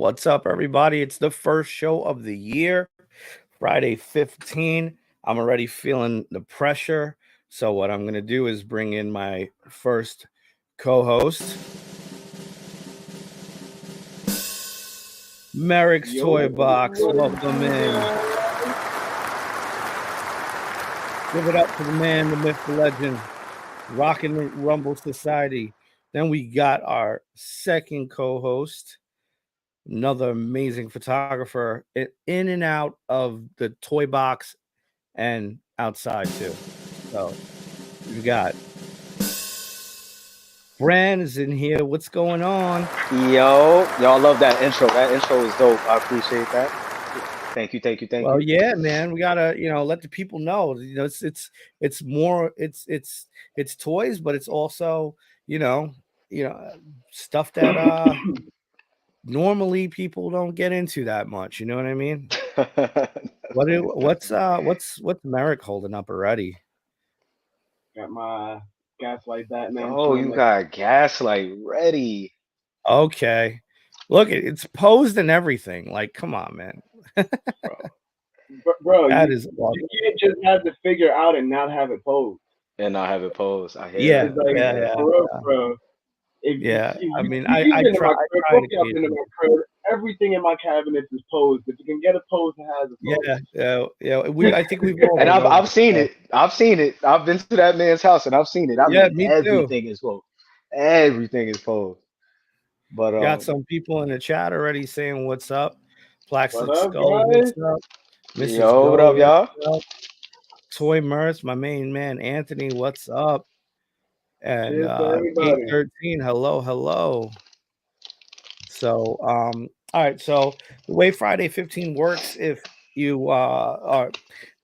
What's up, everybody? It's the first show of the year, Friday 15. I'm already feeling the pressure. So, what I'm going to do is bring in my first co host, Merrick's Toy Box. Welcome in. Give it up to the man, the myth, the legend, Rockin' Rumble Society. Then we got our second co host, another amazing photographer in and out of the toy box and outside too. So we've got Brand is in here. What's going on? Yo, y'all love that intro. That intro is dope. I appreciate that. Thank you. Well, yeah, man, we gotta, let the people know. It's more, it's toys, but it's also, you know, stuff that normally people don't get into that much. You know what I mean? What's Merrick holding up already? Got my Gaslight Batman. Oh, you got Gaslight ready. Okay. Look, it's posed and everything. Like, come on, man. Bro, That you, is awesome. you can't just have the figure out and not have it posed. And not have it posed. I hear Yeah, that. It's like, yeah. for real, bro. I mean, you've I been in try my crib, to both y'all been in my crib. Everything in my cabinets is posed. If you can get a pose, it has a pose. Yeah. I think we've all And I've noticed seen that. it. I've seen it. I've been to that man's house and I've seen it. I Yeah, mean, me too. everything is posed. Everything is posed. But Got some people in the chat already saying what's up. Plastic What up, Skull, guys? what's up? Mrs. yo, what Go, up, y'all? what's up? Toy Mirth, my main man Anthony, what's up? And Cheers to everybody. 813, hello. So all right, so the way Friday 15 works, if you are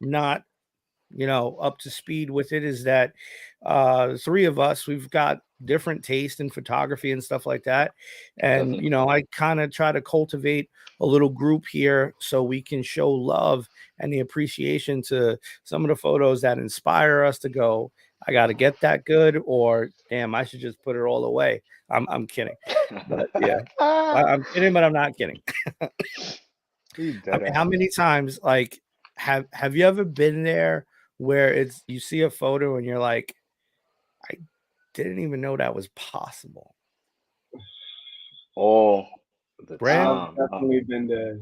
not up to speed with it, is that three of us, we've got different taste in photography and stuff like that, and Definitely. I kind of try to cultivate a little group here so we can show love and the appreciation to some of the photos that inspire us to go, I got to get that good, or damn, I should just put it all away. I'm kidding, but yeah, I'm kidding, but I'm not kidding. I mean, how many times, like, have you ever been there where you see a photo and you're like, I didn't even know that was possible? Oh, the Brand? time. I've definitely been there.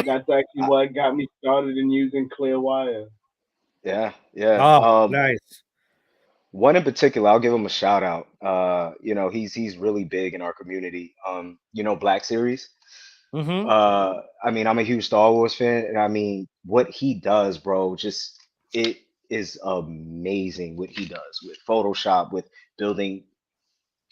That's actually what got me started in using clear wire. Yeah. Oh, nice. One in particular, I'll give him a shout out. He's really big in our community. Black Series. Mm-hmm. I mean, I'm a huge Star Wars fan, and I mean, what he does, bro, just it is amazing what he does with Photoshop, with building,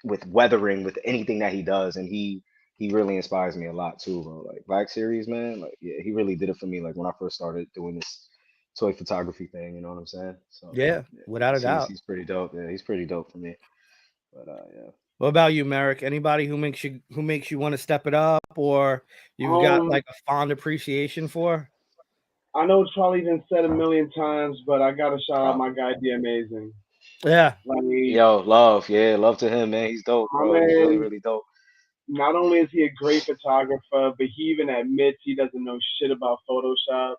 with weathering, with anything that he does, and he really inspires me a lot too, bro. Like Black Series, man, like yeah, he really did it for me. Like when I first started doing this toy photography thing, you know what I'm saying? So Yeah, without a doubt. he's pretty dope. Yeah, he's pretty dope for me. But yeah. What about you, Merrick? Anybody who makes you want to step it up, or you've got like a fond appreciation for? I know it's probably been said a million times, but I gotta shout out my guy, D Amazing. Yeah. Like, Yo, love to him, man. He's dope, bro. He's really, really dope. Not only is he a great photographer, but he even admits he doesn't know shit about Photoshop,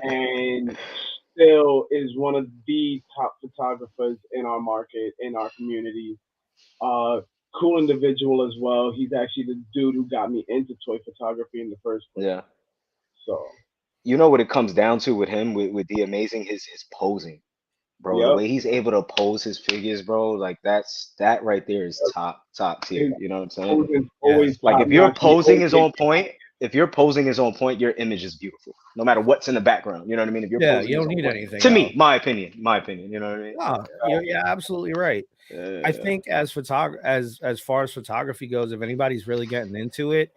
and still is one of the top photographers in our market, in our community. Cool individual as well. He's actually the dude who got me into toy photography in the first place. Yeah. So you know what it comes down to with him, with the amazing, his posing, bro. Yep. The way he's able to pose his figures, bro, like that right there is top tier. You know what I'm saying? Posing's always Like top if your notch. He posing always is on point, your image is beautiful, no matter what's in the background. You know what I mean? If your posing you is don't on need point, anything to else. me, my opinion. You know what I mean? Oh, you're absolutely right. I think as far as photography goes, if anybody's really getting into it,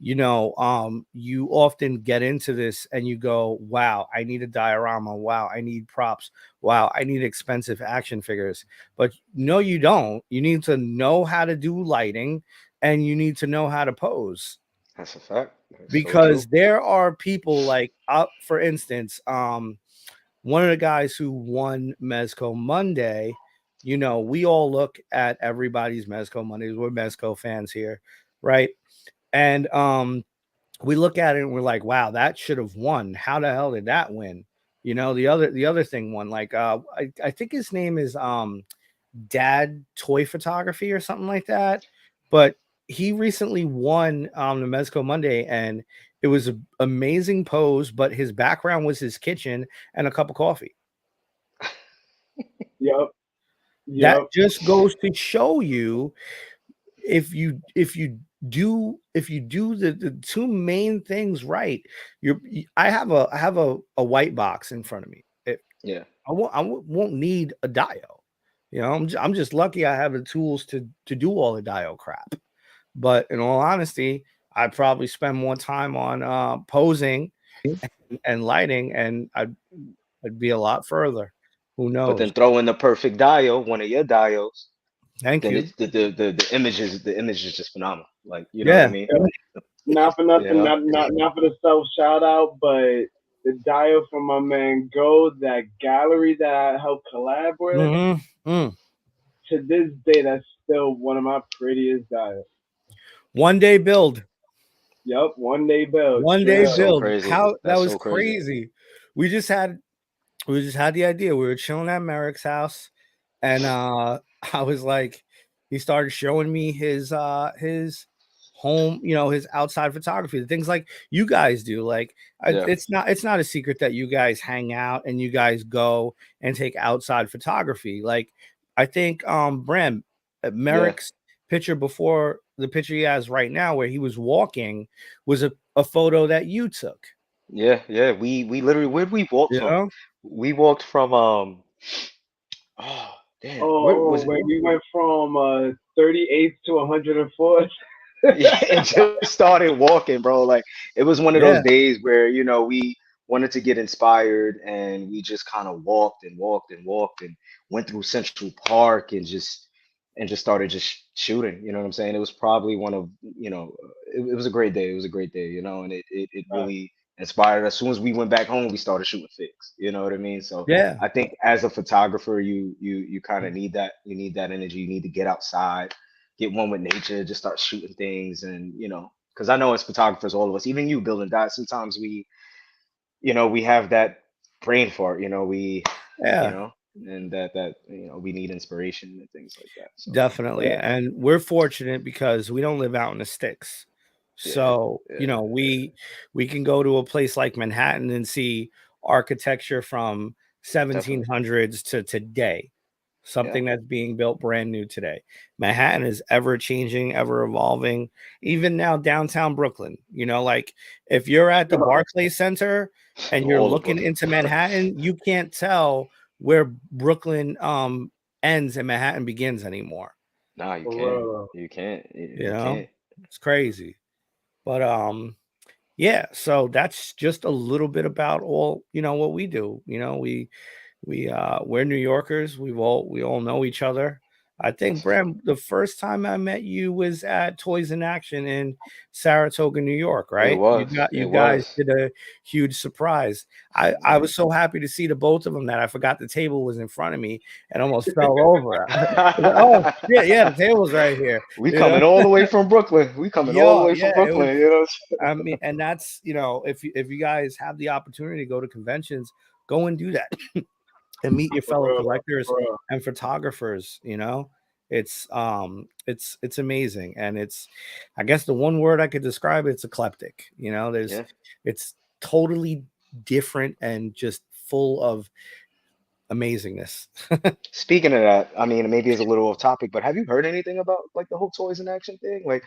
you often get into this and you go, wow, I need a diorama. Wow, I need props. Wow, I need expensive action figures. But no, you don't. You need to know how to do lighting and you need to know how to pose. That's a fact. Because there are people like, for instance, one of the guys who won Mezco Monday, we all look at everybody's Mezco Mondays. We're Mezco fans here, right? And we look at it and we're like, wow, that should have won. How the hell did that win? You know, the other thing won. Like I think his name is Dad Toy Photography or something like that. But he recently won the Mezco Monday, and it was an amazing pose, but his background was his kitchen and a cup of coffee. Yep. That Yep. just goes to show you, if you do the two main things right, I have a white box in front of me. Yeah. I won't need a dial. You know, I'm just lucky I have the tools to do all the dial crap. But in all honesty, I probably spend more time on posing and lighting, and I'd be a lot further. Who But knows? then throw in the perfect dial, one of your dials, Thank then you. it's the image is just phenomenal. Like, you know what I Yeah. mean? Yep. Not for You nothing, know? not for the self shout out, but the dial from my man Go, that gallery that I helped collab with, Hmm. Mm. to this day, that's still one of my prettiest dials. One day build. Yep, one day build, One straight day That's up. so build. crazy. How that That's was so crazy. crazy. We just had we just had the idea. We were chilling at Merrick's house, and I was like, he started showing me his home, his outside photography, the things like you guys do. Like Yeah. it's not a secret that you guys hang out and you guys go and take outside photography. Like I think Bram, Yeah. Merrick's picture before the picture he has right now where he was walking was a photo that you took. Yeah. Yeah. We literally, where'd we walk You from? know? We walked from oh damn, where Oh, was it? when we went from 38th to 104th. Yeah, and just started walking, bro. Like, it was one of those Yeah. days where, we wanted to get inspired, and we just kind of walked and walked and walked and went through Central Park, and just started just shooting. You know what I'm saying? It was probably one of, it was a great day. It was a great day, and it really inspired us. As soon as we went back home, we started shooting figs. You know what I mean? So Yeah. I think as a photographer, you kind of need that. You need that energy. You need to get outside, get one with nature, just start shooting things. And because I know as photographers, all of us, even you building that, sometimes we have that brain fart. You Yeah. know and that we need inspiration and things like that. So Definitely. yeah. And we're fortunate because we don't live out in the sticks. Yeah. So, Yeah. we can go to a place like Manhattan and see architecture from Definitely. 1700s to today. Yeah. Something that's being built brand new today. Manhattan is ever changing, ever evolving. Even now downtown Brooklyn, like if you're at the Yo, Barclays Center and you're All of looking Brooklyn. into Manhattan, you can't tell where Brooklyn ends and Manhattan begins anymore. Nah, you for can't. real. You can't. You You you know, can't. it's crazy. But yeah, so that's just a little bit about all, what we do. We're New Yorkers. We all know each other. I think Bram, the first time I met you was at Toys in Action in Saratoga, New York, It right? You was. got you It guys was. did a huge surprise. I Yeah. was so happy to see the both of them that I forgot the table was in front of me and almost fell over. Oh shit, yeah, the table's right here. We You know? coming all the way from Brooklyn. We coming all the Yeah, way from yeah, it was. Brooklyn. I mean, and that's if you guys have the opportunity to go to conventions, go and do that and meet your For fellow real. collectors For real. and photographers. It's amazing, and I guess the one word I could describe it's eclectic. Yeah. It's totally different and just full of amazingness. Speaking of that, I mean, maybe it's a little off topic, but have you heard anything about like the whole toys in action thing? Like,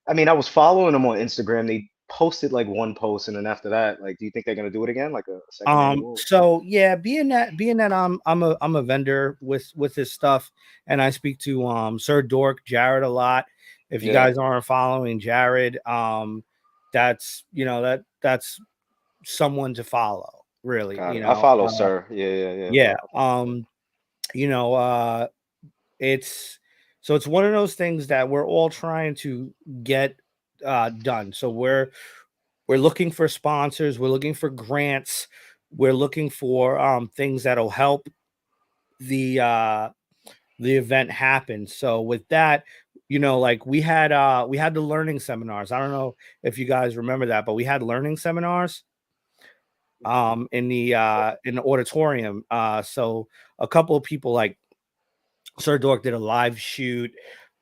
I mean, I was following them on Instagram. They posted like one post, and then after that, like, do you think they're gonna do it again, like a second annual? So yeah, being that I'm a vendor with this stuff, and I speak to Sir Dork Jared a lot. If you Yeah, guys aren't following Jared, that's that's someone to follow, really. got it. I follow Sir. Yeah, yeah, yeah. Yeah. I follow Sir. You know, it's it's one of those things that we're all trying to get done. So we're looking for sponsors, we're looking for grants, we're looking for things that'll help the uh the event happen. So with that, like we had the learning seminars. I don't know if you guys remember that, but we had learning seminars in the auditorium. So a couple of people like Sir Dork did a live shoot.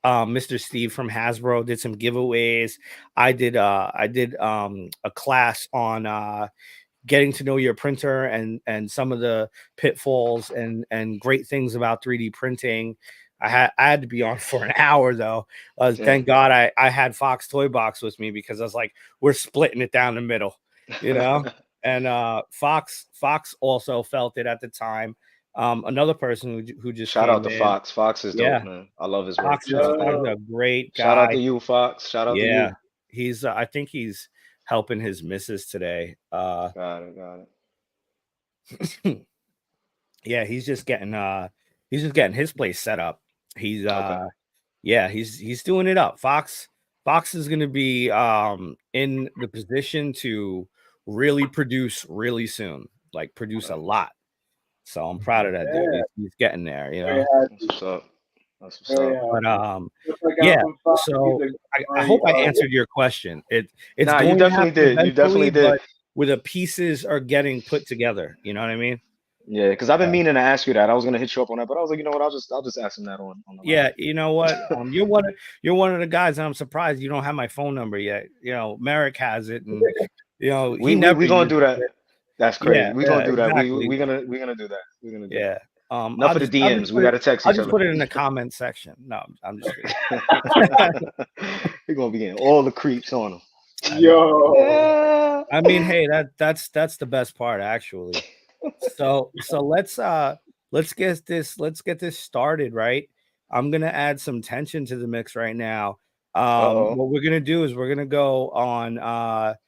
Mr. Steve from Hasbro did some giveaways. I did a class on getting to know your printer and some of the pitfalls and great things about 3D printing. I had to be on for an hour though. Thank God I had Fox Toy Box with me because I was like, we're splitting it down the middle, you know. And Fox also felt it at the time. Another person who just Shout out came to in. Fox. Fox is dope, Yeah, man. I love his work. Shout out to Fox him. is a great Shout out guy. to you, Fox. Shout out to Yeah, you. he's I think he's helping his missus today. Got it. Yeah, he's just getting his place set up. He's Okay. yeah, he's doing it up. Fox is going to be in the position to really produce really soon, like produce a lot. So I'm proud of that dude. Yeah, He's getting there, you very know. That's happy. what's up. That's what's Very up. But happy. Just like yeah. Alpha Fox, he's So a I hope great I answered your question. It's Nah, you going to definitely happen did. You definitely eventually, did. but where the pieces are getting put together. You know what I mean? Yeah, because I've been Uh, meaning to ask you that. I was gonna hit you up on that, but I was like, you know what? I'll just ask him that on the Yeah, live. you know what? You're one of the guys, and I'm surprised you don't have my phone number yet. You know, Merrick has it, and he never We gonna uses do that. it. That's Yeah, crazy. We gonna do that. exactly. We gonna do that. We're gonna do that. Yeah. Enough of the DMs. We gotta text I'll each just other. put it in the comment section. No, I'm just kidding. We're gonna be getting all the creeps on them. I know. Yo. Yeah. I mean, hey, that's the best part actually. So let's get this started, right? I'm gonna add some tension to the mix right now. Uh-oh. What we're gonna do is we're gonna go on the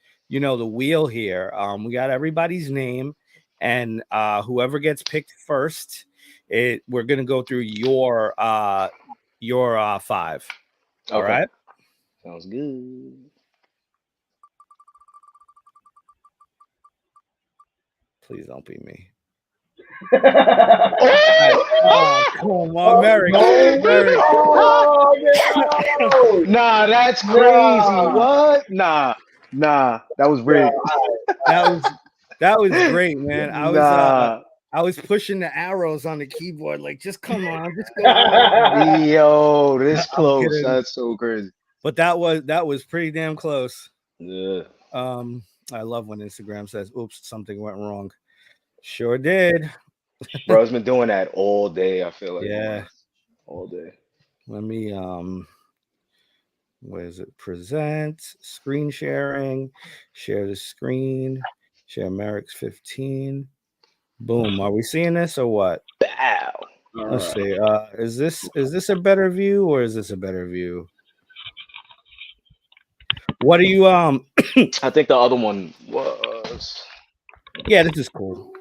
wheel here. We got everybody's name, and whoever gets picked first, we're gonna go through your five. All Okay. right. Sounds good. Please don't be me. Oh! Come on, Merrick. No. Merrick. Oh, no. Nah, that's crazy. Nah. What? Nah, that was rigged. That was great, man. Nah. I was pushing the arrows on the keyboard, like just come on, just go on. Yo, this I'm close. kidding, That's so crazy. but that was pretty damn close. Yeah. I love when Instagram says, "Oops, something went wrong." Sure did. Bro's been doing that all day, I feel like. Yeah. All day. Let me where is it? Present, screen sharing, share the screen, share Merrick's 15. Boom. Are we seeing this or what? Bow. Let's see. Is this a better view or is this a better view? What do you I think the other one was. Yeah, this is cool.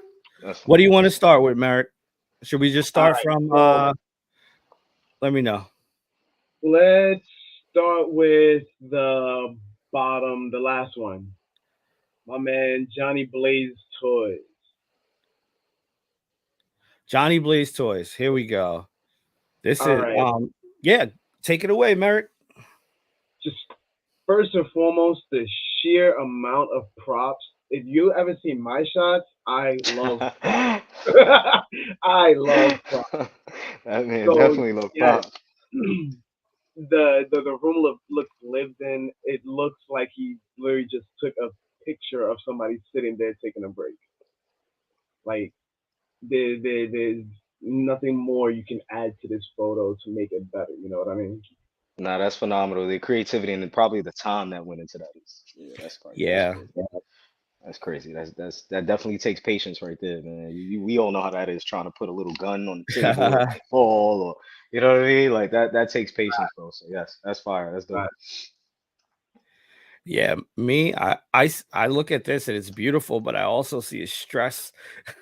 That's What do you want to start with, Merrick? Should we just start from let me know. Let's start with the bottom, the last one. My man Johnny Blaze Toys. Johnny Blaze Toys. Here we go. This All is right. yeah, take it away, Merrick. Just first and foremost, the sheer amount of props. If you ever seen my shots, I love props. I love props. That man So definitely looked yes, up. the room looks lived in. It looks like he literally just took a picture of somebody sitting there taking a break. Like there's nothing more you can add to this photo to make it better. You know what I mean? Nah, that's phenomenal. The creativity and probably the time that went into that is, yeah, that's Yeah. crazy. That's crazy. That definitely takes patience right there, man. We all know how that is trying to put a little gun on the table or fall or you know what I mean? Like that takes patience, bro. So yes, that's fire. That's dope. Right. Yeah, me, I look at this and it's beautiful, but I also see a stress.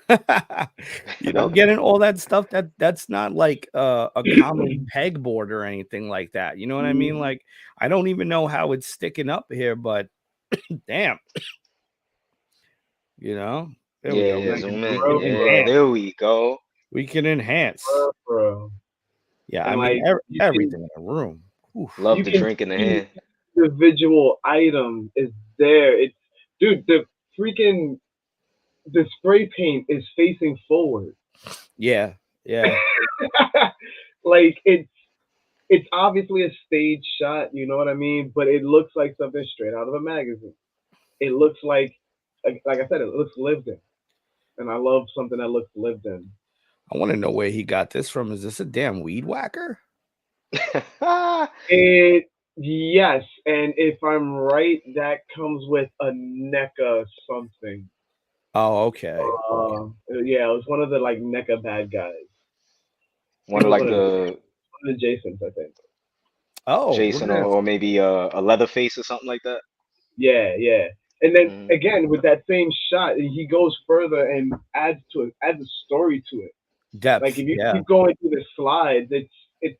Getting all that stuff that's not like a common pegboard or anything like that. You know what I mean? Like I don't even know how it's sticking up here, but damn. There we go. Yeah, We zoom can, in. we can Yeah, enhance. there we go. We can enhance. Bro. Yeah, And I mean like you can everything in the room. Oof. Love You the can drink in the see hand. the visual item is there. It's dude, the freaking the spray paint is facing forward. Yeah, yeah. Like it's obviously a stage shot, you know what I mean? But it looks like something straight out of a magazine. It looks like I said, it looks lived in, and I love something that looks lived in. I want to know where he got this from. Is this a damn weed whacker? It yes, and if I'm right, that comes with a NECA something. Oh, okay. Yeah, it was one of the like NECA bad guys. I think One it of was like the one of the Jasons, I think. Oh, look Jason at this. or maybe a Leatherface or something like that. Yeah, yeah. And then Hmm. again with that same shot, he goes further and adds a story to it. Like Depth. if you Yeah. keep going through the slides, it's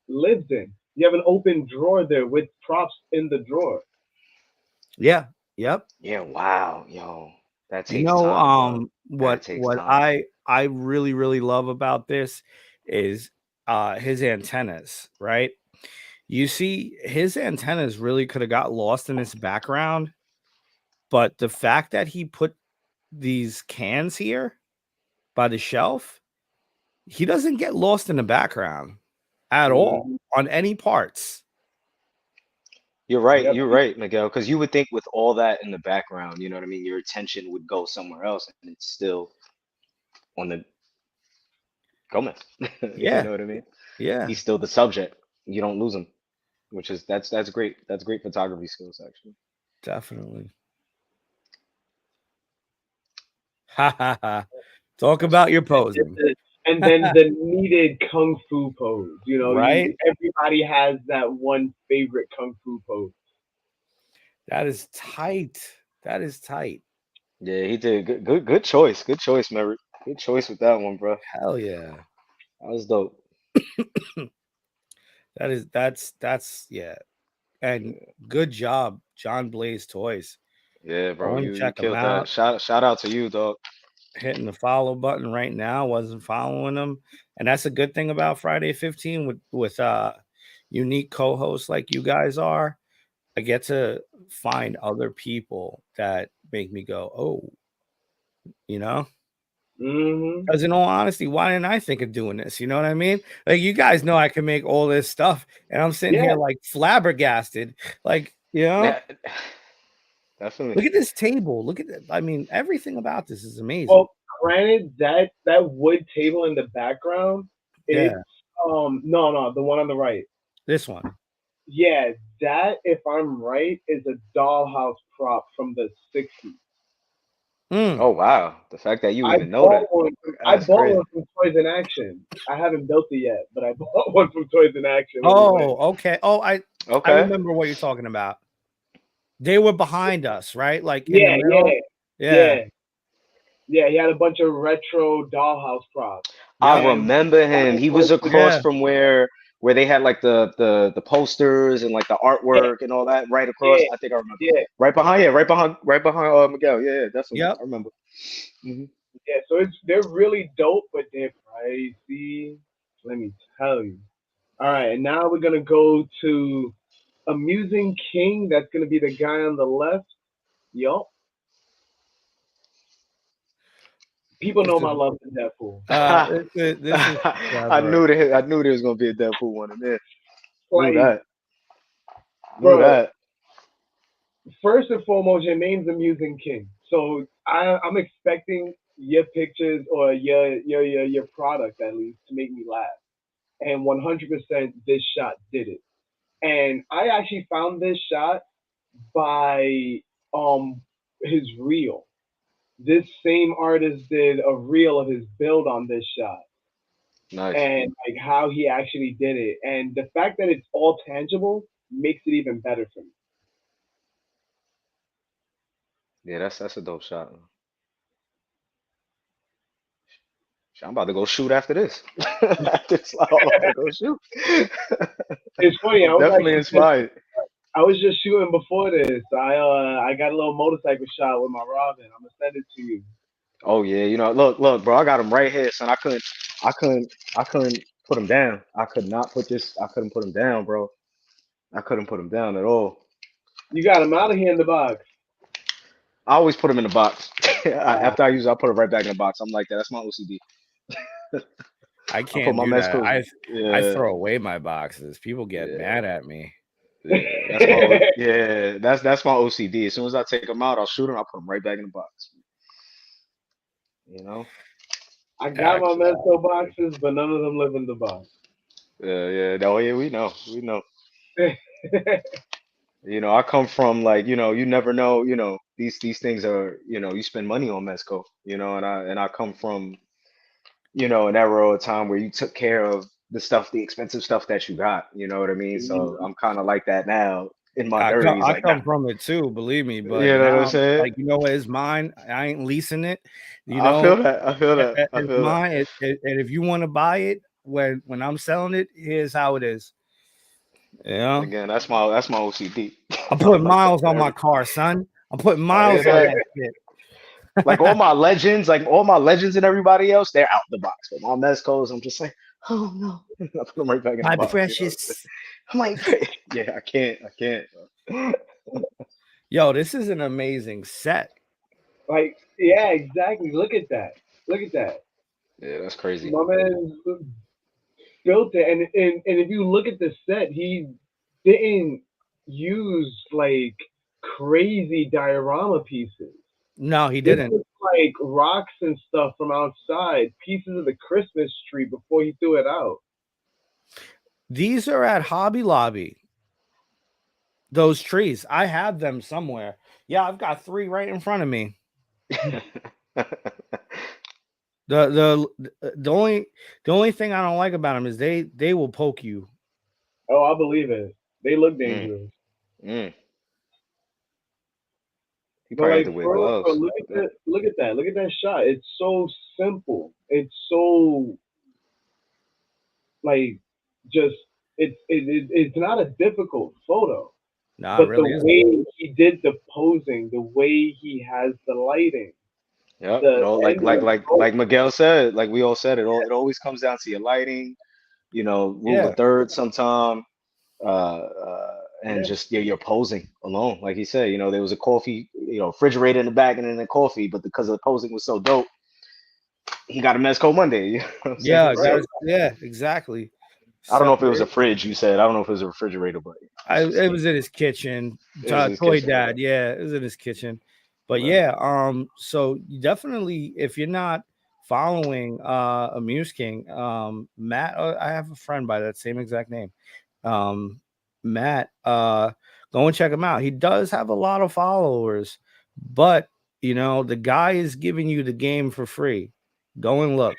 lived in. You have an open drawer there with props in the drawer. Yeah. Yep. Yeah, wow, yo, that You takes know, time, dog. That takes what time. I really really love about this is his antennas, right? You see, his antennas really could have got lost in this background, but the fact that he put these cans here by the shelf, he doesn't get lost in the background at all Mm-hmm. on any parts. Yep. You're right, Miguel, because you would think with all that in the background, you know what I mean, your attention would go somewhere else, and it's still on the Gomez. You Yeah, know what I mean? yeah, He's still the subject. You don't lose him, which is that's great. That's great photography skills, actually. definitely. Ha ha ha. Talk That's about your cool. posing. And then the needed kung fu pose. You know, you Right? everybody has that one favorite kung fu pose. That is tight. That is tight. Yeah, he did good choice. Good choice, Merritt. Good choice with that one, bro. Hell yeah. That was dope. That's yeah. And good job, John Blaze Toys. Yeah, bro, Go and you check them killed that. out. Shout out to you, dog. Hitting the follow button right now. Wasn't following them. And that's a good thing about Friday 15 with unique co-hosts like you guys are. I get to find other people that make me go, oh, you know? Hmm. Because in all honesty, why didn't I think of doing this? You know what I mean? Like you guys know I can make all this stuff, and I'm sitting Yeah. here like flabbergasted. Like, Yeah, definitely. look at this table. Look at it. I mean, everything about this is amazing. Well, granted, that wood table in the background, it's Yeah, no, the one on the right. this one. Yeah, that if I'm right is a dollhouse prop from the '60s. Mm. Oh wow, the fact that you I even know bought that, one. I that's bought one crazy. from Toys in Action. I haven't built it yet, but I bought one from Toys in Action. Let me tell you. Oh, okay. Oh, I Okay. remember what you're talking about. They were behind us, right? Like in the Yeah, middle. yeah, Yeah. yeah, yeah. He had a bunch of retro dollhouse props, I Yep. and remember one him. He was was across Yeah. from where they had like the posters and like the yeah, artwork and all that right across. yeah, I think I remember. yeah, Right behind, yeah, right behind Miguel. Yeah, yeah, definitely. Yep. I remember. Hmm. yeah. So they're really dope, but they're pricey. Let me tell you. All right, and now we're gonna go to Amusing King. That's gonna be the guy on the left. Yup. People This know is my love for Deadpool. this is I clever. knew that. I knew there was gonna be a Deadpool one in there. Knew Like, that. Knew bro, that. first and foremost, your name's Amusing King. So I'm expecting your pictures or your product at least to make me laugh. And 100% this shot did it. And I actually found this shot by um his reel. This same artist did a reel of his build on this shot Nice. and like how he actually did it. And the fact that it's all tangible makes it even better for me. Yeah, that's a dope shot. Shit, I'm about to go shoot after this. After this, I'm about to go shoot. It's funny. I'm definitely inspired. I was just shooting before this. I got a little motorcycle shot with my Robin. I'm gonna send it to you. Oh yeah, look, bro, I got him right here, son. I couldn't put him down. I could not put this. I couldn't put him down, bro. I couldn't put them down at all. You got him out of here in the box. I always put them in the box. Ah, After I use it, I put it right back in the box. I'm like that. That's my OCD. I I put can't my do that. Mezcos. I Yeah, throw away my boxes. People get yeah, mad at me. yeah. Yeah. That's my OCD. As soon as I take them out, I'll shoot them. I'll put them right back in the box. You know. I got my Actually, Mezco boxes, but none of them live in the box. Yeah, yeah. Oh, yeah. We know. We know. I come from like, you never know, these things are, you spend money on Mezco, and I come from, an era or a time where you took care of the expensive stuff that you got, you know what I mean? So I'm kind of like that now in my 30s, I like, nah, come from it too, believe me. But you know what I'm now, saying? like what is mine, I ain't leasing it. You I know, feel that. I feel that. I it's feel that. mine. And if you want to buy it, when I'm selling it, here's how it is. Yeah, Again, that's my OCD. I'm I'm putting like that miles with on my everything. car, son. I'm putting I hear miles on that. that shit. Like all my legends and everybody else, they're out the box. But my Mezcos, I'm just like, oh no. I put them right back in the My box. You know what I'm saying? precious. I'm like, yeah, I can't. I can't. Yo, this is an amazing set. Like, yeah, exactly. Look at that. Look at that. Yeah, that's crazy. My man built it, and if you look at the set, he didn't use like crazy diorama pieces. No, he This didn't. was like rocks and stuff from outside, pieces of the Christmas tree before he threw it out. These are at Hobby Lobby. Those trees, I have them somewhere. Yeah, I've got 3 right in front of me. The only thing I don't like about them is they will poke you. Oh, I believe it. They look mm, dangerous. mm. He But probably had like to wear for real, gloves. look at that, look at that, look at that shot. It's so simple. It's so like just it's not a difficult photo. No, it But the really isn't. way he did the posing, the way he has the lighting, Yep. the Like and like the like like Miguel said, like we all said, it always comes down to your lighting, rule Yeah, of third sometime, and yeah, just your posing alone. Like he said, there was a coffee, refrigerator in the back and then a coffee, but because the posing was so dope, he got a Mezco Monday. You know what I'm saying? yeah, right. So guys. Yeah, exactly. I don't So know if it was a fridge. You said I don't know if it was a refrigerator, but it's just it was in his kitchen. it was his Toy kitchen. Yeah. dad. Yeah, it was in his kitchen. But Right. yeah, so you definitely, if you're not following Amuse King, Matt, I have a friend by that same exact name. Matt, go and check him out. He does have a lot of followers, but the guy is giving you the game for free. Go and look.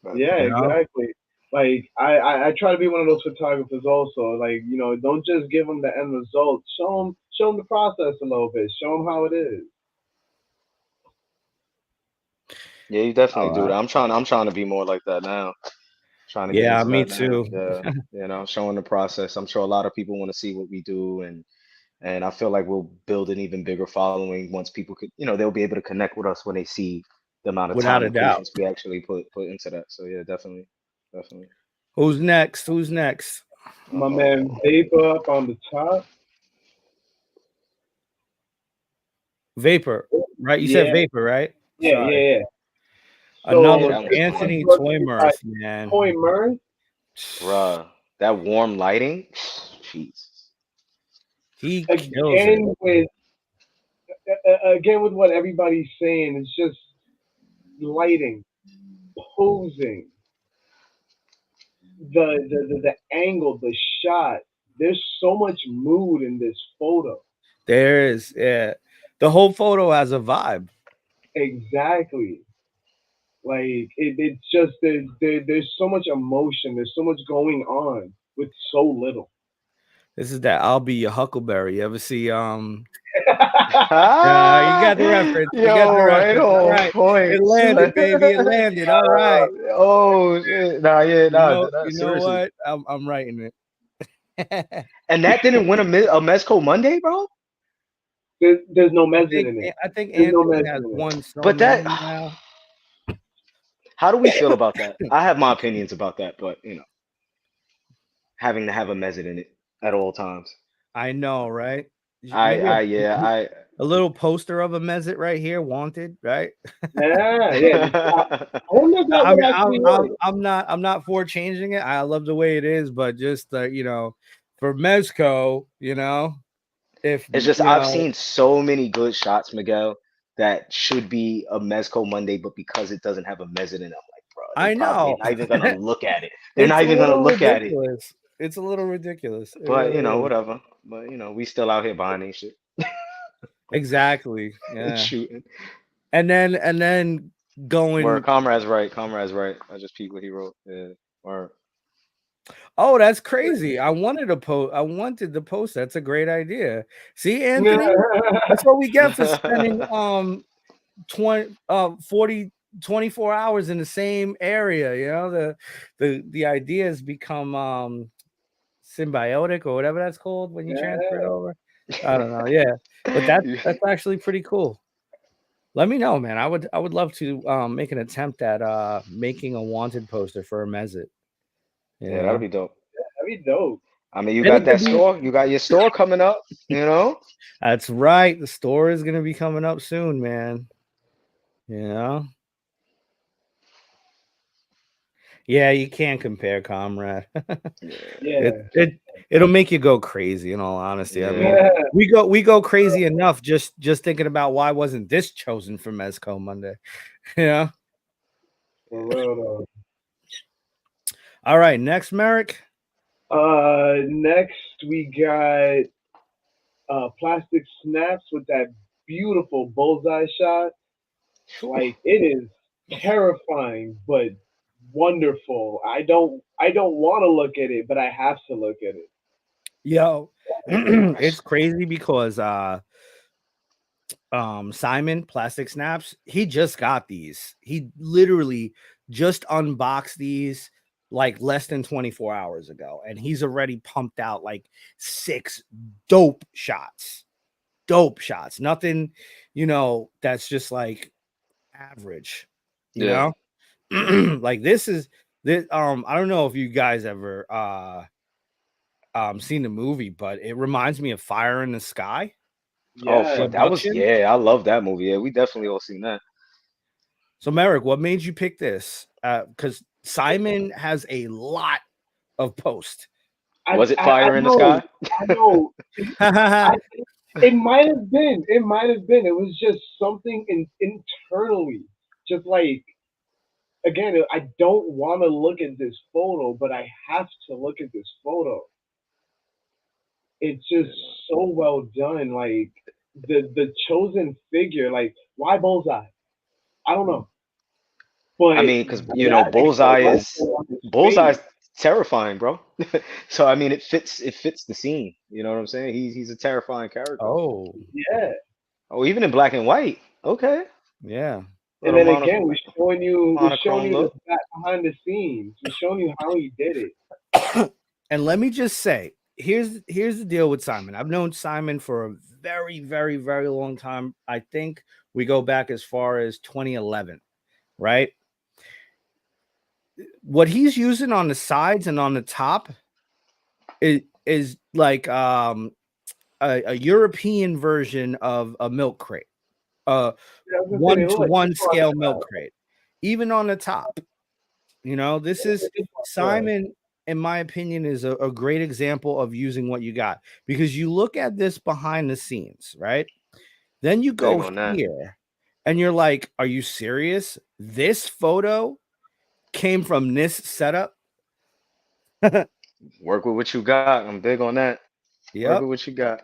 Right. Yeah, You know, exactly. Like I try to be one of those photographers also. Like don't just give them the end result. Show them the process a little bit. Show them how it is. Yeah, you all definitely do that. right. I'm trying to be more like that now. Trying to get Yeah, into me that now. too. Yeah, showing the process. I'm sure a lot of people want to see what we do, and I feel like we'll build an even bigger following once people could, they'll be able to connect with us when they see the amount of Without time a and doubt. patience we actually put into that. So yeah, definitely, definitely. Who's next? Who's next? My man Vapor up on the top. Vapor, right? You said Yeah, Vapor, right? yeah, Sorry. yeah, yeah. Yeah, Another So that one's this clean, one's Anthony brought to Toy you by Mirth, man. Toy Mirth. bruh. That warm lighting, jeez. He kills it. Again with again with what everybody's saying. It's just lighting, posing, the angle, the shot. There's so much mood in this photo. There is, yeah. The whole photo has a vibe. Exactly. Like it's just there's so much emotion. There's so much going on with so little. This is that I'll be your Huckleberry. You ever see you Ah, got the reference. You got the yo, right reference. All on right. It point. landed, baby. It landed. All right. Oh shit. Nah, yeah, nah, seriously. What? I'm writing it. And that didn't win a Mezco Monday, bro. There's no I mezzet think in it. I think There's no Anthony mezzet has in it. won so But that, many now. how do we feel about that? I have my opinions about that, but having to have a mezzo in it. at all times. I know, right? Maybe I yeah, a little poster of a mezit right here, wanted, right? Yeah, yeah. I I wonder if that I would mean, actually work. I'm not for changing it. I love the way it is, but just for Mezco, if It's just I've seen so many good shots, Miguel, that should be a Mezco Monday, but because it doesn't have a Mezit in it, I'm like, bro, I they're know not even gonna look at it. They're it's not a even gonna little look at it. ridiculous. It's a little ridiculous. It But really is. whatever. But we still out here buying these shit Exactly. and Yeah. shooting. And then Where going, comrade's right, comrade's right. I just peeped what he wrote. Yeah. Or oh, that's crazy. I wanted to post. That's a great idea. See, Anthony? That's what we get for spending 20 40 24 hours in the same area. The ideas become symbiotic or whatever that's called when you transfer it Yeah. over. I don't know. Yeah. But that's actually pretty cool. Let me know, man. I would love to make an attempt at making a wanted poster for a Mezit. yeah, that'll Yeah. be dope. That'd be dope. I mean, you And got it could that be store. You got your store coming up. that's right. The store is gonna be coming up soon, man. Yeah. Yeah, you can't compare, comrade. Yeah, it Yeah. it it'll make you go crazy, in all honesty. I mean, yeah. Yeah. we go crazy enough just thinking about why wasn't this chosen for Mezco Monday. Yeah. For real though. All right, next, Merrick. Next we got plastic snaps with that beautiful bullseye shot. Like it is terrifying, but wonderful. I don't want to look at it, but I have to look at it. Yo, it's crazy because Simon Plastic Snaps, he just got these. He literally just unboxed these like less than 24 hours ago, and he's already pumped out like 6 dope shots. Dope shots. Nothing, that's just like average, you Yeah. know? Like this I don't know if you guys ever seen the movie, but it reminds me of Fire in the Sky, Oh, the Yeah. fuck. That was abduction. yeah. I love that movie. Yeah, we definitely all seen that. So, Merrick, what made you pick this? Because Simon has a lot of posts. Was it I Fire in the know. Sky? I know. I it might have been. It might have been. It was just something internally. Just like again, I don't want to look at this photo, but I have to look at this photo. It's just so well done. Like the chosen figure. Like why bullseye? I don't know, but I mean, because that expression on his face. Bullseye's terrifying, bro. So I mean, it fits the scene. You know what I'm saying? He's a terrifying character. Oh, Yeah. Oh, even in black and white. Okay, yeah. And little then again, we're showing monochrome you the look. back behind the scenes. We're showing you how he did it. And let me just say, here's the deal with Simon. I've known Simon for a very, very, very long time. I think we go back as far as 2011, right? What he's using on the sides and on the top is like a European version of a milk crate, Yeah, I was gonna say they one look to like one dishwasher scale milk crate, even on the top. This is bags. Simon, in my opinion, is a great example of using what you got, because you look at this behind the scenes, right? Then you Big go on that. here and you're like, are you serious? This photo came from this setup? Work with what you got. I'm big on that. Work with Yep. what you got.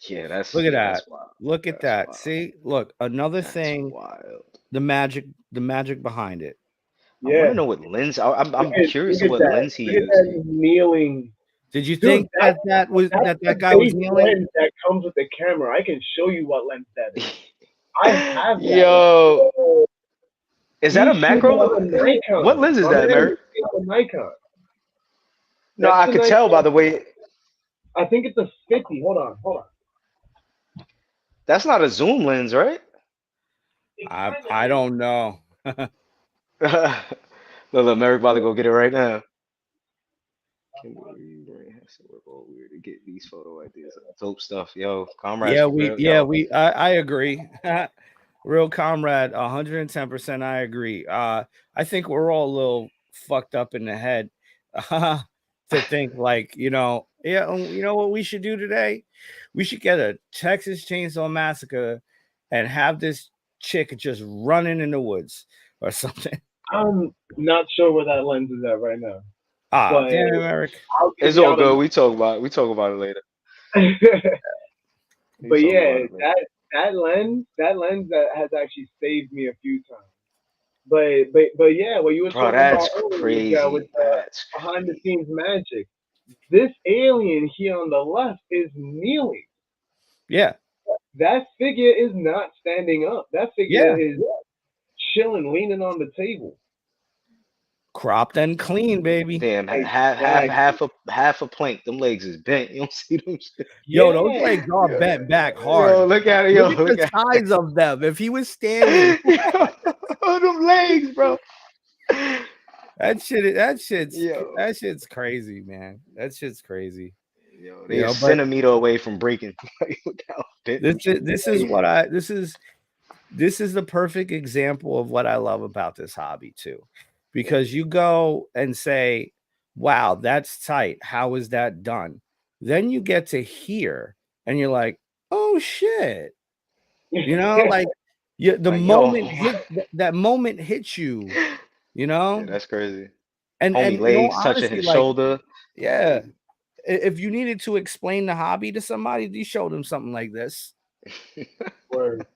Yeah, Look at that's that. wild. Look at That's that. wild. See, look, another That's thing, wild. the magic behind it. I want Yeah. to know what lens. I'm curious Look of at what that. lens he Look at used. that kneeling. Did you Dude, think that was that's the that guy was base kneeling? lens that comes with the camera. I can show you what lens that is. I have that Yo, lens. is that a He's shooting macro? on the What Nikon. lens is My that, man Mary? is shooting on the Nikon. No, That's I the could tell by Nikon. the way. I think it's a 50. Hold on. That's not a zoom lens, right? It kind of I is. don't know. Look, Mary about to go get it right now. Can we bring has to work all weird to get these photo ideas? Dope stuff, yo. Comrades, Yeah, for we real, yeah, yo. we I agree. Real comrade, 110% I agree. I think we're all a little fucked up in the head to think like, yeah, you know what we should do today? We should get a Texas Chainsaw Massacre and have this chick just running in the woods or something. I'm not sure where that lens is at right now, Ah, but damn it, Eric. I'll give It's you all out a. good. We talk about it later. We But talk yeah, about it later. that lens that has actually saved me a few times. But yeah, what you were Bro, talking about that's earlier, Miguel, with crazy. the That's behind the crazy. scenes magic. This alien here on the left is kneeling. Yeah. That figure is not standing up. That figure Yeah. is chilling, leaning on the table. Cropped and clean, baby. Damn, Exactly. half a plank. Them legs is bent. You don't see them shit. Yo, those Yeah. legs are Yo, bent back yo, hard. look at it, Look yo, at look the at it. size of them. If he was standing, Yo, them legs, bro. Yo, that shit's crazy, man. That shit's crazy. yo, they a But centimeter away from breaking. Like, look how bent them shit. this is the perfect example of what I love about this hobby too. Because you go and say, "Wow, that's tight. How is that done?" Then you get to hear and you're like, "Oh shit." Like the Like, yo, moment that moment hits you, you yeah, know? that's crazy. And Homie in all legs touching honesty, his like, shoulder. yeah, if you needed to explain the hobby to somebody, you show them something like this, Word,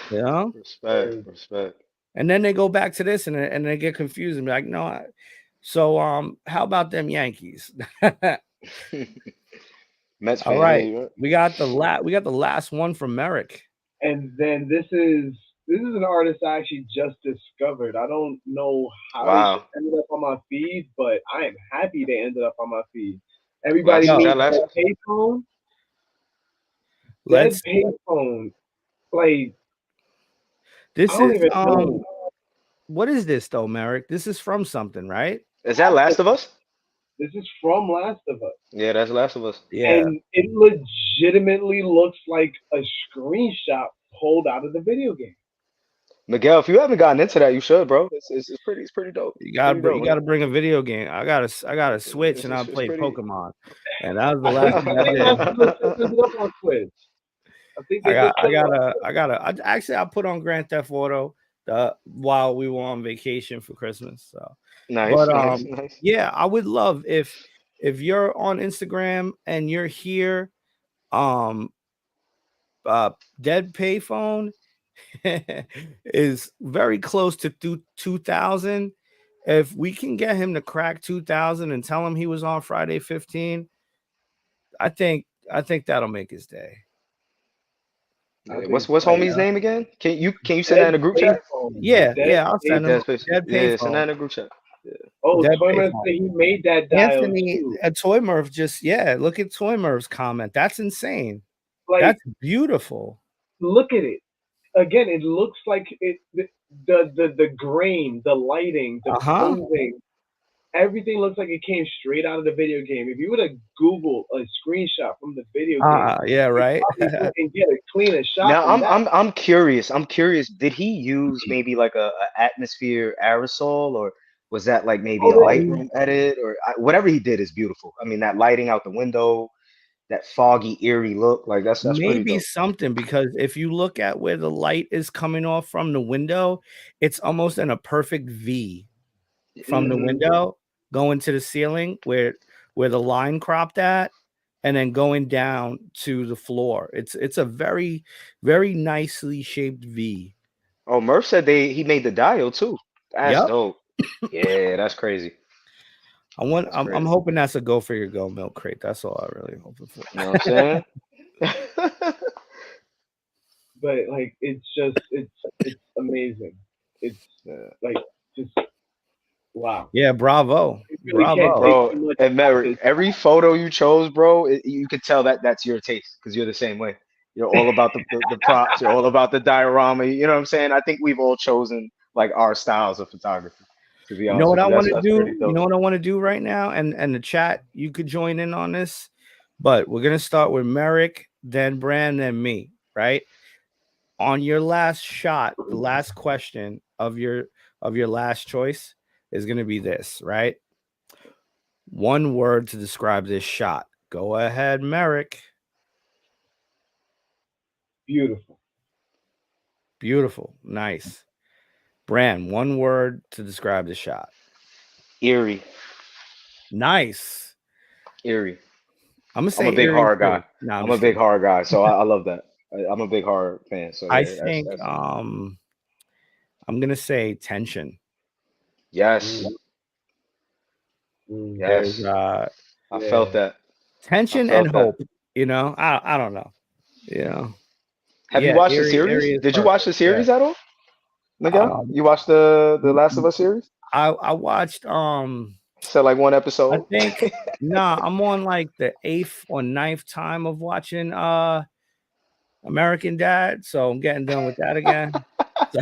you know? Respect, word. respect. And then they go back to this and they get confused and be like, no, so how about them Yankees? Mets All fan, right. yeah. We got the last one from Merrick. And then this is an artist I actually just discovered. I don't know how they Wow. ended up on my feed, but I am happy they ended up on my feed. Last Everybody is Yo, that needs last dead one? payphone. Dead let's payphone. Like I this don't is even know. what is this though, Merrick? This is from something, right? Is that Last of Last of Us? This is from Last of Us, Yeah, that's Last of Us. Yeah. and it legitimately looks like a screenshot pulled out of the video game. Miguel, if you haven't gotten into that, you should, bro. It's pretty dope. It's pretty You dope, got man. to bring a video game. I got a Switch and I It's play pretty. Pokemon. And that was the I last think thing I Last did. of Us just ended up on Switch. I think they just put it on. Actually I put on Grand Theft Auto while we were on vacation for Christmas. So, Nice, but nice, nice. yeah, I would love if you're on Instagram and you're here, um, uh, Dead Payphone is very close to 2000. If we can get him to crack 2000 and tell him he was on Friday 15, I think that'll make his day. I Yeah, think what's so. homie's name again? Can you send that Dead in a group chat? payphone. Yeah, Dead yeah, I'll send him Dead payphone. Space. Dead Yeah, send that Payphone. in a group chat. Yeah. Oh, Dead Toyman Payphone. said he made that dial Anthony too. Toy Murph just look at Toy Murph's comment. That's insane. Like, That's beautiful. look at it. Again, it looks like the grain, the lighting, the Uh-huh. posing, everything looks like it came straight out of the video game. If you were to Google a screenshot from the video game, Yeah, you right. probably wouldn't get a cleaner shot Now than I'm that. I'm I'm curious. I'm curious. Did he use maybe like a atmosphere aerosol, or was that like maybe Oh, a Um, Lightroom edit, or whatever he did is beautiful. I mean, that lighting out the window, that foggy, eerie look, like that's pretty maybe dope. something because if you look at where the light is coming off from the window, it's almost in a perfect V from the hmm window going to the ceiling where the line cropped at and then going down to the floor. It's a very very nicely shaped V. Oh, Murph said he made the dial too. That's Yep. dope. Yeah, that's crazy. That's I'm crazy. hoping that's a go for your go milk crate. That's all I really hoping for. You know what I'm saying? But like, it's amazing. It's Yeah. like just wow. Yeah, bravo. You really can't Bravo. take Bro, too much and out of Merrick, this. every photo you chose, bro, you could tell that that's your taste because you're the same way. You're all about the props. You're all about the diorama. You know what I'm saying? I think we've all chosen like our styles of photography. To be You know honest what with I you, want to that's do? pretty You know dope. what I want to do right now? And the chat, you could join in on this, but we're gonna start with Merrick, then Brand, then me, right? On your last shot, the last question of your last choice is gonna be this, right? One word to describe this shot. Go ahead, Merrick. Beautiful. Beautiful. Nice. Brand, one word to describe the shot. Eerie, Nice. eerie. I'm gonna I'm a say big eerie horror guy. too. No, I'm I'm a just big kidding. horror guy, so I love that. I'm a big horror fan. So I yeah, think that's I'm gonna say tension. yes, Mm, mm, There's yes. I felt yeah. that. I tension and felt that. hope. You know, I don't know. You know, Have you yeah, watched the eerie series? is Did you watch perfect. the Yeah. series at all, Miguel? Um, You watched the Last of Us series? I watched Said like one I episode. think nah, I'm on like the eighth or ninth time of watching American Dad, so I'm getting done with that again. So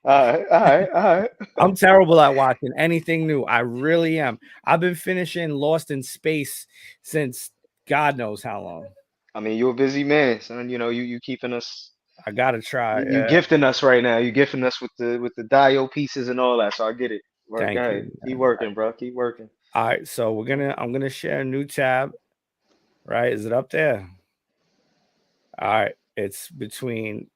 All right, all right, all right. I'm terrible at watching anything new. I really am. I've been finishing Lost in Space since God knows how long. I mean, you're a busy man, son. You know, you keeping us, I gotta try. you gifting us right now. You gifting us with the dio pieces and all that. So I get it. Work, Thank ahead. you. Keep Man. working, bro. Keep working. All right, so I'm gonna share a new tab. Right? Is it up there? All right. It's between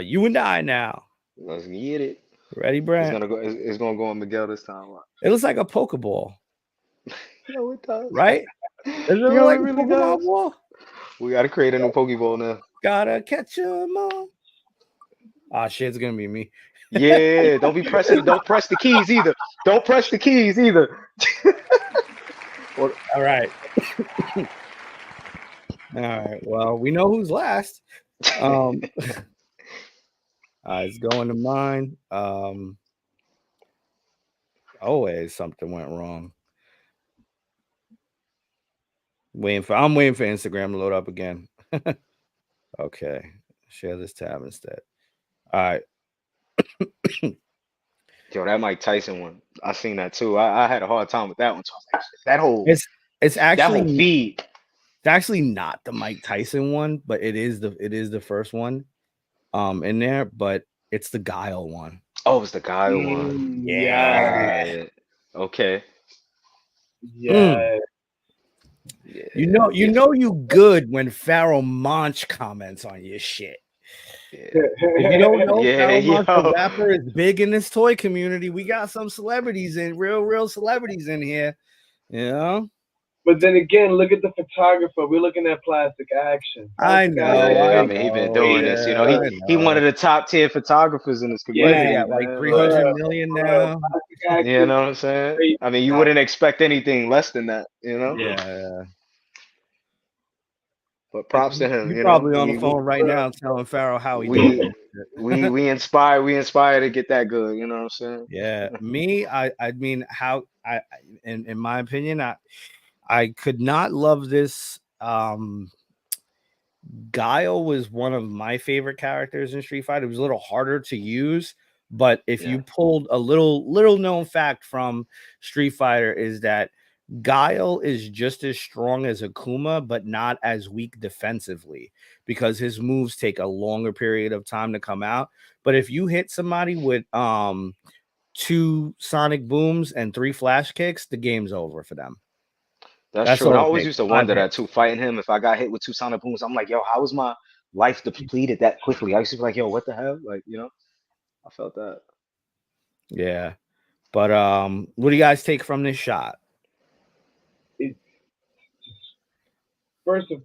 you and I now. Let's get it. Ready, It's Brent? gonna go. It's gonna go on Miguel this time. Watch. It looks like a Pokeball, Yo, it does. right? Does it look Yo, it like a really Pokemon does. ball? We gotta create a new Pokeball now. Gotta catch 'em all. Ah, shit, it's gonna be me. Yeah, don't be pressing. Don't press the keys either. Don't press the keys either. Or- All right. All right. Well, we know who's last. Um, it's going to mine. Always something went wrong. I'm waiting for Instagram to load up again. Okay. Share this tab instead. All right. Yo, that Mike Tyson one. I seen that too. I had a hard time with that one. So I was like, that whole It's it's that actually whole feed. it's actually not the Mike Tyson one, but it is the first one in there, but it's the Guile one. Oh, it was the guy one. Yeah. Right. Okay. Mm. Yeah. Yeah. You Yeah. know you good when Pharaoh Monch comments on your shit. Yeah. If you don't know, Yeah. Pharaoh Monch, the Yo. rapper, is big in this toy community. We got some celebrities in real celebrities in here. You know? But then again, look at the photographer. We're looking at plastic action. I Plastic action. Yeah. I I mean, he been know. doing this. You know, Yeah, Uh, I he one know. of the top tier photographers in this What is he yeah, community, at? Like man. Like, 300 bruh, million bruh. now? Plastic you action. know what I'm saying? Great. I mean, you wouldn't expect anything less than that. You know. Yeah. But props to him. You You know, probably on the phone right now telling Pharaoh how he doing we that shit. we inspire to get that good. You know what I'm saying? Yeah, me, I mean, how in my opinion, I could not love this. Guile was one of my favorite characters in Street Fighter. It was a little harder to use, but if Yeah, you pulled a little known fact from Street Fighter is that Guile is just as strong as Akuma, but not as weak defensively because his moves take a longer period of time to come out. But if you hit somebody with two sonic booms and three flash kicks, the game's over for them. that's That's true. And I all it always takes. used to Five wonder that hits. too. Fighting him, if I got hit with two sonic booms, I'm like, yo, how was my life depleted that quickly? I used to be like, yo, what the hell? Like, you know, I felt that. Yeah. But what do you guys take from this shot? It's first of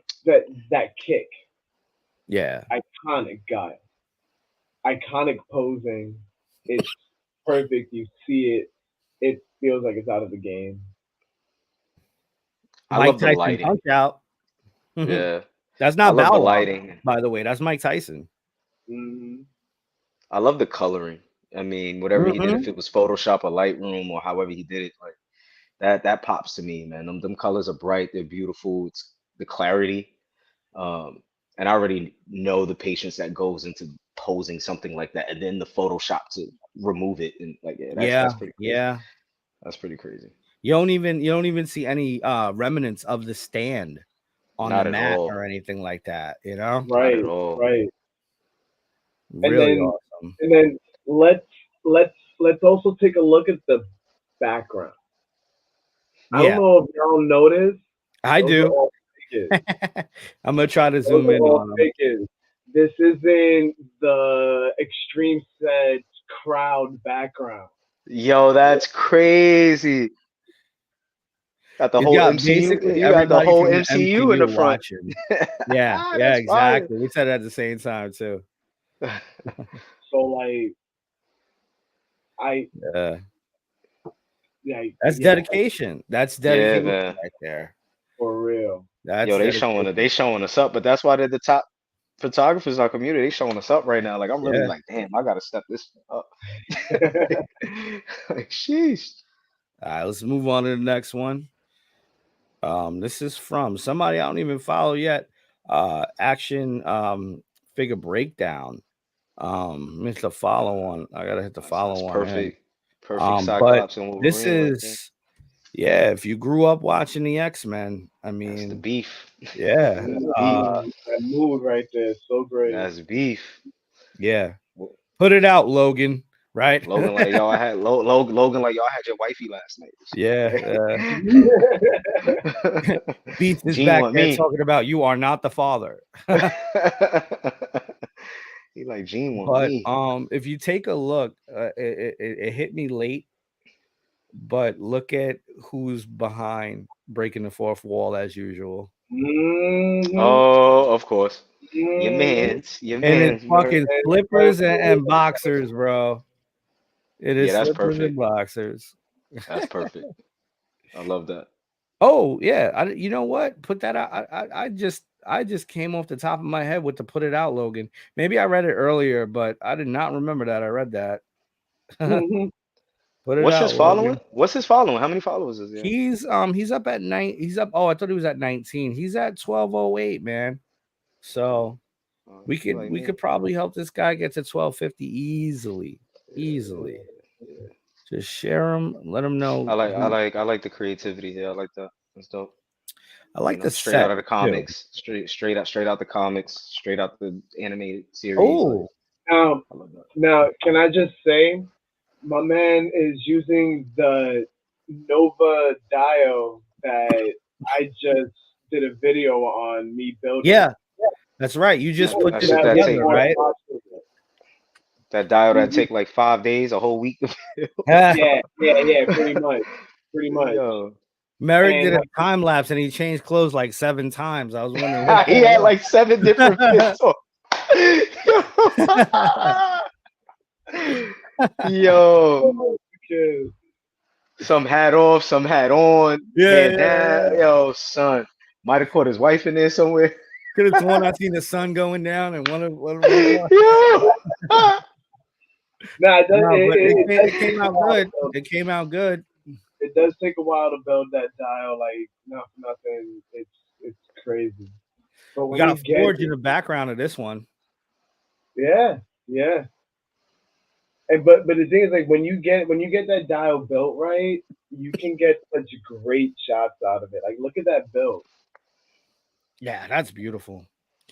that kick, Yeah. iconic guy, iconic posing. It's perfect. You see it. It feels like it's out of the game. I Mike love the Tyson lighting. punch out. Yeah, That's I not love Bow the Wow, lighting. by the way. That's Mike Tyson. Hmm. I love the coloring. I mean, whatever he did, if Hmm. it was Photoshop or Lightroom or however he did it, like that pops to me, man. Them colors are bright. They're beautiful. It's the clarity. Um, and I already know the patience that goes into composing something like that, and then the Photoshop to remove it, and like Yeah, that's pretty crazy. yeah. That's pretty crazy. You don't even see any remnants of the stand on the Not at mat all. or anything like that, you know? Not at Right, all. right. And Really then awesome. and then let's let's also take a look at the background. I don't Yeah, know if y'all noticed, I those are do. all fake. I'm gonna try to Those zoom are in all on them. fake. This isn't the extreme set crowd background. Yo, that's crazy. Got the He's whole got MCU. basically You got the everybody whole from the MCU in MCU the front. watching. Yeah, yeah, That's fire. exactly. We said it at the same time too. So like I Yeah, that's yeah, dedication. That's Yeah, dedication man. right there. for real. That's Yo, they dedication. showing us up, but that's why they're the top photographers in our community. They showing us up right now. Like I'm really Yeah. like, damn, I gotta step this up. Like, sheesh. All right, let's move on to the next one. This is from somebody I don't even follow yet. Action figure breakdown. Hit the follow one. I gotta hit the That's follow on him. perfect. Perfect But Cyclops and this Wolverine right there. is yeah, if you grew up watching the X-Men, I That's the mean, beef. yeah, That's beef. That mood right there is so great. That's beef. yeah. Put it out, Logan, right? Logan like yo, I had Logan like yo, I had your wifey last Yeah. night. Beats is Gene back want there me. talking about you are not the father. He like Gene want But me. if you take a look, it hit me late, but look at who's behind breaking the fourth wall as usual. hmm Oh, of course. hmm Your And it's man's, you heard? fucking slippers and boxers, bro. It Yeah, is that's slippers and perfect. boxers. That's perfect. I love that. Oh yeah, you know what? Put that out. I just came off the top of my head with the put it out, Logan. Maybe I read it earlier, but I did not remember that I read that. hmm Put it What's his out, following? Logan. What's his following? How many followers is he at? He's up at he's up. Oh, I thought he was at 19. He's at 1208, man. Oh, So oh, we he could like we me. could probably help this guy get to 1250 easily. Yeah, Easily. yeah. Just share him, let him know who I like the creativity here. I like that. That's dope. I You like the know, straight out set of the too. comics, straight out the comics, straight out the animated series. Like Oh, Now, I love that. now, can I just say, my man is using the Nova Dio that I just did a video on me building. yeah, that's right. You just put That this shit that That's together, take more right? possible. that dial that Mhm. take like 5 days, a whole week to build. Yeah, pretty much. Yo, Merrick And did a like, time lapse and he changed clothes like 7 times. I was wondering which he one had was. like 7 different fits on. Yo, okay. some hat off, some hat on, Yeah, bandana. yeah, yeah. Yo, son, might have caught his wife in there somewhere. Could have sworn I seen the sun going down and one of them. Yo, Nah, No, but it does it take came a out while to good. build. It came out good. It does take a while to build that dial. Like, not for nothing. It's crazy. But We when got you a get forge in the background of this one. yeah, yeah. And but the thing is, like, when you get that dial built right, you can get such great shots out of it. Like, look at that build. Yeah, that's beautiful.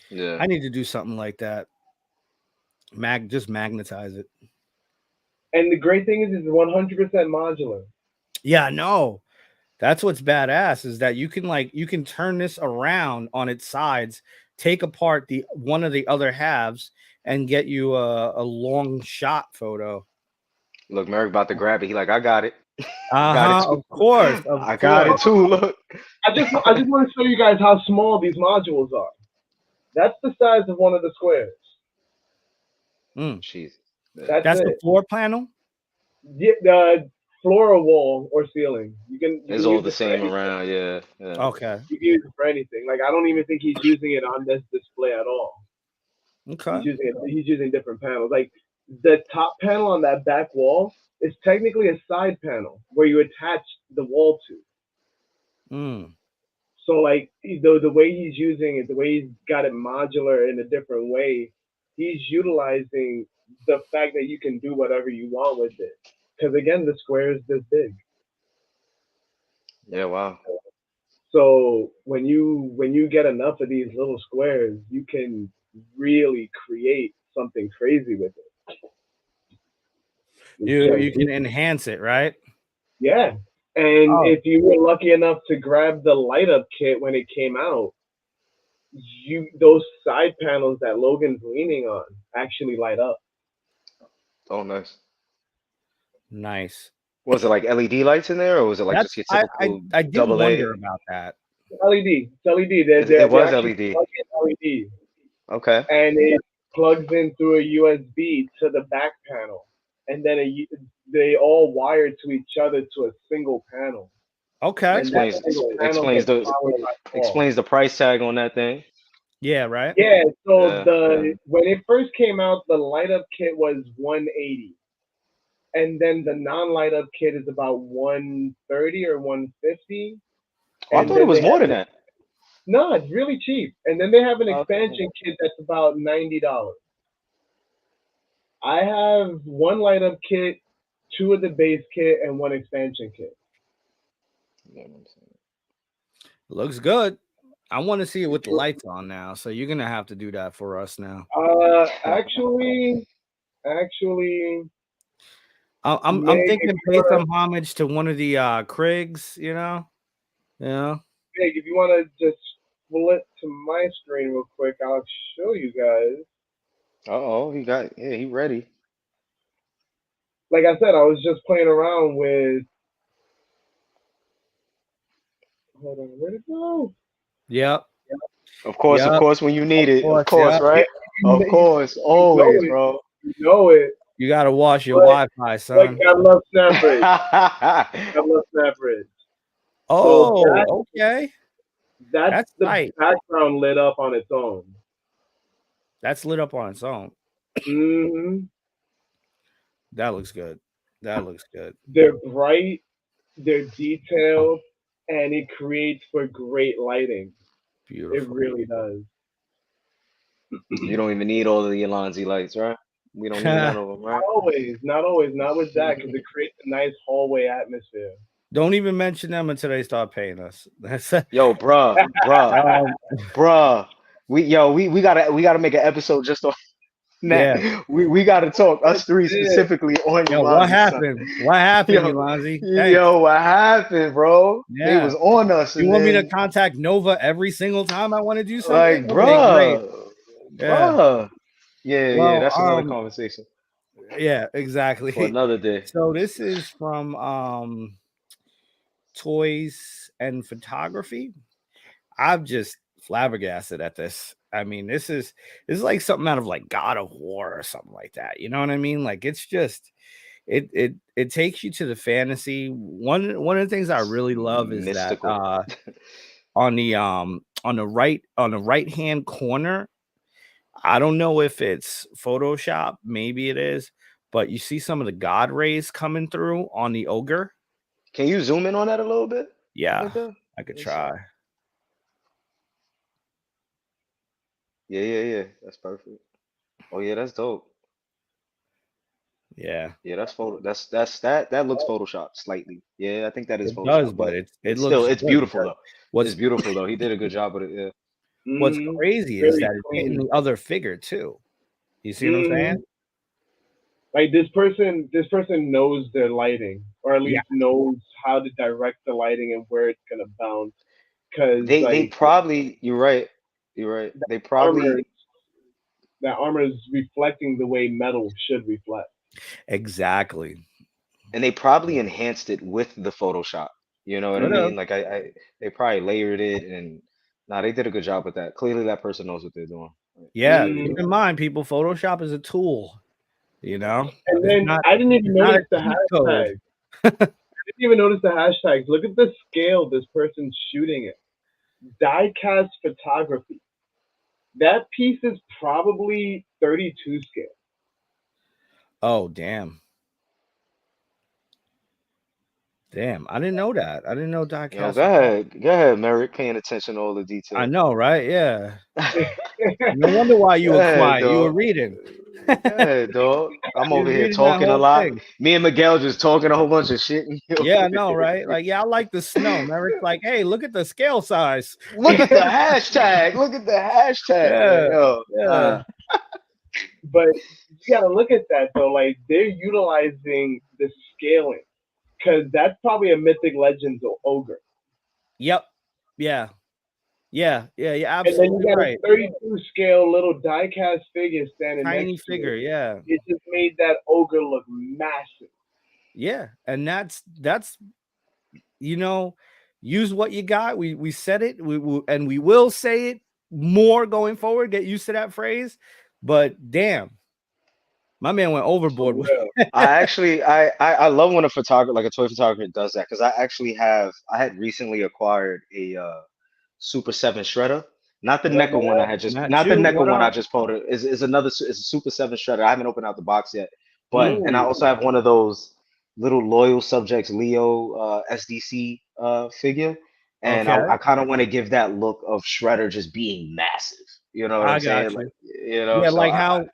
yeah, I need to do something like that. Just magnetize it. And the great thing is, it's 100% modular. Yeah, no. That's what's badass is that you can turn this around on its sides, take apart the one of the other halves, and get you a long shot photo. look, Merrick about to grab it. He like, I got it. I got it Uh-huh, too. of course, of I got course. it too. Look. I just want to show you guys how small these modules are. That's the size of one of the squares. Mm. Jeez. Yeah. That's That's the it. floor panel. Yeah, the floor or wall or ceiling. You It's can all use the it for same anything. around. Yeah, yeah. Okay. You can use it for anything. Like, I don't even think he's using it on this display at all. Okay. He's using different panels. Like, the top panel on that back wall is technically a side panel where you attach the wall to. Mm. So like the way he's using it, the way he's got it modular in a different way, he's utilizing the fact that you can do whatever you want with it. Because again, the square is this big. Yeah, wow. So when you get enough of these little squares, you can really create something crazy with it. It's You just can enhance it, right? yeah. And Oh, if you were lucky enough to grab the light up kit when it came out, you those side panels that Logan's leaning on actually light up. Oh, nice. nice. Was it like LED lights in there, or was it like That's just your I typical I did double wonder A? about that. LED. It's LED. They're, It they're, they was actually LED. plug in LED. Okay. And it plugs in through a USB to the back panel. And then they all wired to each other to a single panel. Okay. And that Explains single panel explains gets the powered by wall. explains the price tag on that thing. Yeah, right? Yeah, so Yeah, yeah. the when it first came out, the light up kit was 180. And then the non light up kit is about 130 or 150. Oh, I And thought it then was they more have than that. no, it's really cheap. And then they have an Okay. expansion kit that's about $90. I have one light up kit, two of the base kit, and one expansion kit. You know what I'm saying? Looks good. I want to see it with the lights on now. So you're gonna have to do that for us now. Actually, I'm Meg, if thinking you pay wanna, some homage to one of the Krigs, you know? Yeah. Meg, if you wanna just flip to my screen real quick, I'll show you guys. Uh-oh, he ready. Like I said, I was just playing around with. Hold on, where'd it go? Yep. Of Yep. course, when you Of need it. Of course. course, Yep. right? Of You, course, you know always, it, bro. you know it. You gotta wash your But Wi-Fi, but son. God love Snapbridge. God love Snapbridge. So Oh, okay. that's That's the tight. background lit up on its own. That's lit up on its own. Hmm That looks good. That looks good. They're bright, they're detailed, and it creates for great lighting. It Beautiful. really does. You don't even need all of the Alonzi lights, right? We don't need none of them, right? Not with that, because it creates a nice hallway atmosphere. Don't even mention them until they start paying us. That's Yo, um, bruh. We gotta make an episode just on yeah. that. We gotta talk That's us three it. specifically on Yo, what Alonzi, son. happened? What happened, Yo, Yolandi? Thanks. yo, what happened, bro? They Yeah. was on us, You and want me to then contact Nova every single time I want to do something? like, Okay, great. Yeah. bruh. Yeah, Well, that's another conversation yeah, for exactly. another day. So this is from Toys and Photography. I'm just flabbergasted at this. I mean, this is like something out of like God of War or something like that. You know what I mean? Like it's just it takes you to the fantasy. One of the things I really love is that Mystical. on the right hand corner, I don't know if it's Photoshop, maybe it is, but you see some of the God rays coming through on the ogre. Can you zoom in on that a little bit Yeah, right there? I could Let me see. try. Yeah. That's perfect. Oh yeah, that's dope. Yeah, Yeah, that's photo. That looks Photoshop slightly. Yeah, I think that is it does, Photoshop, but but it it's still looks it's good beautiful because though. It's what's beautiful though. He did a good job with it. Yeah. what's Hmm crazy is Very that it's hitting clean. the other figure too. You see what I'm saying? Hmm Like this person knows their lighting, or at Yeah, least knows how to direct the lighting and where it's gonna bounce. Cause They like probably. You're right. You're right. that They armor, probably that armor is reflecting the way metal should reflect. exactly. and they probably enhanced it with the Photoshop. You know what I Could have. mean? Like they probably layered it and nah, they did a good job with that. Clearly, that person knows what they're doing. Yeah, Clearly, keep Mm. in mind, people, Photoshop is a tool. You know, And it's then not I didn't even it's not a notice the cheat code. hashtag. I didn't even notice the hashtags. Look at the scale this person's shooting it. Diecast photography. That piece is probably 32 scale. Oh, damn. Damn, I didn't know that. I didn't know Yo, diecast. go ahead, Merrick, paying attention to all the I details. know, right? Yeah. Yeah. No wonder why Go you were ahead, quiet. You were dog. reading. Go ahead, dog. I'm You over was here reading that talking a whole lot. thing. Me and Miguel just talking a whole bunch of shit. And you Yeah, I over know, here. right? Like, yeah, I like the snow. Merrick's like, hey, look at the scale size. Look at the hashtag. Look at the hashtag. Like, Yeah, yo, yeah. But you gotta look at that though. Like they're utilizing the scaling because that's probably a mythic legends ogre. Yep. Yeah. Yeah. Yeah. You're And then you absolutely got a right. 32 scale little die-cast figure standing Tiny next to figure. it. Yeah. It just made that ogre look massive. Yeah. And that's you know, use what you got. We said it. And we will say it more going forward. Get used to that phrase. But damn, my man went For overboard with real. I love when a photographer, like a toy photographer, does that because I had recently acquired a Super 7 shredder. Not the Love NECA one I that. had just, Matt not the Jew. NECA What one I up? just quoted. Is another, it's a Super 7 shredder. I haven't opened out the box yet, but and I Mm, Ooh, also have one of those little Loyal Subjects Leo SDC figure, and okay. I kind of want to give that look of Shredder just being massive. You know what I'm I got saying? Like, you. you know, Yeah, so like how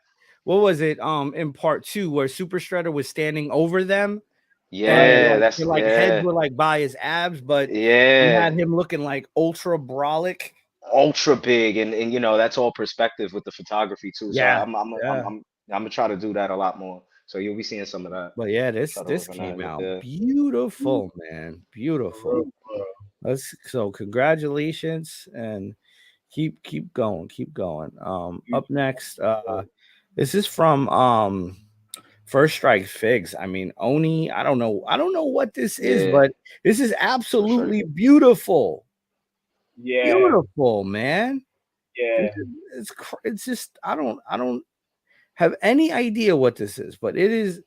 what was it in part 2 where Super Shredder was standing over them and right. their like heads yeah, were like by his abs, but you yeah. had him looking like ultra brolic. Ultra big, and you know that's all perspective with the photography too. So Yeah, yeah. I'm gonna try to do that a lot more. So you'll be seeing some of that. But yeah, Try to this work on came that. out Yeah. beautiful, man. For real, Beautiful. for real. Let's so congratulations and keep going, keep going. You Up next, too. this is from First Strike Figs. I mean, Oni, I don't know what this is, Yeah. but this is For sure. absolutely beautiful. Yeah, Beautiful, man. This yeah. is, it's just I don't have any idea what this is, but it is.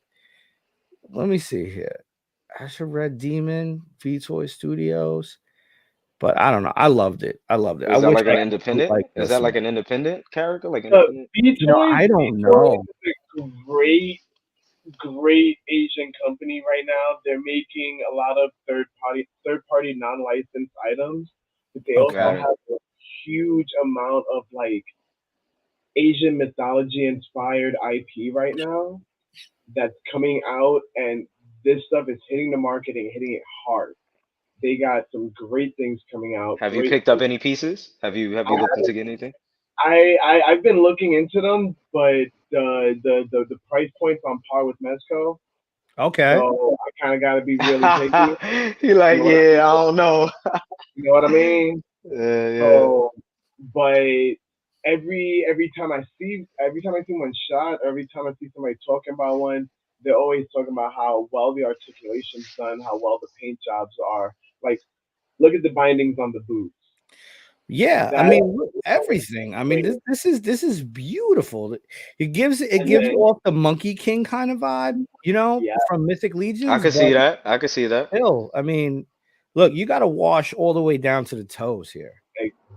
Let me see here. Asher Red Demon, V Toy Studios. But I don't know. I loved it. I loved it. I Is that wish like I an could do independent? like Is this, that man. like an independent character? Like independent? B Toys, I B don't Toys know. is a great Asian company right now. They're making a lot of third party non licensed items, but they also Okay. Got it. have a huge amount of like Asian mythology inspired IP right now that's coming out, and this stuff is hitting the market and hitting it hard. They got some great things coming out. Have you Great. picked up any pieces? Have you looked into getting anything? I've been looking into them, but the price point's on par with Mezco, Okay. so I kind of got to be really picky. You're You like, know what I yeah, mean? I don't know. You know what I mean? Yeah. So, but every time I see one shot, or every time I see somebody talking about one, they're always talking about how well the articulation's done, how well the paint jobs are. Like, look at the bindings on the boots. Yeah, I That mean that was everything. I mean great. this is beautiful. It And gives then off the Monkey King kind of vibe, yeah, from Mythic I Legions, could but see that. I could see that. still, I mean, look, you got to wash all the way down to the toes here.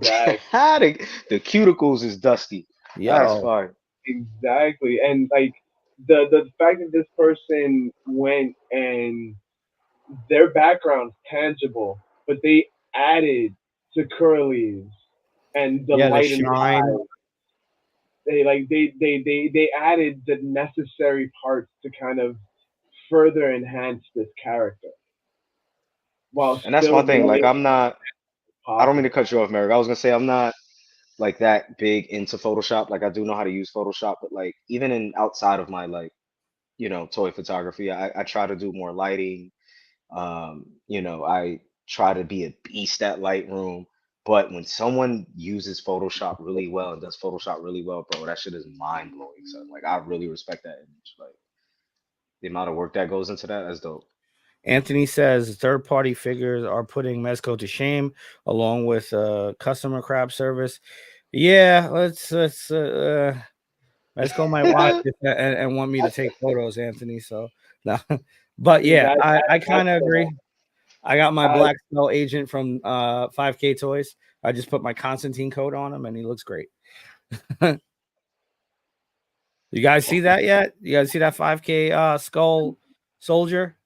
exactly. The cuticles is dusty. That's Yo, fine. Exactly. And like the fact that this person went and their background's tangible, but they added Sakura leaves and the yeah, the light in the shine. eye. They added the necessary parts to kind of further enhance this character while And that's my still thing. Like being I'm not. I don't mean to possible. cut you off, Merrick. I was gonna say I'm not like that big into Photoshop. Like I do know how to use Photoshop, but like even in outside of my like toy photography, I try to do more lighting. I try to be a beast at Lightroom. But when someone uses Photoshop really well and does Photoshop really well, bro, that shit is mind blowing. So like I really respect that image. Like the amount of work that goes into that, that's dope. Anthony says third party figures are putting Mezco to shame along with customer crap service. Yeah, let's Mezco might watch it and want me to take photos, Anthony. So no, but See yeah, that I that's kind of the agree. I got my that black snow agent from 5K Toys. I just put my Constantine coat on him, and he looks great. You guys see that yet? You guys see that 5K skull soldier?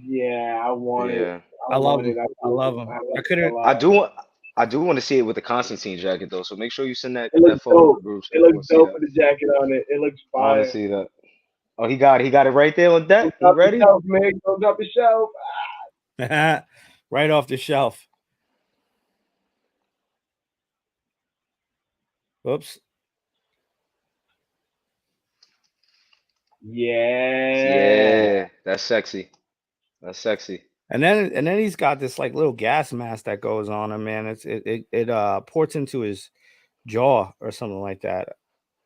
Yeah, I want it. Yeah, I love I him. I love him. I I like it a couldn't. I lot. do want. I do want to see it with the Constantine jacket though. So make sure you send that It looks photo to dope. the group It chat. I looks want to see dope that. with the jacket on it. It looks I want to fire. see that. Oh, he got it right there on Don't deck. He drop the ready? shelf, man. Don't drop the shelf. Right off the shelf. Oops. Yeah. Yeah, that's sexy. That's sexy. And then he's got this like little gas mask that goes on him, man. It ports into his jaw or something like that.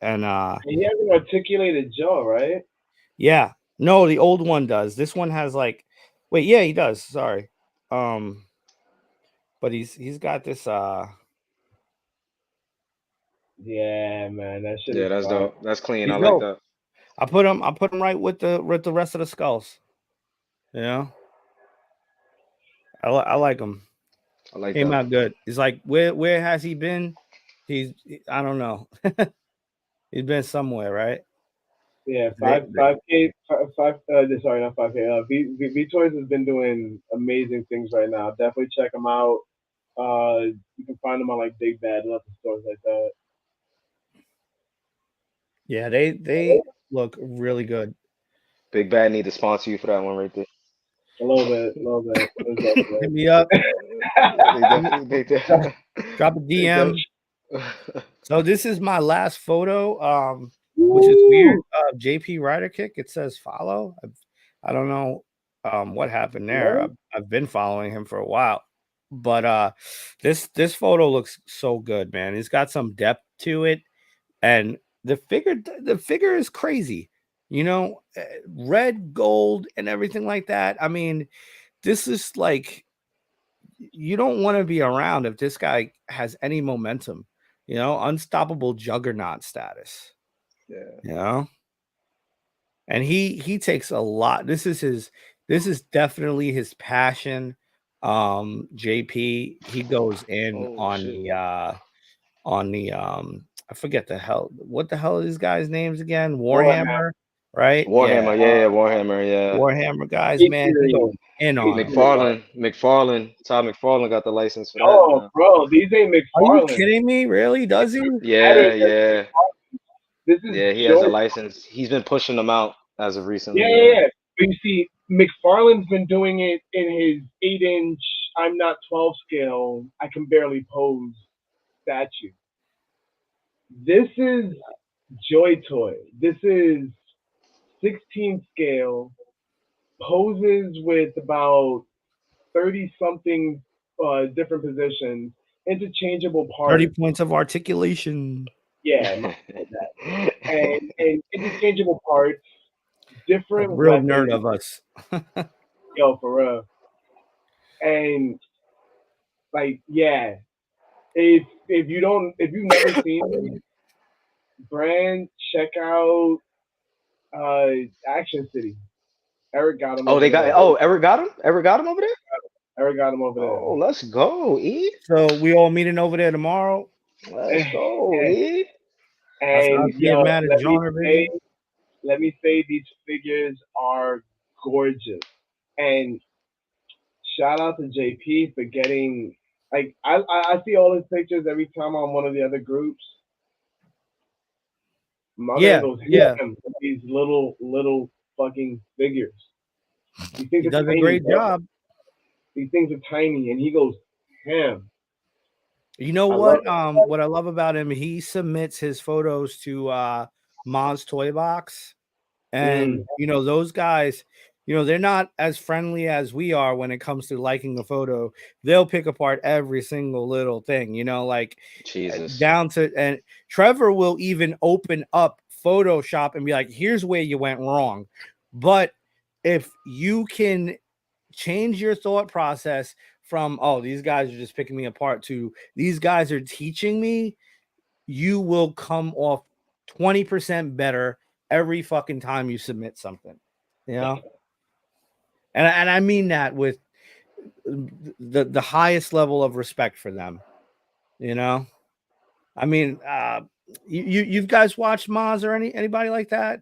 And And he has an articulated jaw, right? yeah, no, the old one does. This one has like, wait, yeah, he does. Sorry, um, but he's got this. Yeah, man. That shit Yeah, is that's fire. dope. That's clean. I He's like dope. that. I put him right with the rest of the skulls. You know, I like him. I like Came that. out good. He's like, where has he been? I don't know. He's been somewhere, right? Yeah, They, they- 5K, sorry, not 5K. V Toys has been doing amazing things right now. Definitely check them out. You can find them on like Big Bad and other stores like that. yeah, they look really good. Big Bad need to sponsor you for that one right there. A little bit, a little bit. It was Hit me up. Yeah, they definitely. definitely they Drop, de- drop a they def- DM. So this is my last photo, which is weird. Woo! JP Rider Kick. It says follow. I don't know what happened there. What? I've been following him for a while, but this photo looks so good, man. He's got some depth to it, and the figure is crazy. You know, red, gold, and everything like that. I mean, this is like you don't want to be around if this guy has any momentum, unstoppable juggernaut status, yeah. you know, and he takes a lot. This is definitely his passion. JP, he goes in Oh shit. on the I forget what the hell are these guys' names again? Warhammer. Warhammer, right? Yeah. Warhammer, yeah, Warhammer, yeah. Warhammer guys, man, he goes Featuring, in on them. featuring. McFarlane, Todd McFarlane got the license for that Oh, now. bro, these ain't Are you McFarlane. kidding me? Really? Does he? That Yeah, ain't yeah, This is yeah. He has a Joy. license. He's been pushing them out as of Yeah, recently. yeah, Yeah. yeah. But you see, McFarlane's been doing it in his 8-inch, I'm not 12 scale, I can barely pose statue. This is Joy Toy. This is 16 scale, poses with about 30 something different positions, interchangeable 30 parts. points of articulation. Yeah, like that. And interchangeable parts, A different real nerd weapons. of us. Yo, for real. And like, yeah, if you've never seen this brand, check out uh Action City. Eric got him Oh, over they got. there. Oh, Eric got him. Eric got him over there. Eric got him over there. Oh, let's go, E. So we all meeting over there tomorrow. Let's go, E. I'll And see if yo, Matt and John are busy. let me say these figures are gorgeous. And shout out to JP for getting like I see all his pictures every time on one of the other groups. My man Yeah, goes yeah. ham with these little fucking figures. These things He are does a tiny, great bro. job. These things are tiny, and he goes ham. You know I love what? it. What I love about him, he submits his photos to Moz Toy Box. And Mm, those guys, they're not as friendly as we are when it comes to liking a photo. They'll pick apart every single little thing, like Jesus. down to, and Trevor will even open up Photoshop and be like, here's where you went wrong. But if you can change your thought process from, oh, these guys are just picking me apart, to these guys are teaching me, you will come off 20% better every fucking time you submit something, you know? And I mean that with the highest level of respect for them, you know? I mean, you guys watch Moz or anybody like that?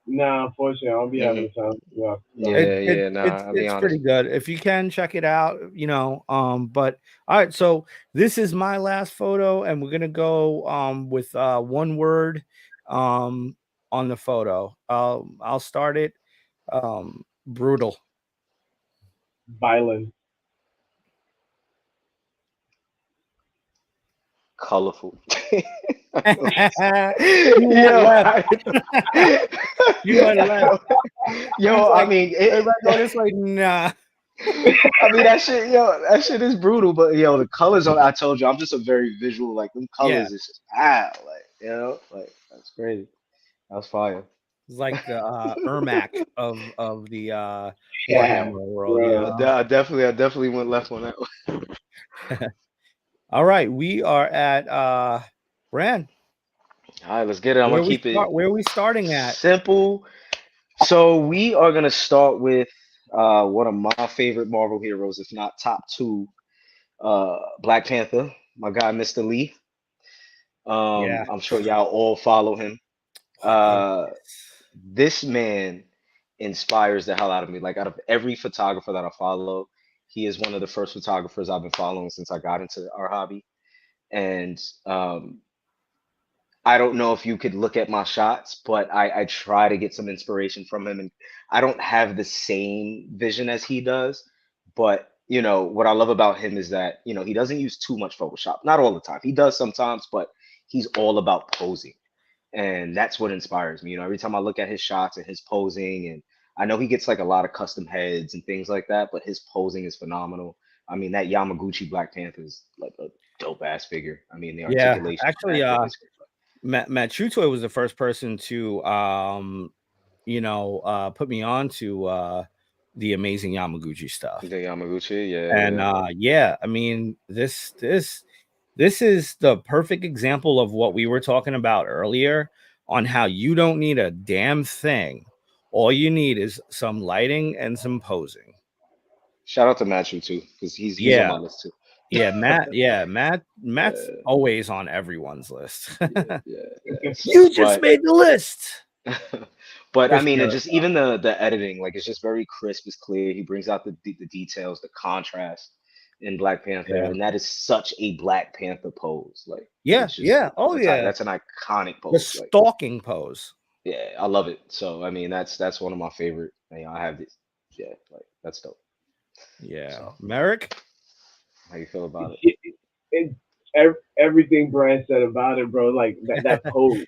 Nah, unfortunately, I don't be having Hmm. the time. Yeah, no. It, Yeah, it yeah. Nah, I'll be it's pretty honest. good. If you can check it out, but all right, so this is my last photo, and we're gonna go with one word um on the photo. I'll start it. Brutal. Violence. Colorful. You went Yo, left. You went left. He's yo, I like, mean, everybody go this way. Nah. I mean that shit, yo, that shit is brutal. But yo, the colors on, I told you, I'm just a very visual. Like them Yeah, colors is just like like that's crazy. That's fire. it's like the Ermac of the Yeah, Warhammer world. bro. I definitely went left on that one. All right, we are at Brand. All right, let's get it. I'm gonna keep it Where are we starting at? simple. So we are gonna start with one of my favorite Marvel heroes, if not top two, Black Panther, my guy Mr. Lee. Yeah. I'm sure y'all all follow him. What is Uh, this man inspires the hell out of me. Like out of every photographer that I follow, he is one of the first photographers I've been following since I got into our hobby. And I don't know if you could look at my shots, but I try to get some inspiration from him. And I don't have the same vision as he does. But, what I love about him is that, he doesn't use too much Photoshop. Not all the time. He does sometimes, but he's all about posing. And that's what inspires me. Every time I look at his shots and his posing, and I know he gets like a lot of custom heads and things like that, but his posing is phenomenal. I mean, that Yamaguchi Black Panther is like a dope ass figure. I mean, the Yeah, articulation on actually, that thing is Matt Chutoy was the first person to put me on to the amazing Yamaguchi stuff. the Yamaguchi. Yeah, And yeah. yeah, I mean, this is the perfect example of what we were talking about earlier on how you don't need a damn thing. All you need is some lighting and some posing. Shout out to Matthew too, because he's on Yeah. my list too. Matt's Yeah, always on everyone's list. yeah. You just But made the list. but For I mean, it sure. just even the editing, like it's just very crisp, it's clear. He brings out the details, the contrast in Black Panther, Yeah. and that is such a Black Panther pose. Like Yeah, it's just yeah. Oh yeah. that's an iconic The pose. Like stalking pose. yeah, I love it. So I mean, that's one of my favorite. I have this. Yeah, like that's dope. Yeah. So Merrick? how you feel about it? It, everything Brian said about it, bro. Like that pose,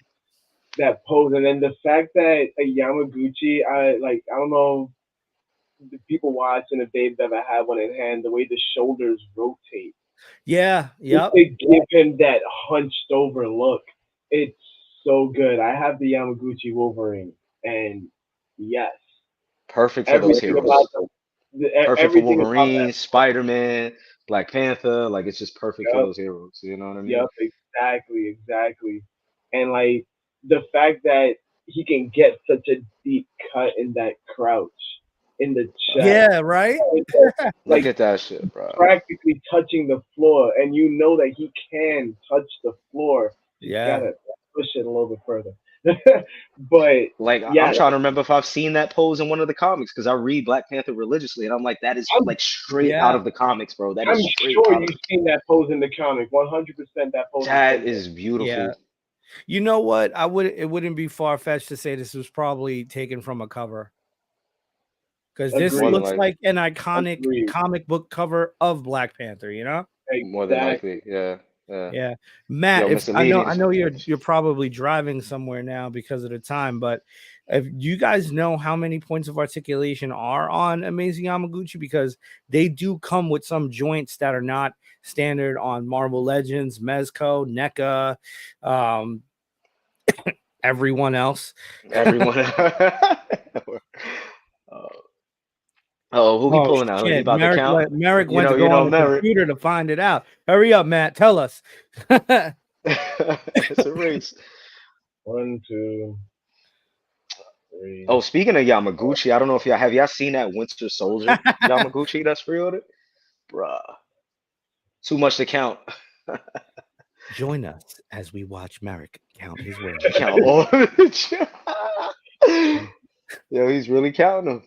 and then the fact that a Yamaguchi, I don't know the people watching if they've ever had one in hand, the way the shoulders rotate, Yeah, just yep. to give him that hunched over look. It's so good. I have the Yamaguchi Wolverine, and yes, Perfect for those everything about heroes. Perfect for everything about Wolverine, that. Spider-Man, Black Panther. Like it's just perfect for Yep, those heroes. You know what I mean? yep, exactly. And like the fact that he can get such a deep cut in that crouch in the chest, Yeah, right? Look like at that shit, bro. practically touching the floor, and you know that he can touch the floor. Just Yeah. gotta push it a little bit further. But Like yeah, I'm trying to remember if I've seen that pose in one of the comics because I read Black Panther religiously, and I'm like, that is I'm like straight out Yeah. of the comics, bro. That I'm is straight sure out of you've seen that pose in the comic. 100% that pose has that been there. is Yeah. beautiful. You know what? It wouldn't be far fetched to say this was probably taken from a cover. Because this More than Agreed. looks likely. like an iconic Agreed. comic book cover of Black Panther, you know? More than Exactly. likely. Yeah. Yeah. Yeah. Matt, Yo, if Mr. Lee I needs know you're probably driving somewhere now because of the time, but if you guys know how many points of articulation are on Amazing Yamaguchi, because they do come with some joints that are not standard on Marvel Legends, Mezco, NECA, um, everyone else. everyone. Uh, oh, who he Oh pulling out? He shit. about to count? Merrick went to go on the Merritt. computer to find it out. Hurry up, Matt. Tell us. It's a race. One, two, three. Oh, speaking of Yamaguchi, I don't know if y'all seen that Winter Soldier Yamaguchi that's pre-ordered? Bruh. Too much to count. Join us as we watch Merrick count his words. Count all of it. Yo, he's really counting them.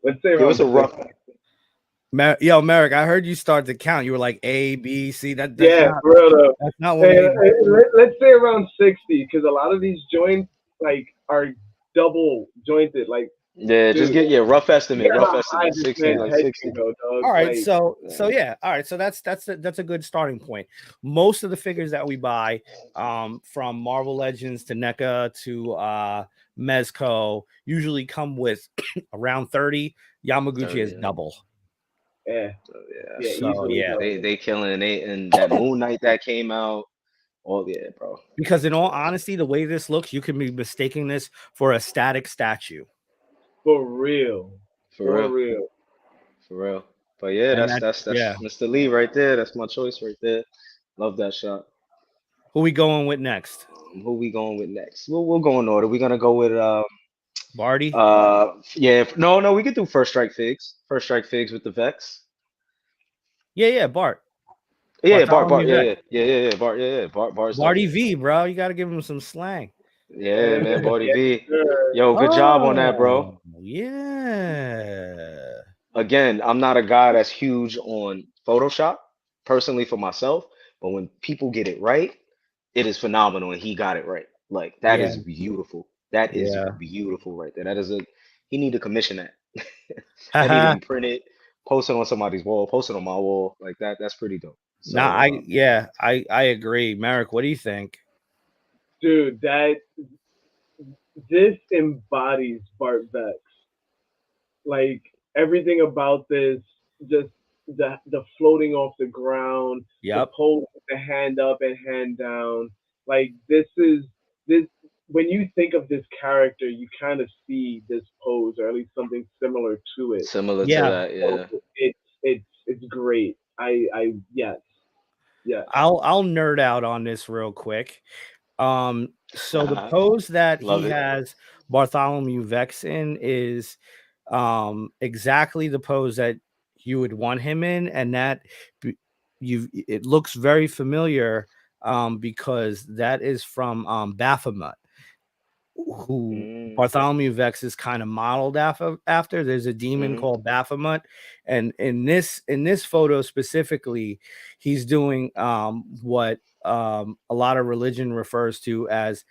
Let's say Give around us a rough. 60. Yo, Merrick, I heard you start to count. You were like A, B, C. Yeah, for real though. That's not what And, made me. let's say around 60, because a lot of these joints like are double jointed. Like, Yeah, just dude, get rough you estimate. got Rough how high estimate. this 60, man's like head can 60. go, dog. All right, Like, so Yeah. yeah, all right, so that's a good starting point. Most of the figures that we buy, from Marvel Legends to NECA to Mezco, usually come with around 30. Yamaguchi 30, is yeah. double. yeah, So yeah. yeah, So easily yeah, They double. they killing it. And that Moon Knight that came out. Oh yeah, bro. because in all honesty, the way this looks, you can be mistaking this for a static statue, For real, For for real. real. For real. But yeah, and that's yeah. Mr. Lee right there. That's my choice right there. Love that shot. Who we going with next? Who we going with next? We'll go in order. We're gonna go with Barty? yeah, no, we could do first strike figs. First strike figs with the Vex. Yeah, yeah, Bart. Yeah, Bart, Bartholomew yeah, Vex. Bart, Bart's dope. Barty V, bro. You got to give him some slang. Yeah, man, Barty Yes, V. sir. Yo, good job on that, bro. Oh, yeah. Again, I'm not a guy that's huge on Photoshop, personally for myself, but when people get it right, it is phenomenal, and he got it right. Like that Yeah, is beautiful. That is yeah. beautiful right there. That is a he need to commission that. That need to Haha. be printed, posted on somebody's wall, posted on my wall. Like that. That's pretty dope. Nah, So I agree. Merrick, what do you think? Dude, this embodies Bart Vex. Like everything about this, just the floating off the ground, the Yep. pose with the hand up and hand down. Like this when you think of this character, you kind of see this pose or at least something similar to it. similar to Yeah. that, So yeah. it's great. I yes, yes. I'll nerd out on this real quick. So the pose that Love he it. has Bartholomew Vex in is exactly the pose that you would want him in, and that you it looks very familiar because that is from Baphomet, who Mm, Bartholomew Vex is kind of modeled after. There's a demon hmm. called Baphomet, and in this photo specifically, he's doing what a lot of religion refers to as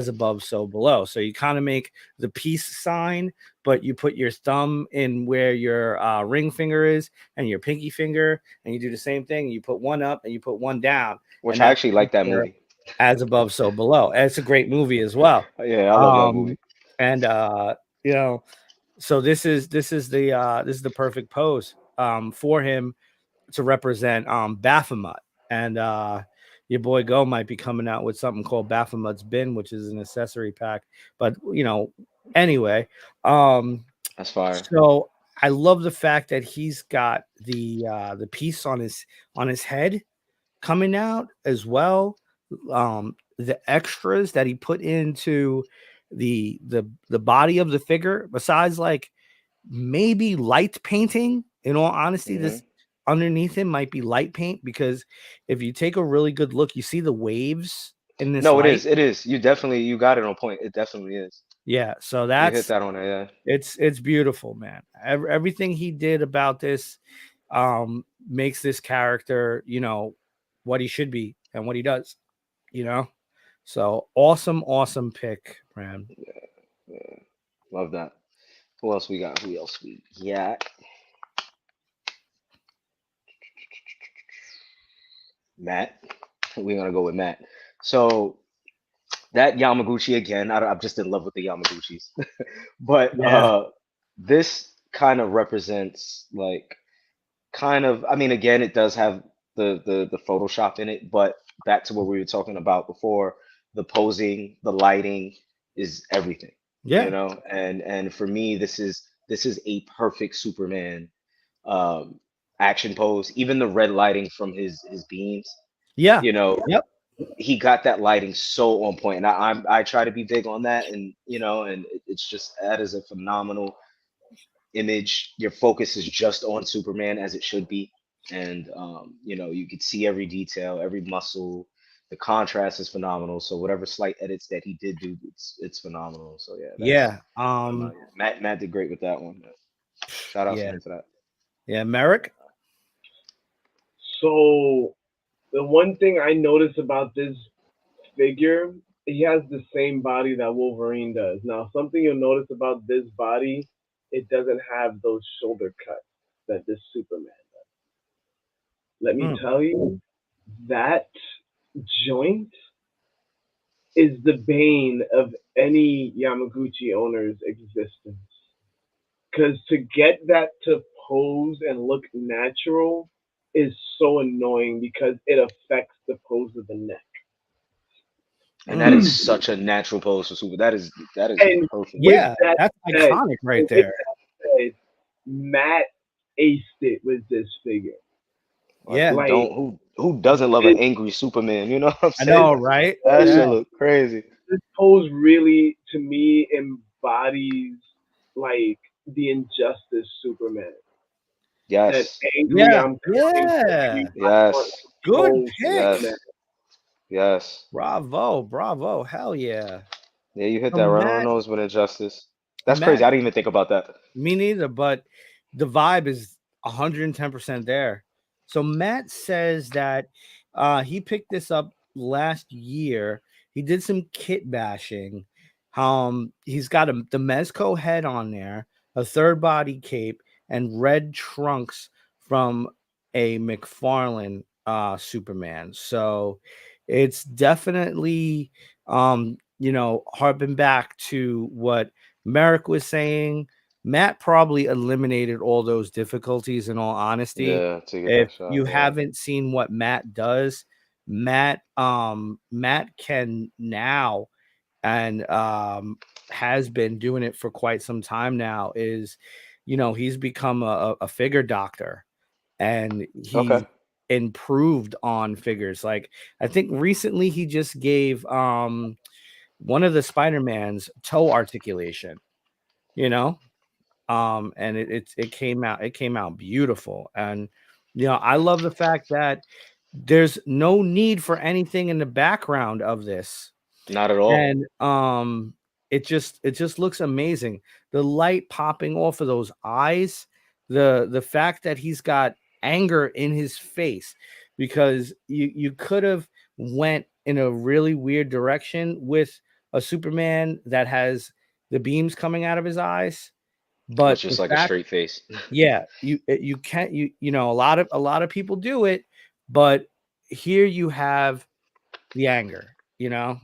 above, so below. So you kind of make the peace sign, but you put your thumb in where your ring finger is and your pinky finger, and you do the same thing. You put one up and you put one down, Which and I that actually like stands that for movie. as above, so below. And it's a great movie as well. Yeah, I love that movie. Um, and you know, so this is the perfect pose for him to represent Baphomet. And your boy Go might be coming out with something called Baphomet's Bin, which is an accessory pack. But anyway, That's fire. so I love the fact that he's got the piece on his head coming out as well. The extras that he put into the body of the figure, besides like maybe light painting. In all honesty, Hmm. this underneath him might be light paint because if you take a really good look, you see the waves in this No, it light. is. It is. You got it on point. It definitely is. Yeah, so You hit that's that on it, yeah. it's beautiful, man. Everything he did about this makes this character, what he should be and what he does, you know. So awesome pick, man. Yeah. Love that. Who else we got? Who else we got? Matt. We're gonna go with Matt. So that Yamaguchi again. I'm just in love with the Yamaguchis. But Yeah, this kind of represents like kind of. I mean, again, it does have the Photoshop in it, but back to what we were talking about before, the posing, the lighting is everything, yeah, And for me, this is a perfect Superman um, action pose. Even the red lighting from his beams, yeah, you know, yep, he got that lighting so on point, and I try to be big on that, and it's just that is a phenomenal image. Your focus is just on Superman as it should be, and you could see every detail, every muscle, The contrast is phenomenal. So whatever slight edits that he did do, it's phenomenal. So yeah, that's Yeah. yeah. Matt did great with that one. Yeah. Shout outs to Yeah. him for that. Yeah. Merrick. So the one thing I notice about this figure, he has the same body that Wolverine does. Now, something you'll notice about this body, it doesn't have those shoulder cuts that this Superman. Let me Mm. tell you, that joint is the bane of any Yamaguchi owner's existence. Because to get that to pose and look natural is so annoying because it affects the pose of the neck. And that is Mm. such a natural pose for Super. That is And perfect. with Yeah. that That's said, iconic right and with there. that said, Matt aced it with this figure. Like Yeah. Like who doesn't love an this, angry Superman? You know what I'm I saying? know, right? That Yeah. shit look crazy. this pose really, to me, embodies like the injustice Superman. That Yes. angry, Yeah. I'm coming for Yeah. you. I want Yes. to Good pose pick. Superman. Yes. Yes. Bravo. Bravo. Hell yeah. Yeah, you hit So that right on the Matt, nose with injustice. That's crazy. Matt, I didn't even think about that. me neither, but the vibe is 110% there. So Matt says that he picked this up last year. He did some kit bashing. He's got the Mezco head on there, a third body cape, and red trunks from a McFarlane Superman. So it's definitely harping back to what Merrick was saying. Matt probably eliminated all those difficulties in all honesty. Yeah, to get If that shot. you Yeah. haven't seen what Matt does, Matt can now and has been doing it for quite some time now is he's become a figure doctor, and he's Okay. improved on figures. Like I think recently he just gave one of the Spider-Man's toe articulation, you know, and it came out beautiful. And I love the fact that there's no need for anything in the background of this. Not at all. And it just looks amazing. The light popping off of those eyes, the fact that he's got anger in his face, because you could have went in a really weird direction with a Superman that has the beams coming out of his eyes, With but the just like a fact, straight face. yeah, you can't, a lot of people do it, but here you have the anger,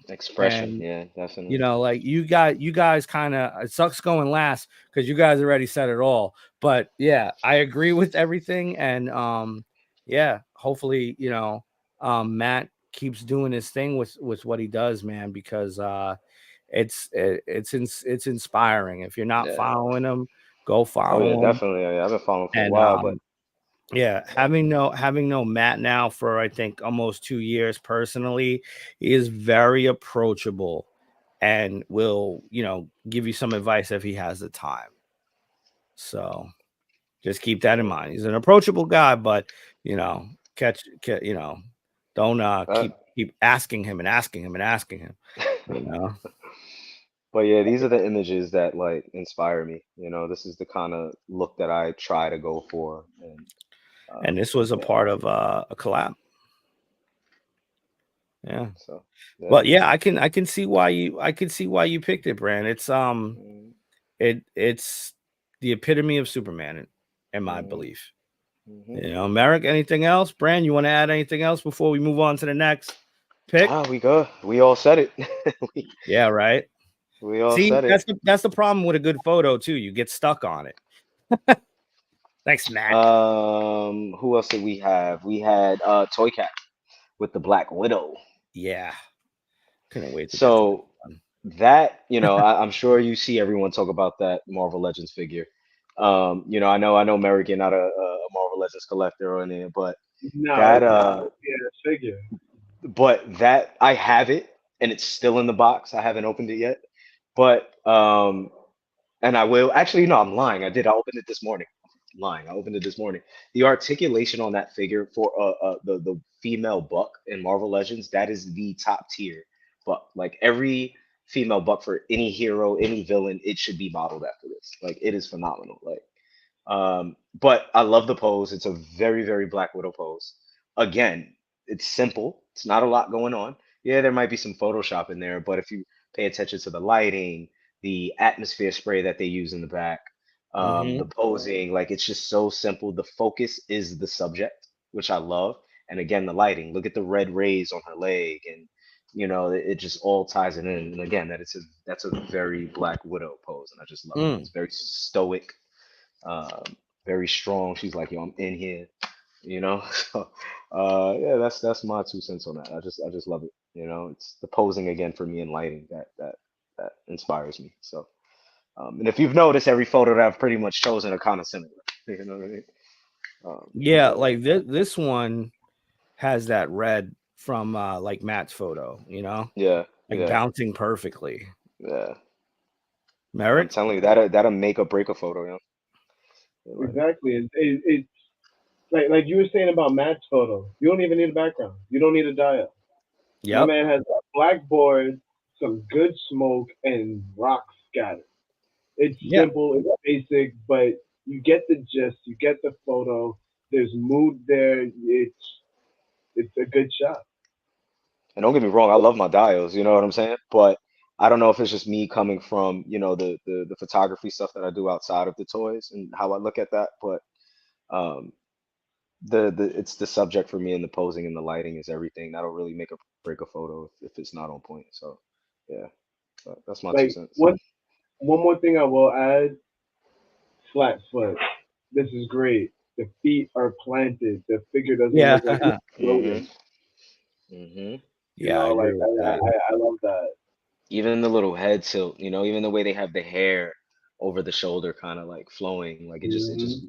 Expression. and Yeah, definitely. like you guys kind of, it sucks going last because you guys already said it all. But yeah, I agree with everything. And yeah, hopefully, Matt keeps doing his thing with what he does, man, because it's inspiring. If you're not Yeah. following him, go Oh yeah, follow him. definitely. Yeah, I've been following for a And while, but yeah, having known Matt now for I think almost 2 years personally, he is very approachable and will, give you some advice if he has the time. So just keep that in yeah. mind. He's an approachable guy, but catch, don't Uh, keep asking him and asking him and asking him, you know. but yeah, these are the images that like inspire me. This is the kind of look that I try to go for, and And this was a yeah. part of a collab. Yeah. So yeah. Well, yeah, I can see why you picked it, Brand. It's the epitome of Superman in my Mm-hmm. belief. Mm-hmm. Merrick, anything else? Brand, you want to add anything else before we move on to the next pick? Ah, we go. We all said it. we, Yeah, right. we all See, said it. that's the problem with a good photo too. You get stuck on it. Thanks, Matt. Who else did we have? We had Toy Cat with the Black Widow. Yeah, couldn't wait to get to So this one. that, I'm sure you see everyone talk about that Marvel Legends figure. I know Mary not a Marvel Legends collector or anything, but No, that it's yeah, figure. I have it and it's still in the box. I haven't opened it yet. But and I will actually, no, I'm lying. I did. I opened it this morning. lying. I opened it this morning. The articulation on that figure for the female buck in Marvel Legends, that is the top tier buck. Like every female buck for any hero, any villain, it should be modeled after this. Like it is phenomenal. Like but I love the pose. It's a very, very Black Widow pose. Again, it's simple. It's not a lot going on. Yeah, there might be some Photoshop in there, but if you pay attention to the lighting, the atmosphere spray that they use in the back, the Mm-hmm. posing, like it's just so simple. The focus is the subject, which I love. And again, the lighting. Look at the red rays on her leg, and it just all ties it in. And again, that's a very Black Widow pose, and I just love it. Mm. It's very stoic, um, very strong. She's like, yo, I'm in here, you know. So, yeah, that's my 2 cents on that. I just love it. It's the posing again for me and lighting that inspires me. So, and if you've noticed, every photo that I've pretty much chosen are kind of similar. You know what I mean? Yeah, But like this one has that red from like Matt's photo, yeah, like yeah, bouncing perfectly. yeah. I'm Merritt? telling you that'll make or break a photo, Like, Exactly. It's like you were saying about Matt's photo. You don't even need a background. You don't need a dial. My Yep. man has a blackboard, some good smoke, and rocks scattered. It's Yeah. simple, it's basic, but you get the gist. You get the photo. There's mood there. It's a good shot. And don't get me wrong, I love my dials, you know what I'm saying? But I don't know if it's just me coming from, the photography stuff that I do outside of the toys and how I look at that. But um the it's the subject for me, and the posing and the lighting is everything. That'll really make or break a photo if it's not on point. So yeah, that's my two Like cents. one more thing I will add: flat foot. This is great. The feet are planted. The figure doesn't Yeah. look like it's Mm-hmm. floating. Mm-hmm. Yeah, I agree Like with that. I love that. Even the little head tilt, even the way they have the hair over the shoulder kind of like flowing, like Hmm.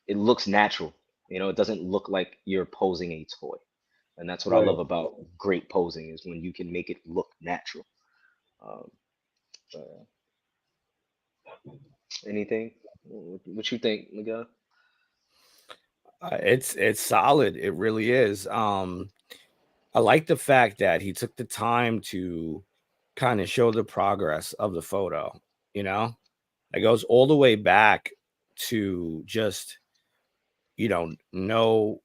it looks natural. It doesn't look like you're posing a toy. And that's what I Right. love about great posing is when you can make it look natural. Um, anything? What you think, Miguel? It's solid. It really is. I like the fact that he took the time to kind of show the progress of the photo, you know? It goes all the way back to just, no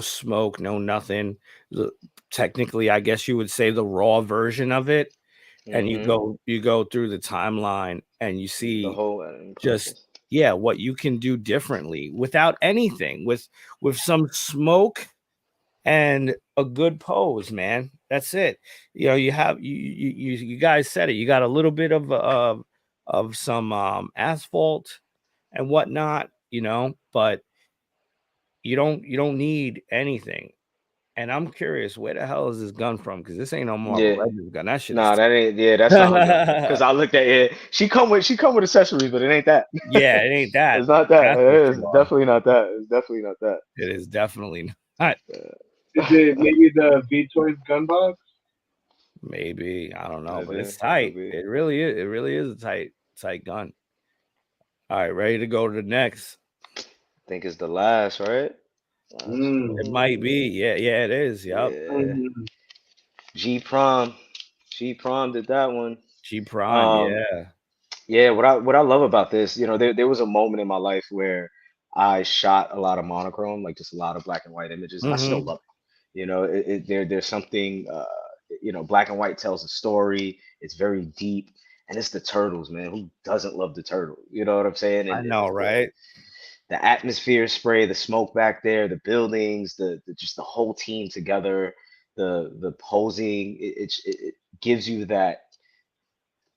smoke, no nothing. The- Technically, I guess you would say the raw version of it. And you Mm-hmm. go through the timeline and you The see whole editing just, process. yeah, what you can do differently without anything, with some smoke and a good pose, man. That's it. You have you guys said it. You got a little bit of some asphalt and whatnot, but you don't need anything. And I'm curious, where the hell is this gun from? Because this ain't no Marvel Yeah. Legends gun. That shit is Nah, that ain't. Yeah, that's not her gun. Cause I looked at it. She come with accessories, but it ain't that. yeah, it ain't that. It's not that. That's for It is sure. definitely not that. It's definitely not that. It is definitely not. Is it maybe the V Toys gun box? Maybe I don't know, but Maybe it's it could tight. be. It really is. It really is a tight gun. All right, ready to go to the next. Think it's the last, right? Last It Mm. might photo. be. Yeah, yeah, it is. Yep. Yeah. Hmm. G Prom. G Prom did that one. G Prime. Um, Yeah. yeah, what I love about this, there was a moment in my life where I shot a lot of monochrome, like just a lot of black and white images, and I still Mm-hmm. love it. There's something, black and white tells a story. It's very deep, and it's the turtles, man. Who doesn't love the turtle? You know what I'm saying? I And know, right? the atmosphere spray, the smoke back there, the buildings, the just the whole team together, the posing, it gives you that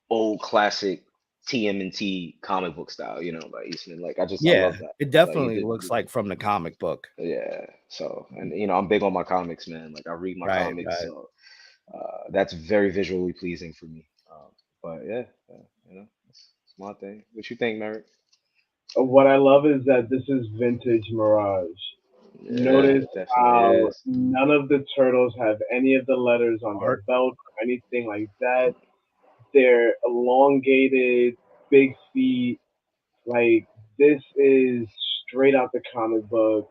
old classic TMNT comic book style, by Eastman. Like I Yeah, love that. it Like he definitely did, looks like from the comic book. yeah. So, and I'm big on my comics, man. Like I read my Right, comics, right. so that's very visually pleasing for me. But yeah, it's my thing. What you think, Merrick? What I love is that this is vintage Mirage. Yeah, Notice it definitely how is. none of the turtles have any of the letters on their Art. belt or anything like that. They're elongated, big feet. Like this is straight out the comic books.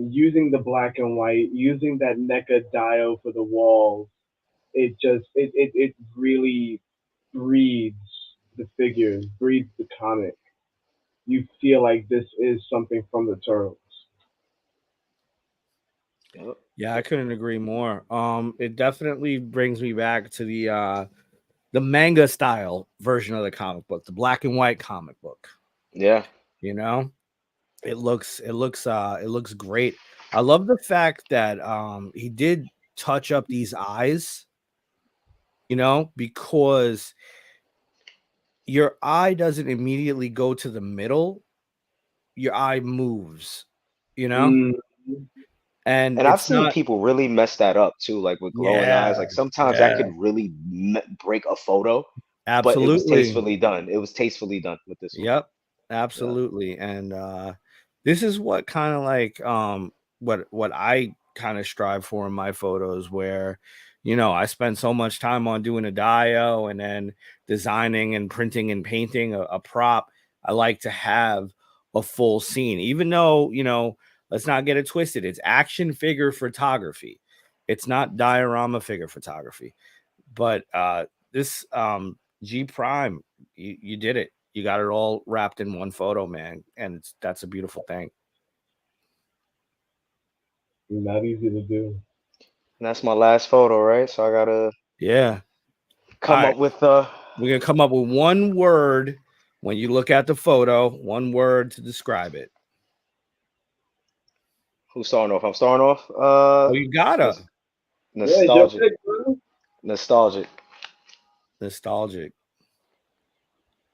Using the black and white, using that NECA dial for the walls, it really breathes the figures, breathes the comic. You feel like this is something from the Turtles. Yep. Yeah, I couldn't agree more. It definitely brings me back to the manga style version of the comic book, the black and white comic book. Yeah. You know, it looks great. I love the fact that he did touch up these eyes, because your eye doesn't immediately go to the middle, your eye moves, you know, Mm, and And I've it's seen not. people really mess that up too, like with glowing Yeah, eyes. Like sometimes that yeah, could really break a photo, but it was absolutely. tastefully done. It was tastefully done with this one. Yep, Yeah. absolutely. And this is what kind of like what I kind of strive for in my photos, where I spend so much time on doing a dio and then designing and printing and painting a prop. I like to have a full scene, even though, let's not get it twisted. It's action figure photography. It's not diorama figure photography. But this G Prime, you did it. You got it all wrapped in one photo, man, and that's a beautiful thing. not easy to do. And that's my last photo, right? So I gotta Yeah. All come right, up with we're gonna come up with one word when you look at the photo. One word to describe it. who's starting off? I'm starting off. Oh, you gotta. Nos- Yeah, it's your nostalgic. pick, bro. Nostalgic. Nostalgic.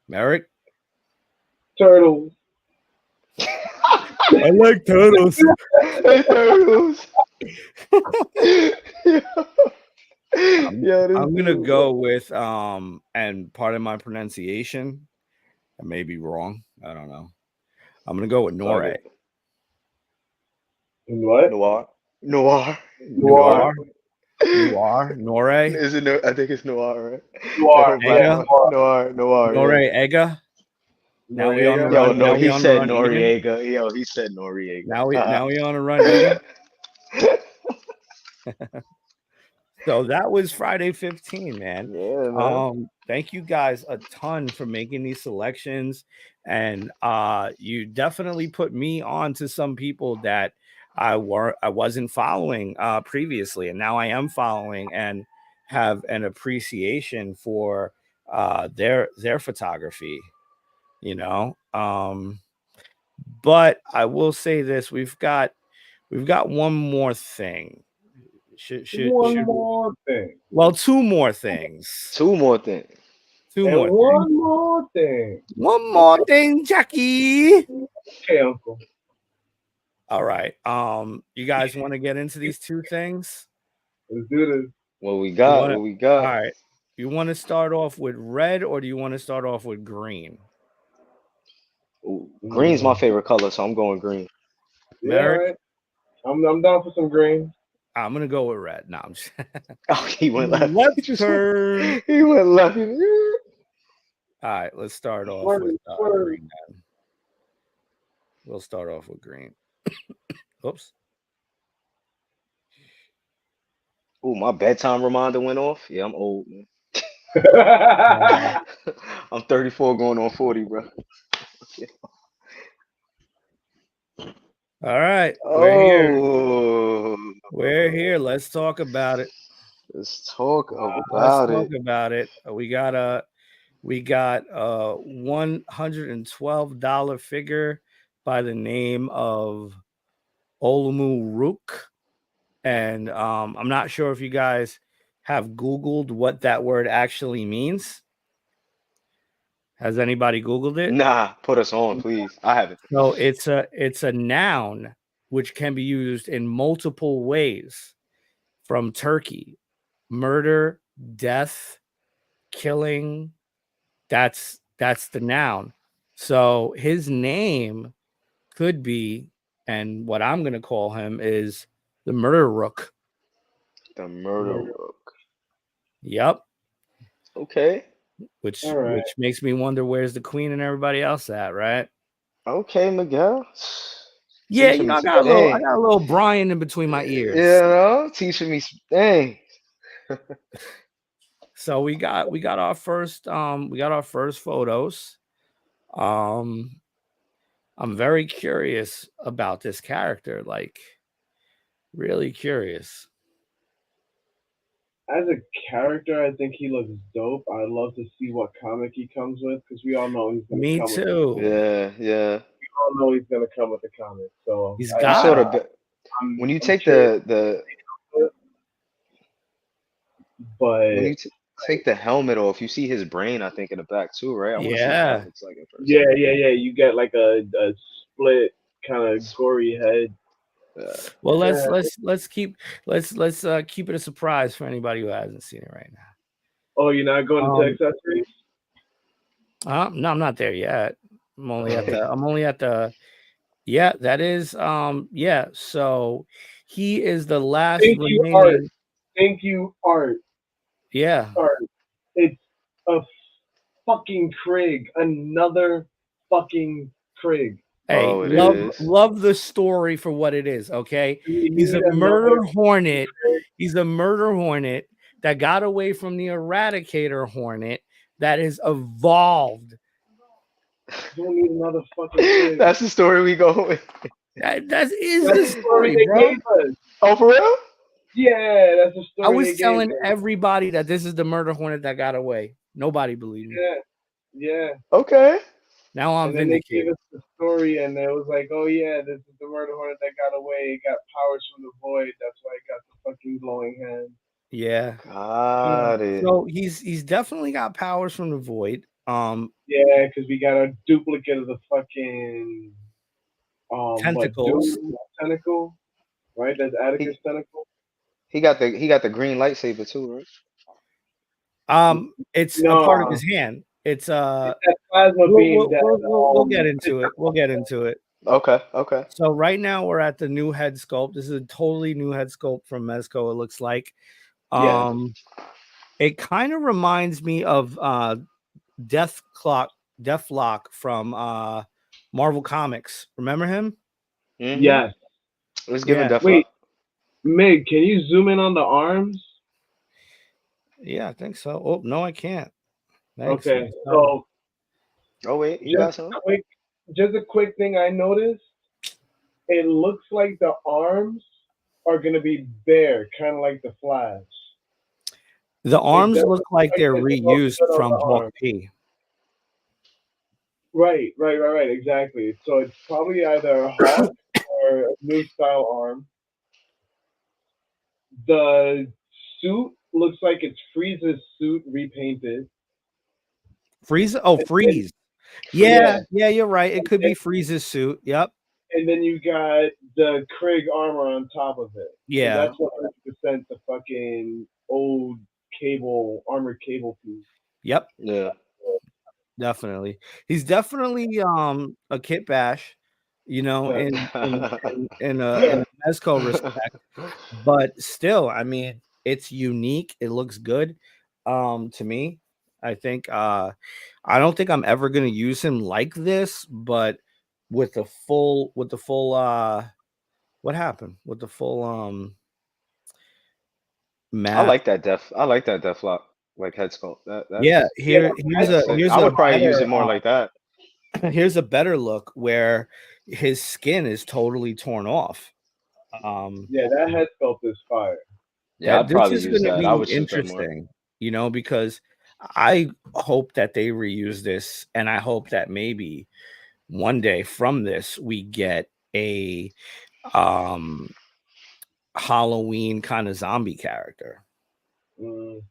Merrick. Turtles. I like turtles. Hey, turtles. I'm, Yeah, this I'm gonna dude, bro. go with and part of my pronunciation, I may be wrong. I don't know. I'm gonna go with Fuck Nore. it. And what? Noir. Noir. Noir. Noir. Noir. Nore. Is it no? I think it's noir, right? That Noir. her Yeah, black Ega. one. Noir. Noir. Yeah. Ega. Now we on the Noriega. Yo, run. no, Now we he on the said run, Egan. Noriega. Yo, he said Noriega. Now we on the run, Egan. So that was Friday 15, man. Yeah, man. Thank you guys a ton for making these selections. And you definitely put me on to some people that I wasn't following previously. And now I am following and have an appreciation for their photography, you know. But I will say this: we've got one more thing. One Should more thing. Well, two more things. Two more things. Two And more things. one more thing. One more thing, Jackie. Okay, Uncle. All right. You guys want to get into these two things? Let's do this. What we You got? want to What we All got? right. You want to start off with red or do you want to start off with green? Ooh, green's my Mm. favorite color, so I'm going green. Yeah, all Merrick? right. I'm down for some green. I'm gonna go with red. No, I'm just Oh, he went left. He left just went. turn. He went left. All right, let's start off Swerve, with swerve. green then. We'll start off with green. Oops. Ooh, my bedtime reminder went off. Yeah, I'm old, man. Uh, I'm 34 going on 40, bro. all right, we're here. Oh, We're here. Let's talk about it. let's talk Let's about talk it. about it. We got a $112 figure by the name of Olumu Rook. And I'm not sure if you guys have Googled what that word actually means. Has anybody Googled it? Nah, put us on, please. I haven't. So it's a noun which can be used in multiple ways, from Turkey, murder, death, killing. That's the noun. So his name could be, and what I'm going to call him is the murder rook. The murder rook. Yep. Okay. Which All right. which makes me wonder where's the queen and everybody else at, right? Okay, Miguel. Yeah, Teaching me I some got a little, I things. got a little Brian in between my You ears. know, teaching me some things. So we got our first photos. Um, I'm very curious about this character, like really curious. As a character, I think he looks dope. I'd love to see what comic he comes with because we all know he's gonna Me come with. too. Yeah, yeah. We all know he's gonna come with the comic. So He's You got sort it. of when you I'm take curious, the when but you take the helmet off, you see his brain, I think, in the back too, right? I want to see what that Yeah. looks like in person. yeah. You get like a split kind of gory head. Yeah. Well, Yeah. let's keep it a surprise for anybody who hasn't seen it right Oh, you're not now. going to accessories? No, I'm not there yet. Uh, I'm only at the yeah, that is yeah, so he is the last Thank you, Art. remaining Thank you, Art. yeah. Art. It's a fucking Krig. Another fucking Krig. Hey, oh, it We is. love the story for what it is, okay? we He's need a another murder fucking hornet. Krig. He's a murder hornet that got away from the eradicator hornet that is evolved. Don't need another fucking Krig. That's the story we go with. That is That's the the story story, they bro. gave us. Oh, for real? Yeah, that's the I story was they gave telling us. everybody that this is the murder hornet that got away. Nobody believed me. Yeah, yeah. Okay. Now I'm And then they gave vindicated. us the story, and it was like, oh yeah, this is the murder hornet that got away. It got powers from the void. That's why it got the fucking glowing hand. Yeah. Got it. So he's definitely got powers from the void. Yeah, because we got a duplicate of the fucking what Tentacles. Doom tentacle, right? That's He Atticus tentacle. he got the green lightsaber too, right? It's a part of No, his hand. It's it's that plasma beam that we'll get it's into it. We'll get into it. Okay, okay. So right now we're at the new head sculpt. This is a totally new head sculpt from Mezco. It looks like. yeah. Um, it kind of reminds me of Deathlock from Marvel Comics. Remember him? Mm-hmm. Yes. It was given Yeah, Deathlock. Wait, Mig, can you zoom in on the arms? yeah, I think so. Oh no, I can't. Thanks. Okay, So, so Oh wait, you just got some? quick, just a quick thing I noticed. It looks like the arms are gonna be bare, kind of like the Flash. the It arms doesn't look look like like they're there's no reused skin on from the Hawk arm. P. Right. Exactly. So it's probably either a Hawk or a new style arm. The suit looks like it's Frieza's suit repainted. Freeze. Oh, And then, Freeze. yeah, Yeah, you're right. It could and, be Freeze's suit. Yep. and then you got the Krieg armor on top of it. So Yeah. that's 100% the fucking old cable armored cable piece. Yep. Yeah. Definitely. He's definitely a Kit Bash, you know, Yeah. in a Mezco respect, but still, I mean, it's unique. It looks good. To me. I think I don't think I'm ever gonna use him like this, but with the full what happened? With the full map. I like that Deathlock like head sculpt. Yeah, Yeah, That's sick. here's I a would probably use better it more like that. here's a better look where his skin is totally torn off. Um, yeah, that head sculpt is fire. Yeah, that I'd this probably is use going to that. I be would choose that more. interesting, you know, because I hope that they reuse this, and I hope that maybe one day from this we get a um Halloween kind of zombie character. Mm.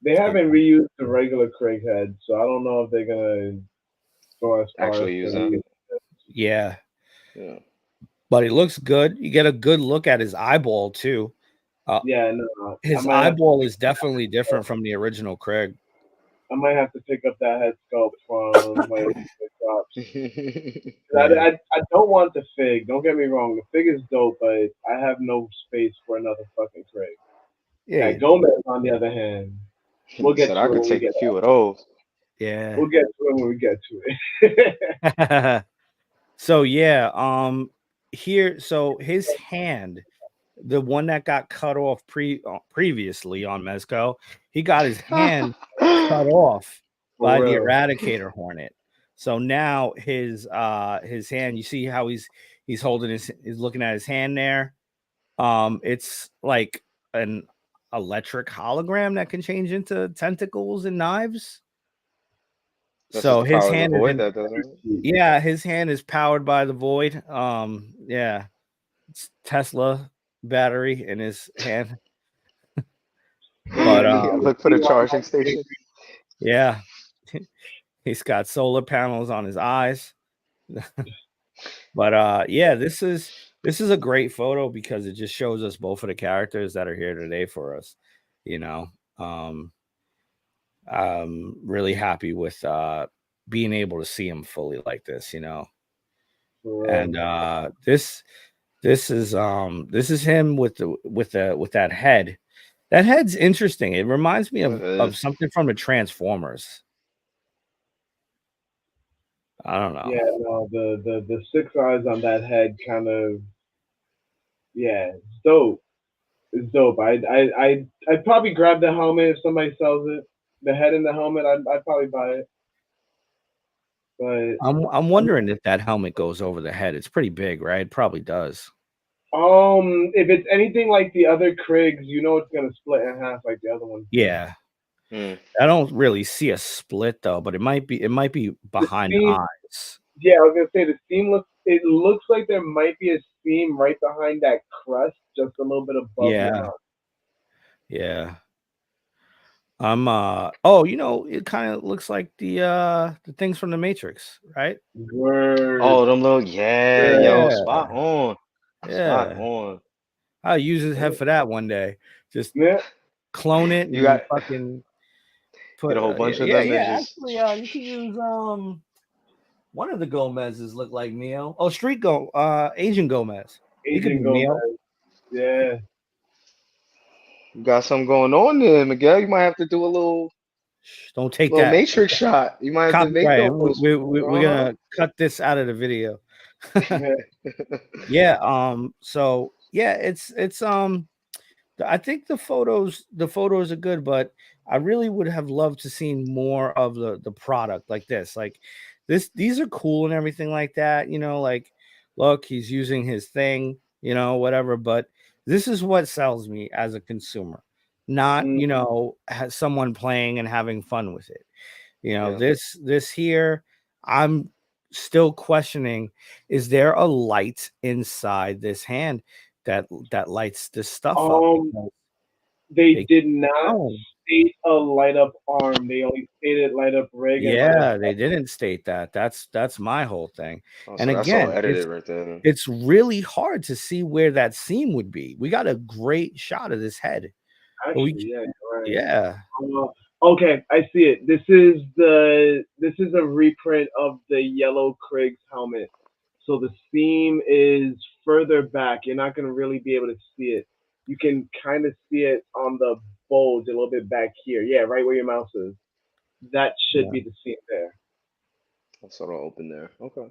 They haven't reused the regular Craig head, so I don't know if they're gonna go as far as Actually to use that. reuse. Yeah, Yeah. but he looks good. You get a good look at his eyeball too. Uh, Yeah, no, I his might have to eyeball is definitely different from the original Craig. I might have to pick up that head sculpt from my drops. Yeah. I don't want the fig. Don't get me wrong, the fig is dope, but I have no space for another fucking Craig. Yeah, Now you do. Gomez, on the other hand, we'll He get said to I it could when we take a get few of those. Yeah. We'll get to it when we get to it. So yeah, here, so his hand, the one that got cut off previously on Mezco, he got his hand cut off For by the real. eradicator hornet. So now his hand, you see how he's holding he's looking at his hand there. It's like an electric hologram that can change into tentacles and knives. That's just So the his power of the hand is void in, that does it. yeah, his hand is powered by the void. Yeah, it's Tesla battery in his hand. But Yeah, look for the charging station. yeah, he's got solar panels on his eyes. But yeah, this is a great photo because it just shows us both of the characters that are here today for us. You know, um, I'm really happy with being able to see him fully like this. For real. And this is him with that head. That head's interesting. It reminds me It of is. something from the Transformers. I don't know. Yeah, no, the six eyes on that head kind of, yeah, it's dope. It's dope. I'd probably grab the helmet if somebody sells it. The head and the helmet, I'd probably buy it. But I'm wondering if that helmet goes over the head. It's pretty big, right? It probably does. if it's anything like the other Krigs, you know it's gonna split in half like the other one. Yeah. Hmm. I don't really see a split though, but it might be The behind the seam, eyes. yeah, I was gonna say the seam looks. It looks like there might be a seam right behind that crust, just a little bit above your Yeah. mouth. Yeah. Oh, it kind of looks like the things from the Matrix, right? Word. Oh, them little, yeah, yo, Yeah. spot on. Spot Yeah. on. I'll use his head for that one day. Just Yeah. clone it You and got fucking get put a whole yeah, bunch of yeah, them and yeah. just Actually, you can use one of the Gomez's look like Neo. Oh, Asian Gomez. He could be Asian Neo. Gomez. Yeah. you got something going on there, Miguel. You might have to do a Shh, don't take little that matrix shot. You might have to make copyright. those. We're Uh-huh. gonna cut this out of the video. Yeah. So yeah, it's I think the photos are good, but I really would have loved to seen more of the product like this. Like these are cool and everything like that, like look, he's using his thing, whatever, but this is what sells me as a consumer. Not, Mm, has someone playing and having fun with it. Yeah. This here, I'm still questioning, is there a light inside this hand that lights this stuff up? um, Because they they did not oh, state a light up arm. They only stated light up rig and light up. yeah, they didn't state that. That's my whole thing. Oh, And so that's all again, edited right there. it's really hard to see where that seam would be. We got a great shot of this head, but Actually, yeah, you're right. yeah, Okay, I see it. This is a reprint of the yellow Krieg's helmet. So the seam is further back. You're not gonna really be able to see it. You can kind of see it on the bulge a little bit back here. Yeah, right where your mouse is. That should yeah. be the seam there. That's sort of open there. Okay.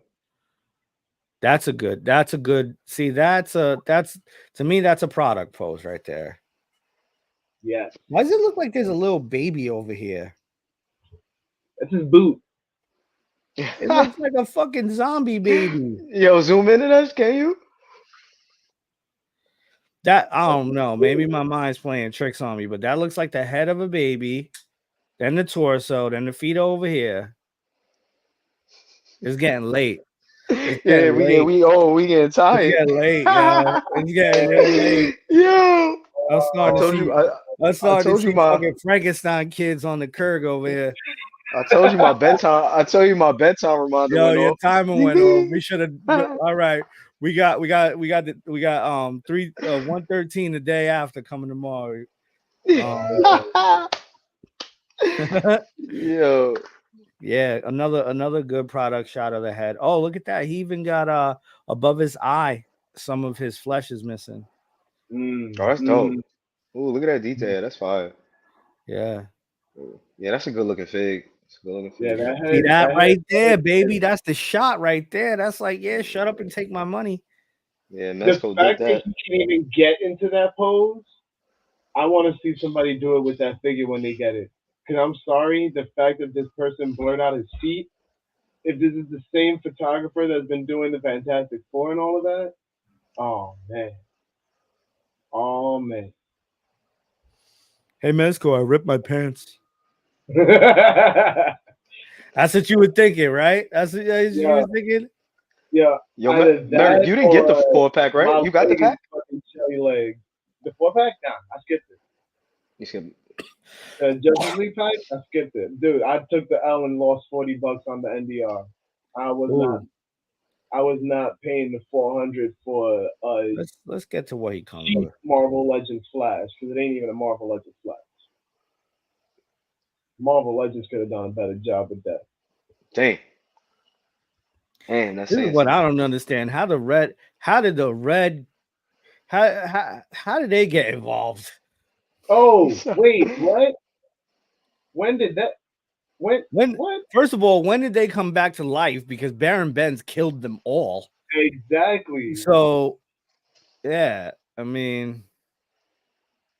That's a good see, that's to me, that's a product pose right there. Yes. Why does it look like there's a little baby over here? That's his boot. It looks like a fucking zombie baby. Yo, zoom into this, can you? That I don't know. Maybe my mind's playing tricks on me, but that looks like the head of a baby, then the torso, then the feet over here. It's getting late. It's Yeah, getting late. we getting It's tired. getting late, yo. It's getting real late. Yo, I'm I starting to told see. you, I, I'm I starting to told you see my, fucking Frankenstein kids on the curb over here. I told you my bedtime. I told you my bedtime reminder Yo, went your off. timer Ding went off. We ding. should have. All right, we got 113 the day after coming tomorrow. Um, Yo, yeah, another good product shot of the head. Oh, look at that. He even got above his eye, some of his flesh is missing. oh, that's Mm. dope. Ooh, look at that detail. That's fire. Yeah. Yeah, that's a good looking fig. It's good looking Yeah, feature. See that that right there, head. baby? That's the shot right there. That's like, yeah, shut up and take my money. Yeah, The Mezco did fact that that. he can even get into that pose, I want to see somebody do it with that figure when they get it. Because I'm sorry, the fact that this person blurred out his feet, if this is the same photographer that's been doing the Fantastic Four and all of that, oh man, oh man. Hey, Mezco, I ripped my pants. yeah, That's what you were thinking, right? That's what you were thinking. yeah. Yo, Either Merrick, that you didn't get the or 4-pack, right? my You got the leg is pack? fucking jelly legs. The 4-pack? Nah, I skipped it. You said, The Justice League pack? I skipped it. Dude, I took the L and lost $40 on the NDR. I was not Ooh, I was not paying the 400 for a let's get to what he comes cheap with. Marvel Legends Flash because it ain't even a Marvel Legends Flash. Marvel Legends could have done a better job with that. dang. Damn, that's This is saying what I something. don't understand. How did the red, how did they get involved? Oh wait, what? When did that? When? When, What? first of all, when did they come back to life? Because Baron Benz killed them all. Exactly. So yeah, I mean,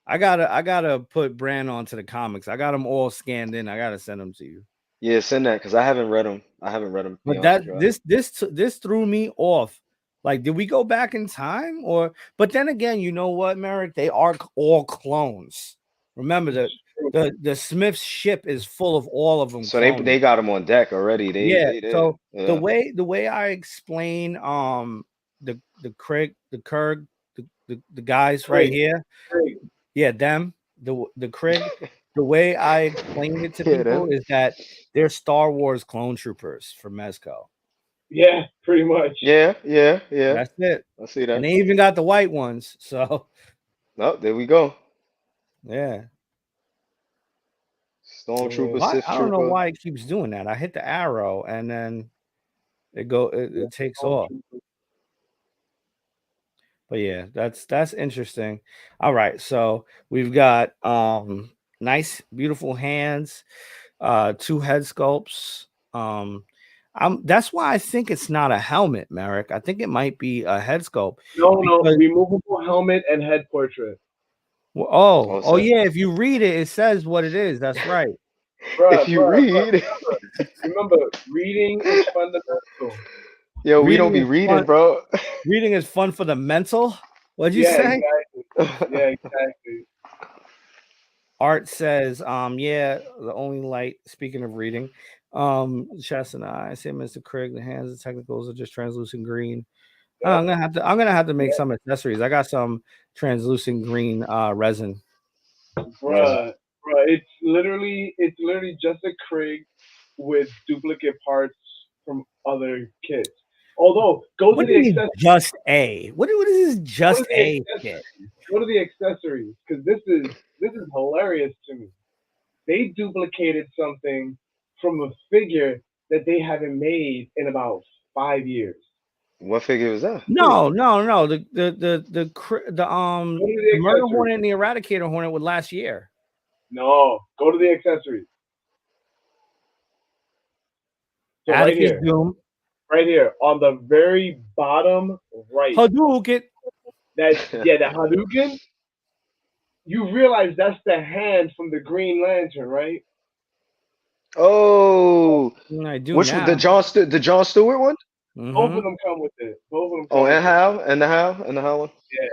I gotta put Bran onto the comics. I got them all scanned in. I gotta send them to you. Yeah, send that because I haven't read them. I haven't read them. Be But honest that with you. this threw me off. Like, did we go back in time or? But then again, you know what, Merrick? They are all clones. Remember that the Smith's ship is full of all of them So they clones. they got them on deck already. Yeah. They did. So Yeah. the way I explain the Craig, the Kurg, the guys right Great, here, great. yeah, them, the Craig, the way I explain it to Yeah, people them. is that they're Star Wars clone troopers for Mezco. Yeah, pretty much. Yeah. That's it. I see And that. they even got the white ones. So Oh, there we go. yeah. Stormtrooper, Yeah. Why Sith I don't know Trooper. why it keeps doing that. I hit the arrow and then it takes off. But yeah, that's interesting. All right. So we've got nice, beautiful hands, two head sculpts. That's why I think it's not a helmet, Merrick. I think it might be a head sculpt No, because removable helmet and head portrait. Oh, oh so yeah, if you read it, it says what it is. That's right. if you Bruh, read, remember, reading is fundamental. yo, we don't Reading be is reading, fun. bro. Reading is fun for the mental. What'd you Yeah, say? exactly. Yeah, exactly. Art says, yeah, the only light, speaking of reading, chest and eye, same as the Craig, the hands, the technicals are just translucent green. Yep. I'm gonna have to make Yeah, some accessories. I got some translucent green resin. Resin. it's literally just a Krieg with duplicate parts from other kits. Although, go What to do the you mean accessories. just a? What is this Go to just the a kit? accessories. Go to the accessories because this is hilarious to me. They duplicated something from a figure that they haven't made in about 5 years. What figure was that? No, no, no. The Go to the murder accessories. hornet and the eradicator hornet was last year. No, go to the accessories. So Atticus Doom, right here on the very bottom right. Hadouken. The Hadouken. You realize that's the hand from the Green Lantern, right? Oh, I do which one? The now. John Stewart one? Both of Mm-hmm. them come with it. Both of them Oh, come with and it. how? And the how one? Yeah.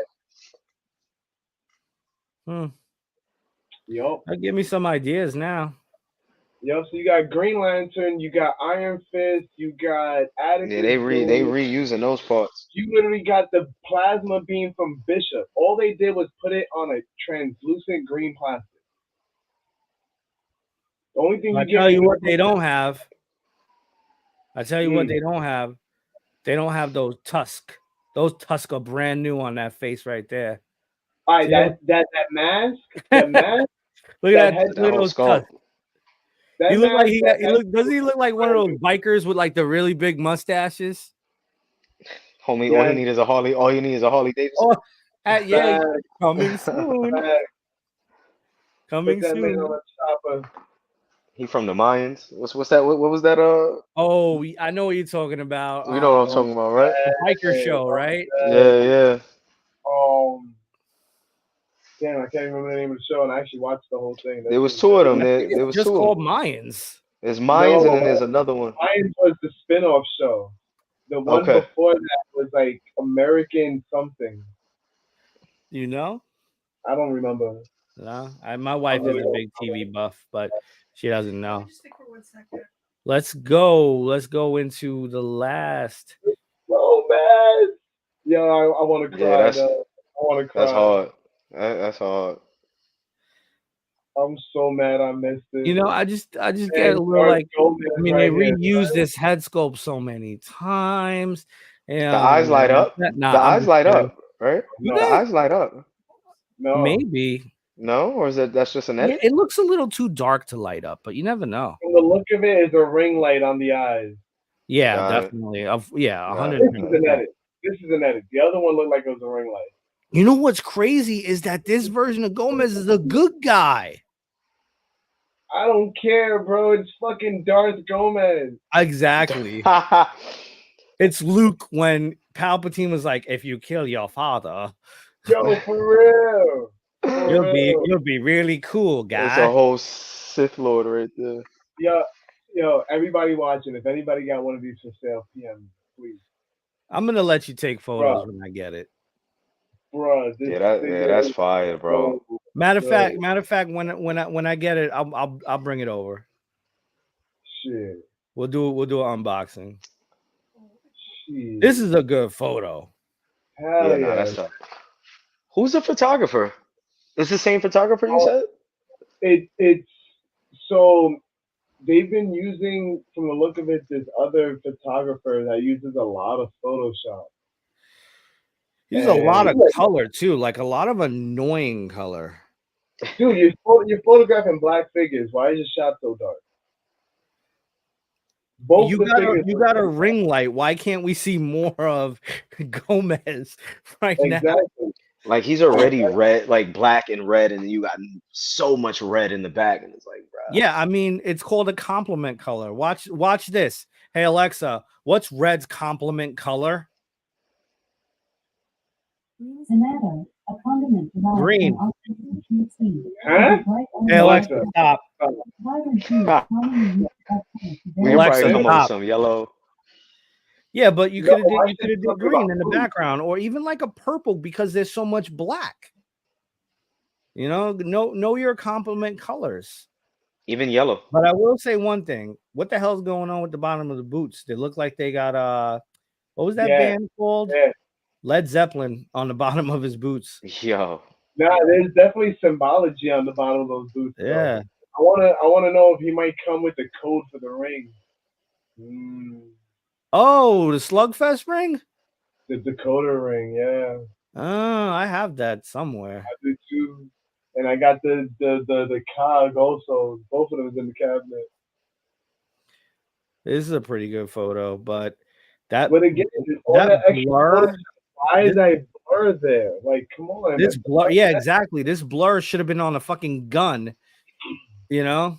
Hmm. Yup. Give me some ideas now. Yup. So you got Green Lantern, you got Iron Fist, you got Yeah, Atticus they Doom. reusing those parts. You literally got the plasma beam from Bishop. All they did was put it on a translucent green plastic. The only thing I you get tell me you what nervous. they don't have. I tell you what Mm. they don't have. They don't have those tusks. Those tusks are brand new on that face right there. All right, See those? that mask, that mask, Look that at that. head, That Look at whole those tusks. skull. He that look like mask, he that got. He head look. Does he look like one of brand those new. bikers with like the really big mustaches? Homie, all he Yes, need is a Harley. All you need is a Harley Davidson. Oh, yeah. fact, Coming soon. fact. Put Coming that man on soon. a chopper. He from the Mayans. What's that? What was that? Oh, I know what you're talking about. You know what I'm Oh, talking about, right? The biker man. show, right? Yeah, yeah. Um, damn, I can't remember the name of the show, and I actually watched the whole thing. That There was shit was two of crazy. them. I think There it's was just two of them. called Mayans. There's No, Mayans, and then there's another one. mine was the spin-off show. The one Okay. before that was like American something. You know? I don't remember. No, my I wife is really a don't big TV buff, but she doesn't know. Just stick for 1 second. Let's go. Let's go into the last. So bad. Yeah, I want to Yeah, cry though. I want to that's cry. hard. That's hard. I'm so mad I missed You it. know, I just get And a little Darth like. Gomez I mean, they right here. reused this head sculpt so many times. The Yeah, eyes light up. The nah, I'm eyes just light kidding. up, right? Do The No, they? eyes light up. no. Maybe. No, or is that's just an Yeah, edit? it looks a little too dark to light up, but you never know. From the look of it, is a ring light on the eyes. Yeah, Got it. definitely. Yeah, Got This it. 110%. is an edit. This is an edit. The other one looked like it was a ring light. You know what's crazy is that this version of Gomez is a good guy. I don't care, bro. It's fucking Darth Gomez. Exactly. It's Luke when Palpatine was like, "If you kill your father, Yo, for real. For real. you'll be really cool, It's a guy." whole Sith Lord right there. Yo, everybody watching, if anybody got one of these for sale, PM, please. I'm gonna let you take photos Bruh. when I get it. Bruh, this Yeah, that's fire, bro. Matter of so fact, when I get it, I'll bring it over. shit. We'll do an unboxing. Shit. This is a good photo. Hell Yeah, nah, that's tough. Who's the photographer? It's the same photographer you said? It's so they've been using, from the look of it, this other photographer that uses a lot of Photoshop. There's a lot of And- color too, like a lot of annoying color. Dude, you're photographing black figures. Why is your shot so dark? Both You the got figures you look got a dark. ring light. Why can't we see more of Gomez right now? Exactly. Like he's already red, like black and red, and then you got so much red in the back, and it's like, bro. Yeah, I mean, it's called a complement color. Watch this. Hey Alexa, what's red's complement color? Tomato, a condiment derived Green. from Arctic seed. Huh? Hey Alexa, Alexa. stop. Vibrant hue is commonly used as color to We can Alexa, probably come up with stop. some yellow. Yeah, but you No, could have I did should talk green about in the food. background, or even like a purple because there's so much black. You know your complement colors. Even yellow. But I will say one thing: what the hell's going on with the bottom of the boots? They look like they got what was that Yeah, band called? yeah. Led Zeppelin on the bottom of his boots. Yo. Nah, there's definitely symbology on the bottom of those boots. though. Yeah. I wanna know if he might come with the code for the ring. Oh, the Slugfest ring? The Dakota ring, yeah. Oh, I have that somewhere. I do too. And I got the cog also. Both of them is in the cabinet. This is a pretty good photo, but that But again, all that that extra blur, Photoshop, why is that blur there? Like, come on. this that's- blur, yeah, exactly. This blur should have been on a fucking gun, you know?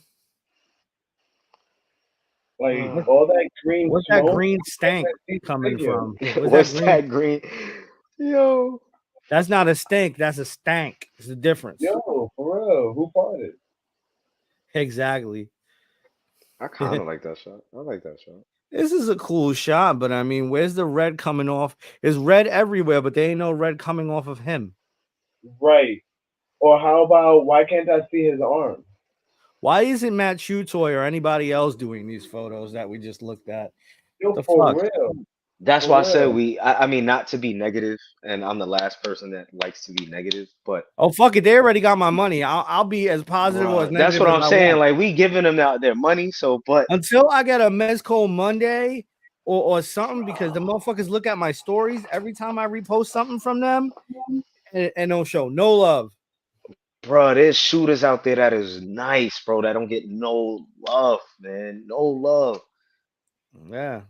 Like all that green What's that smoke. green stank that coming figure. from? What's that green? Yo. That's not a stink, that's a stank. It's the difference. Yo, for real. Who farted? Exactly. I kind of like that shot. I like that shot. This is a cool shot, but I mean, where's the red coming off? There's red everywhere, but there ain't no red coming off of him. Right. Or how about, why can't I see his arm? Why isn't Matt Shutoy or anybody else doing these photos that we just looked at? Yo, The for fuck? real. That's For why I said real. I mean, not to be negative, and I'm the last person that likes to be negative, but Oh fuck it, they already got my money. I'll be as positive or as bruh, that's negative what as I'm I saying. want. Like we giving them out their money, so but Until I get a Mezco Monday or something, because the motherfuckers look at my stories every time I repost something from them and don't show no love. bruh, there's shooters out there that is nice, bro, that don't get no love, man. No love. Yeah.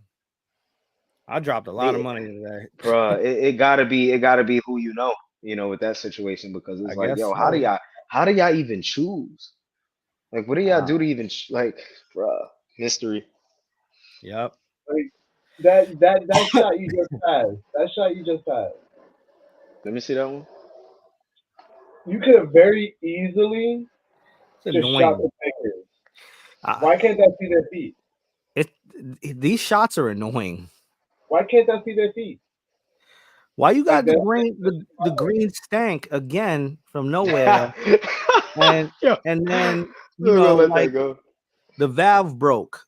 I dropped a lot of money today. Bruh, it gotta be who you know, with that situation because it's I like, guess yo, so. how do y'all even choose? Like, what do y'all do to even like, bruh? Mystery. Yep. Like that shot you just passed. That shot you just passed. Let me see that one. You could have very easily It's just shot annoying. the fingers. I, Why can't I see their feet? it these shots are annoying. Why can't I see their feet? Why you Like got the that. green the green stank again from nowhere and Yo, and then we're gonna let that like go. the valve broke.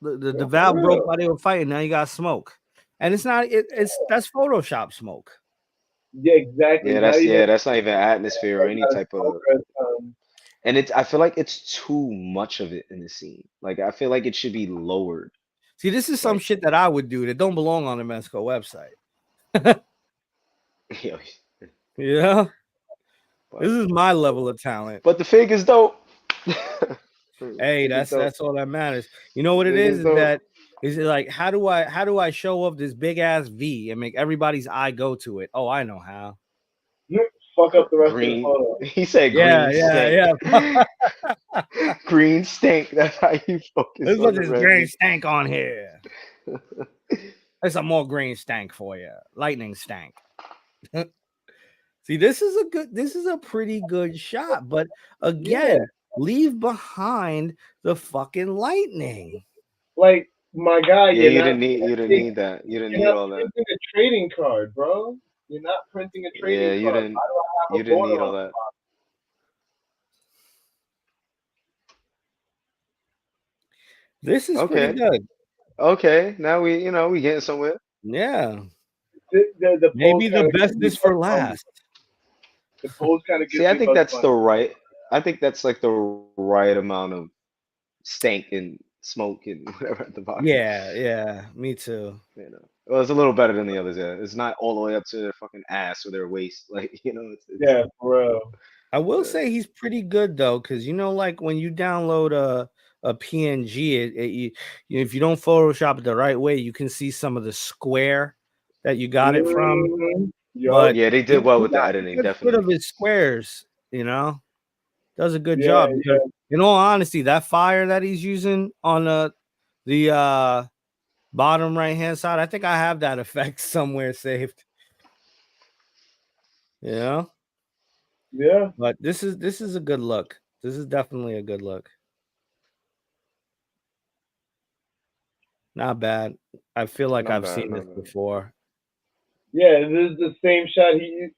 The For valve broke real. while they were fighting. Now you got smoke. And it's not it's that's Photoshop smoke. Yeah, exactly. Not even That's not even atmosphere or any got a type of. smoker. And it's I feel like it's too much of it in the scene. Like I feel like it should be lowered. See, this is some Like shit that I would do that don't belong on the Mesco website. you know, Yeah. but This is my level of talent. but the fig is dope. Hey, Fig is dope. that's all that matters. You know what it Fig is is dope. that is it like how do I show up this big ass V and make everybody's eye go to it? Oh, I know how. Fuck up the rest of the Green. photo. He said Yeah, green stink. yeah, yeah. Green stink. That's how you focus Let's on put the this green resi. stank on here. There's some more green stank for you. Lightning stank. See, this is a pretty good shot, but Yeah, again, leave behind the fucking lightning. like my guy, Yeah, you didn't need that. You didn't you're need not all that. printing a trading card, bro. You're not printing a Yeah, trading card. Why do I have you a didn't border need all on? that. This is pretty Okay. good. Okay. Now we getting somewhere. Yeah. The pose Maybe the kind of best gives me is for butterflies. last. The pose kind of See, gives I me think that's butterflies. the right. I think that's like the right amount of stank and smoke and whatever at the bottom. Yeah, yeah, me too. Well, it's a little better than the others. Yeah, it's not all the way up to their fucking ass or their waist. Like it's Yeah, for real. I will uh, say he's pretty good though, because like when you download a PNG, if you don't Photoshop it the right way, you can see some of the square that you got it from. Yup. But yeah, they did he, well he with the got a editing, good foot definitely. of his squares, does a good Yeah, job because yeah. in all honesty, that fire that he's using on the bottom right hand side, I think I have that effect somewhere saved. Yeah. Yeah. But this is a good look. This is definitely a good look. Not bad. I feel like Not I've bad, seen this not bad. before. Yeah, this is the same shot he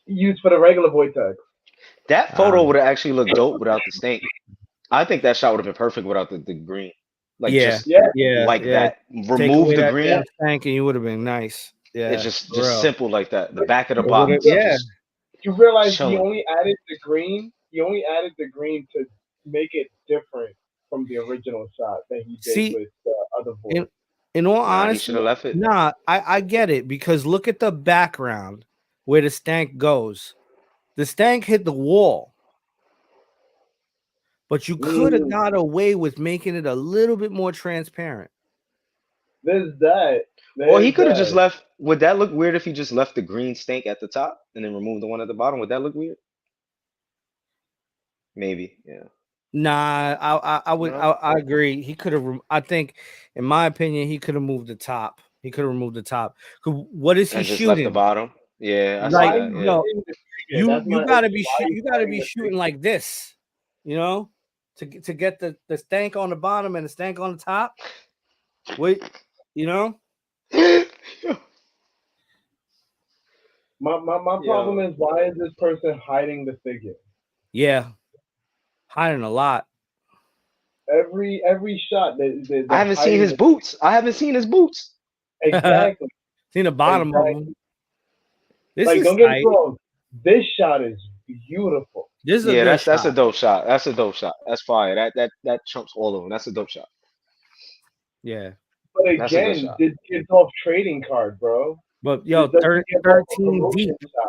used for the regular Vortex. That photo Um, would have actually looked dope without the stink. I think that shot would have been perfect without the green. Like yeah, just Yeah, like yeah. that. Take Remove away the yeah. green. that stank and you would have been nice. It's Yeah, for just real. simple like that. The back of the It would have, box, yeah. just You realize he chilling. only added the green. He only added the green to make it different from the original shot that he did See, with the other in voice. in all Nah, he honesty, should have left it. nah, I get it because look at the background where the stank goes. The stank hit the wall, but you could have Mm, got away with making it a little bit more transparent. there's that. Or he There's could have just that. left. Would that look weird if he just left the green stink at the top and then removed the one at the bottom? Would that look weird? Maybe. Yeah. Nah, I would No. I agree. He could have. I think, in my opinion, he could have moved the top. He could have removed the top. 'Cause what is he And just left the shooting? bottom. Yeah, I see Why Like, are that. you Yeah. yo, hiding the figure? you That's you my gotta issue. be Why are you you gotta hiding be the shooting figure? like this, to get the stank on the bottom and the stank on the top. Wait, you know? My problem Yo. is why is this person hiding the figure? Yeah, hiding a lot. Every shot I they're haven't seen hiding his the boots. I haven't seen his boots. exactly Seen the bottom of exactly. them. This Like is don't get me tight. wrong, this shot is beautiful. This is a Yeah, good that's a shot. dope shot. That's a dope shot. That's fire. That trumps all of them. That's a dope shot. Yeah. But That's a good again, shot. this gives off trading card, bro. But This yo, doesn't give off a 13 promotion deep. shot.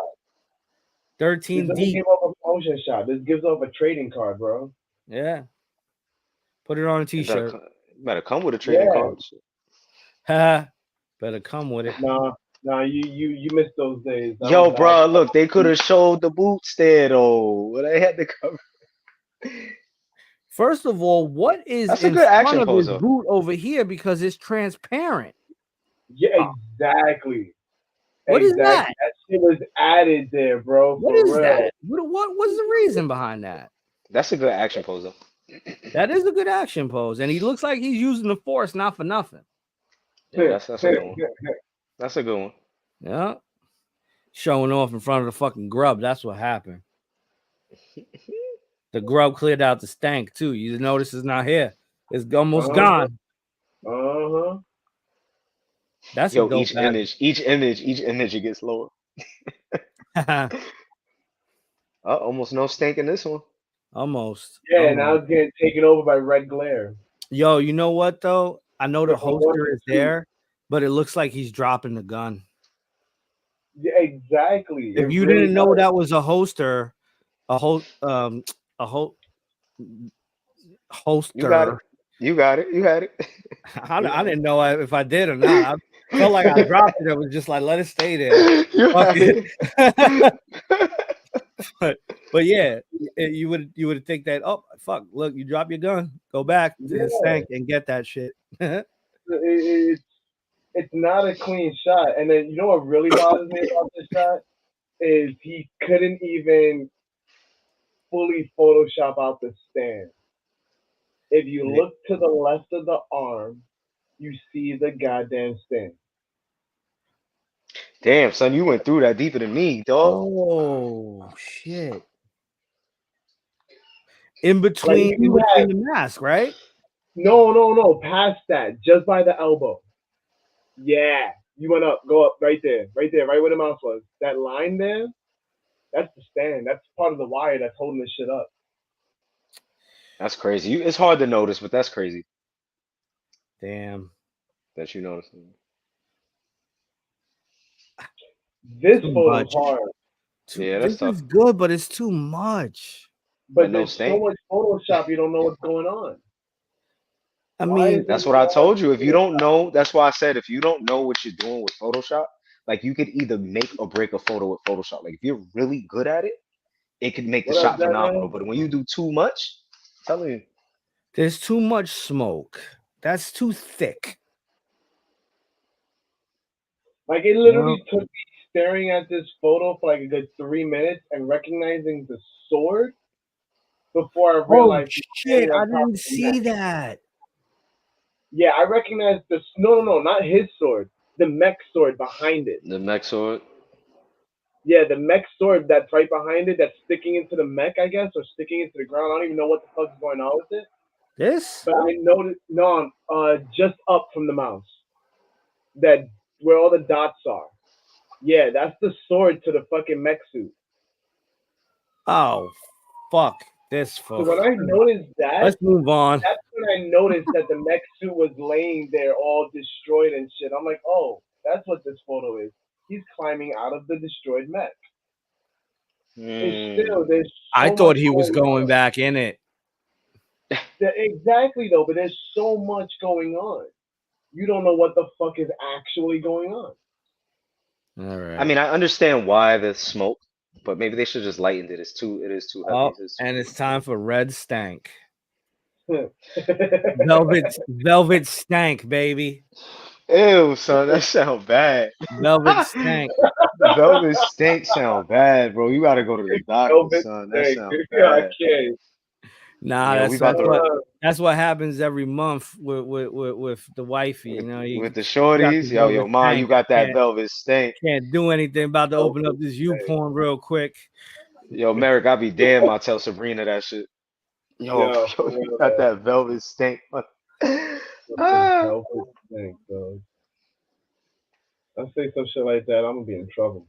This 13 doesn't deep. give off a promotion shot. This gives off a trading card, bro. Yeah. Put it on a It better t-shirt. better come with a trading Yeah. card. Shit. Better come with it. Nah, you missed those days. I Yo, don't bro, look, they could have showed the boots there though. Well, they had to cover. First of all, what is That's a in good front action of pose, his though. boot over here because it's transparent? Yeah, exactly. What is Exactly. that? That shit was added there, bro. What For is real. that? What was the reason behind that? That's a good action pose, though. That is a good action pose, and he looks like he's using the force not for nothing. Yeah, that's a good one. That's a good one. Yeah, showing off in front of the fucking grub. That's what happened. The grub cleared out the stank too. You notice it's not here. It's almost gone. Uh-huh. That's a Yo, dope each image it gets lower. act. Almost no stank in this one. Almost. Yeah, Almost. now it's getting taken over by red glare. Yo, you know what though? I know the Went from one holster to is two. there, but it looks like he's dropping the gun. Yeah, exactly. If It you really didn't know does. that was a holster, a hol a hol You got it. holster. You got it. You had it. I didn't know if I did or not. I felt like I dropped it. It was just like let it stay there. You Fuck had it. it. but yeah, you would think that fuck, look, you drop your gun, go back to his Yeah. stank and get that shit. It's not a clean shot. And then you know what really bothers me about this shot is he couldn't even fully Photoshop out the stand. If you look to the left of the arm, you see the goddamn stand. Damn, son, you went through that deeper than me, dog. Oh shit! In Like between, if you had the mask, right? no, past that, just by the elbow. Yeah, you went up, go up right there, right where the mouse was. That line there, that's the stand. That's part of the wire that's holding this shit up. That's crazy. It's hard to notice, but that's crazy Damn. that you noticed. This Too photo's much. hard, Yeah, that's This tough. is good, but it's too much. But but no there's so stain. much Photoshop you don't know what's going on. I Why mean, is That's it what I so told you. If you don't know, that's why I said if you don't know what you're doing with Photoshop, like you could either make or break a photo with Photoshop. Like if you're really good at it, it could make the What up, shot Batman? phenomenal. But when you do too much, I'm telling you, there's too much smoke. That's too thick. Like it literally took me staring at this photo for like a good 3 minutes and recognizing the sword before I Oh realized he's shit! standing I on top didn't of the see mech. that. Yeah, I recognized the no, not his sword, the mech sword behind it. the mech sword. Yeah, the mech sword that's right behind it, that's sticking into the mech, I guess, or sticking into the ground. I don't even know what the fuck's going on with it. This? But I noticed just up from the mouse. That where all the dots are. Yeah, that's the sword to the fucking mech suit. Oh fuck! This So for. when I noticed that, Let's move on. that's when I noticed that the mech suit was laying there all destroyed and shit. I'm like, oh, that's what this photo is. He's climbing out of the destroyed mech. And still, there's I so thought much he was going going on. back in it. Exactly though, but there's so much going on. You don't know what the fuck is actually going on. All right. I mean, I understand why the smoke, but maybe they should just lightened it. It is too heavy. Oh, It's and it's time for red stank. Velvet. Velvet stank, baby. Ew, son, that sound bad. Velvet stank. Velvet stink sound bad, bro. You gotta go to the doctor, son. That Steak. sounds Yeah, I bad. can't. Nah, Yo, we about to that's what happens every month with the wifey. You know, you with the got the shorties. Yo, velvet ma, you stank. got that velvet stink. Can't do anything. About to open up this U porn real quick. Yo, Merrick, I'll be damned. I tell Sabrina that shit. Yo, Yo, yo, for you real, got that velvet stink. what the Ah. velvet steak, dog. I say some shit like that, I'm gonna be in trouble.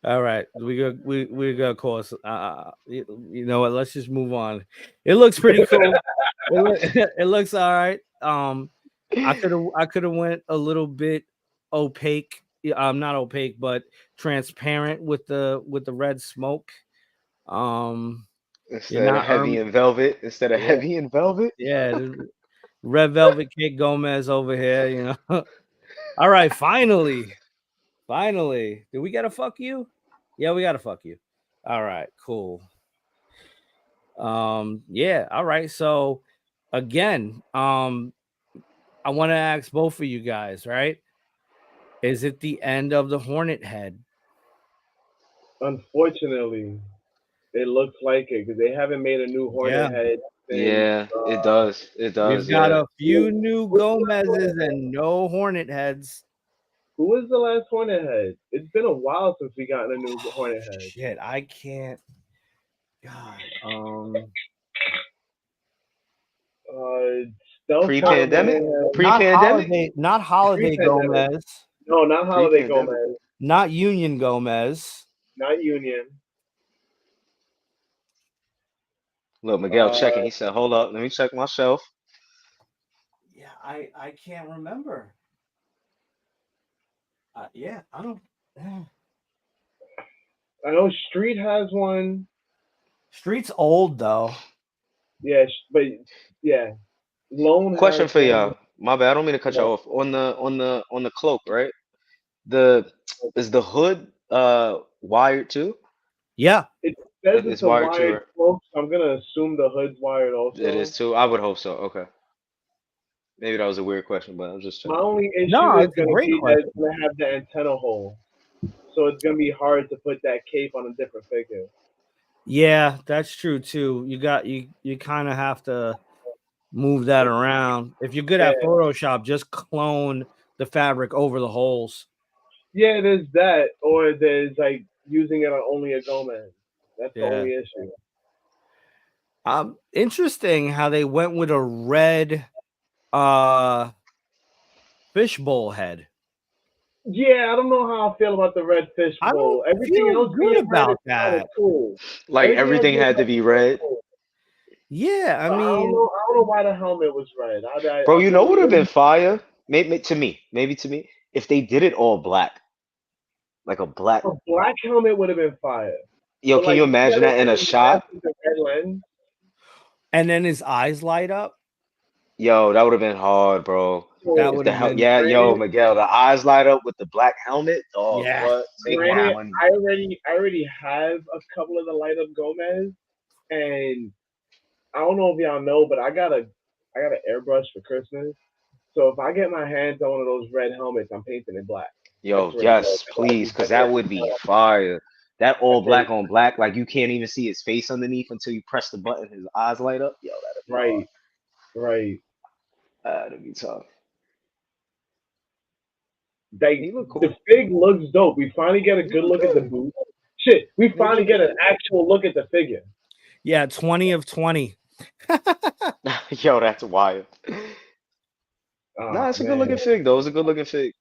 All right, we got course. You know what? Let's just move on. It looks pretty cool. It looks all right. I could have went a little bit opaque. Not opaque, but transparent with the red smoke. You're Instead of not heavy and velvet, instead of yeah, heavy and velvet. yeah. Red Velvet Kid Gomez over here. You know. All right, finally. Did we get a fuck you? Yeah, we got to fuck you. All right, cool. Yeah, all right. So again, I want to ask both of you guys, right? Is it the end of the Hornet Head? Unfortunately, it looks like it because they haven't made a new Yeah. Hornet head since. Yeah, it does. It We've does. got Yeah. a few new Gomez's and no Hornet Heads. Who was the last Hornet head? It's been a while since we gotten a new Hornet head. Shit, I can't. God. Uh, Stealth Pre-pandemic. Caravan. Pre-pandemic. Not Holiday Pre-pandemic. Gomez, No, not Holiday Pre-pandemic. Gomez. not Union Gomez. Not Union. Look, Miguel Uh, checking. He said, "Hold up, let me check my shelf." Yeah, I can't remember. Yeah, I don't. I know Street has one. Street's old though. Yeah, but yeah, Lone Question has for one. y'all. My bad. I don't mean to cut y'all off. On the cloak, right? The is the hood wired too? Yeah, It says It's it's a wired too, wired right? cloak, so I'm gonna assume the hood's wired It also. is too. I would hope so. Okay. Maybe that was a weird question, but I'm just My checking. only issue no, is it's a gonna great be that it's question. gonna have the antenna hole, so it's gonna be hard to put that cape on a different figure. Yeah, that's true too. You kind of have to move that around. If you're good Yeah, at Photoshop, just clone the fabric over the holes. yeah, there's that, or there's like using it on only a Gomez. That's the Yeah. only issue. Interesting how they went with a red fishbowl head. Yeah, I don't know how I feel about the red fish I don't bowl. Everything feel else good being red is about kind of that. cool. Like Everything else everything being had to red be is kinda red. cool. Yeah, I But mean, I don't know why the helmet was red. Bro, I'm you know what would have really been fire? Maybe to me, if they did it all black, like a black. a black helmet would have been fire. Yo, But can like you instead imagine of that in a doing that shot? with the red lens, and then his eyes light up. Yo, that would have been hard, bro. That so If would the have hell, been yeah, yo, granted, Miguel, the eyes light up with the black helmet. Oh, yeah. what? Make my granted, money. I already have a couple of the light up Gomez, and I don't know if y'all know, but I got an airbrush for Christmas. So if I get my hands on one of those red helmets, I'm painting it black. I Yo, swear to God, yes, please, because that would be fire. That I all swear to black on black, like you can't even see his face underneath until you press the button. His eyes light up. Yo, that'd be hard. right, right. That'd be tough. Like He look the cool. fig looks dope. We finally get a He good look look at the good. boot. Shit, we He finally look get an good. actual look at the figure. Yeah, 20 of 20. Yo, that's wild. Nah, Oh it's a good man. looking fig though. It's a good looking fig.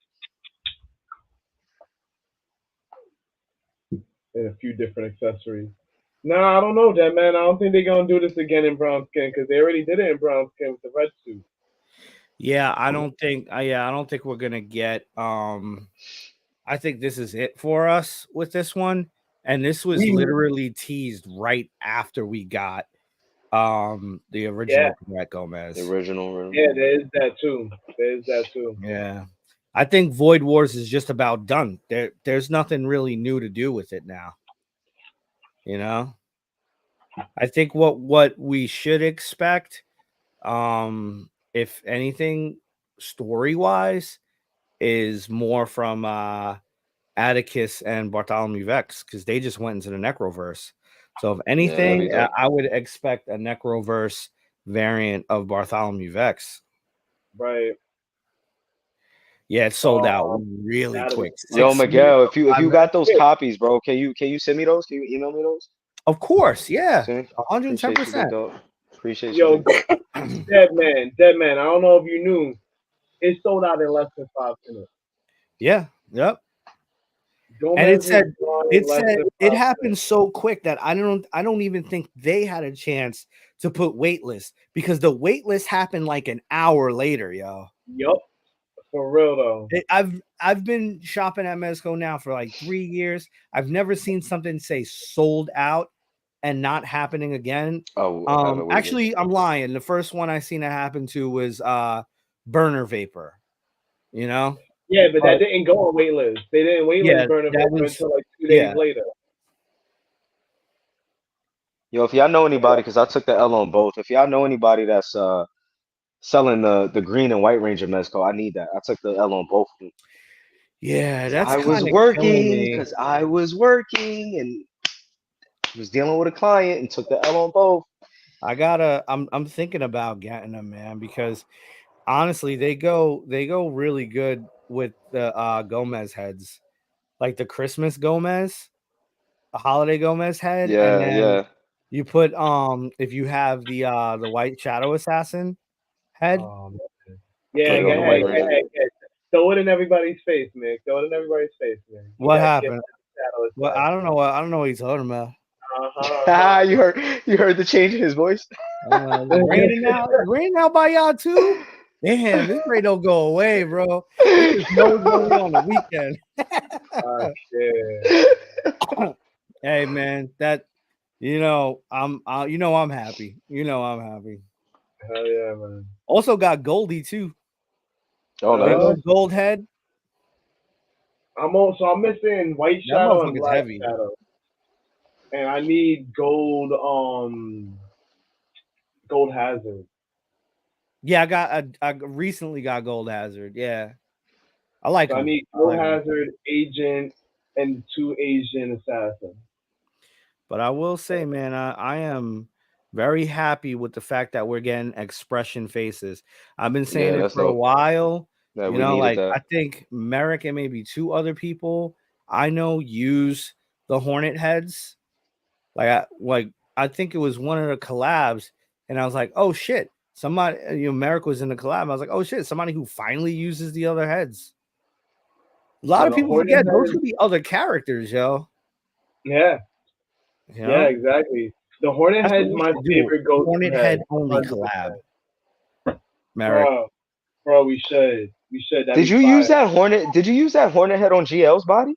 And a few different accessories. Nah, I don't know, that man. I don't think they're gonna do this again in brown skin because they already did it in brown skin with the red suit. Yeah, I don't think we're gonna get I think this is it for us with this one. And this was We literally teased right after we got the yeah, original Correct The Gomez. original. yeah, there is that too. There is that too. Yeah. I think Void Wars is just about done. There's nothing really new to do with it now. You know? I think what we should expect, if anything, story-wise, is more from Atticus and Bartholomew Vex, because they just went into the Necroverse. So if Yeah, that'd be anything, dope. I would expect a Necroverse variant of Bartholomew Vex. Right. Yeah, it sold out Um, really that'll be quick. Yo, 6 minutes, Miguel, if 5 you minutes. got those copies, bro, can you send me those? Can you email me those? Of course, yeah, Soon. Appreciate you, big 110%. dog. Appreciate you, yo, big dog. dead man. I don't know if you knew, it sold out in less than 5 minutes. Yeah, yep. And Gomez was gone in less than it 5 happened minutes. so quick that I don't even think they had a chance to put waitlist, because the waitlist happened like an hour later, yo. Yup, for real though. I've been shopping at Mezco now for like 3 years. I've never seen something say sold out and not happening again. Oh, have a wait list. Actually, I'm lying. The first one I seen it happen to was Burner Vapor, you know? Yeah, but that But didn't go on waitlist. They didn't yeah, waitlist Burner that Vapor was until like 2 days yeah. later. Yo, if y'all know anybody, because I took the L on both. If y'all know anybody that's selling the green and white Ranger mezcal, I need that. I took the L on both of them. Yeah, 'Cause that's I was kind of killing working, me. because I was working and was dealing with a client and took the L on both. I'm thinking about getting them, man, because honestly, they go really good with the Gomez heads, like the Christmas Gomez, a holiday Gomez head, and Yeah, then yeah. you put if you have the White Shadow Assassin head, Man. Yeah, Oh, go yo, the ahead, White go Ranger. ahead, go ahead. Throw it in everybody's face, man. Throw it in everybody's face, man. You what got gift happened? shadow Well, assassin. I don't know what he's talking about. You heard the change in his voice? It's raining out by y'all too. Damn, this rain don't go away, bro. It just snows only on the weekend. Oh shit. Hey man, I'm happy. I'm happy. Hell yeah, man. Also got Goldie too. Oh, The nice. little gold head. I'm missing white That shadow and motherfucker's black heavy. shadow. And I need gold gold hazard. Yeah, I recently got Gold Hazard. Yeah, I like So I him. need I gold like him. hazard, agent, and 2 Asian assassins. But I will say, man, I am very happy with the fact that we're getting expression faces. I've been saying Yeah, it that's for a dope. while. Yeah, we needed Like that. I think Merrick and maybe 2 other people I know use the Hornet heads. I think it was one of the collabs, and I was like, oh shit, somebody Merrick was in the collab. I was like, oh shit, somebody who finally uses the other heads. A lot So of the people Hornet forget those head, could be other characters, yo. yeah, You yeah, know, exactly. The Hornet that's what head's we my should do. favorite go-to Hornet head. head only 100%. collab, Merrick. Bro, we should. We should. That'd Did be you use fire. that Hornet? Did you use that Hornet head on GL's body?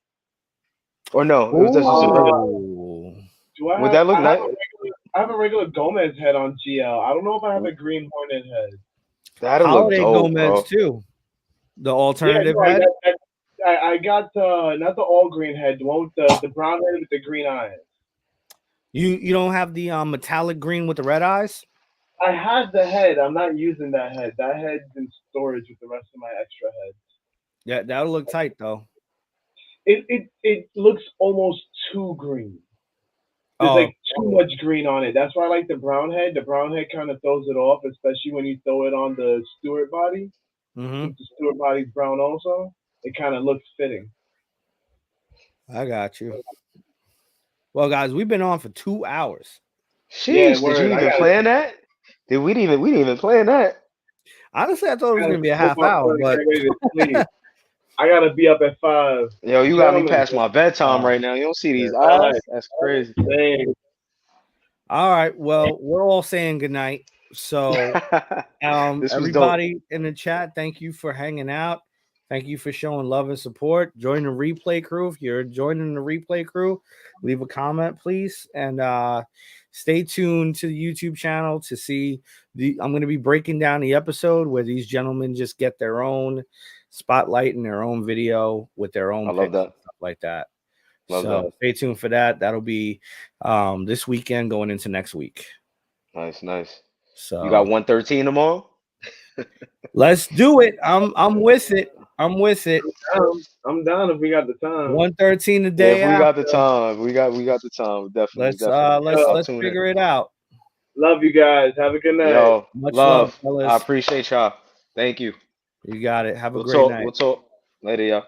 Or no? It was just a regular. Oh, Do I Would have? that look nice? I have a regular Gomez head on GL. I don't know if I have a green Hornet head. That'd look Holiday dope, Gomez bro. too. The Yeah, alternative no, head. I got not the all green head, the one with the brown head with the green eyes. You don't have the metallic green with the red eyes. I have the head. I'm not using that head. That head's in storage with the rest of my extra heads. Yeah, that'll look tight though. It looks almost too green. There's Oh, like too much green on it. That's why I like the brown head. The brown head kind of throws it off, especially when you throw it on the Stewart body. mm-hmm. Since the Stewart body's brown also, it kind of looks fitting. I got you. Well, guys, we've been on for 2 hours. Yeah, Sheesh, did you word. even plan that? We didn't even plan that. Honestly, I thought it was gonna be a Smoke half my hour, blunt and but get ready to sleep. I gotta be up at 5. Yo, you got me Gentlemen, past my bedtime uh, right now. You don't see these yeah. eyes? That's crazy. Dang. All right. Well, we're all saying goodnight. So This was dope. everybody in the chat, thank you for hanging out. Thank you for showing love and support. Join the replay crew. If you're joining the replay crew, leave a comment, please. And stay tuned to the YouTube channel to see I'm going to be breaking down the episode where these gentlemen just get their own spotlight and their own video with their own I love picks that. and stuff like that. Love So that. stay tuned for that. That'll be this weekend going into next week. Nice, nice. You got So 113 tomorrow? let's do it. I'm with it. I'm with it. I'm down if we got the time. 113 the Yeah, day if we got after. the time, we got the time. Definitely, definitely. I'll Let's tune in. figure it out. Love you guys. Have a good night. Yo, Much love, love. fellas. I appreciate y'all. Thank you. You got it. Have a We'll great talk. night. We'll talk later, y'all.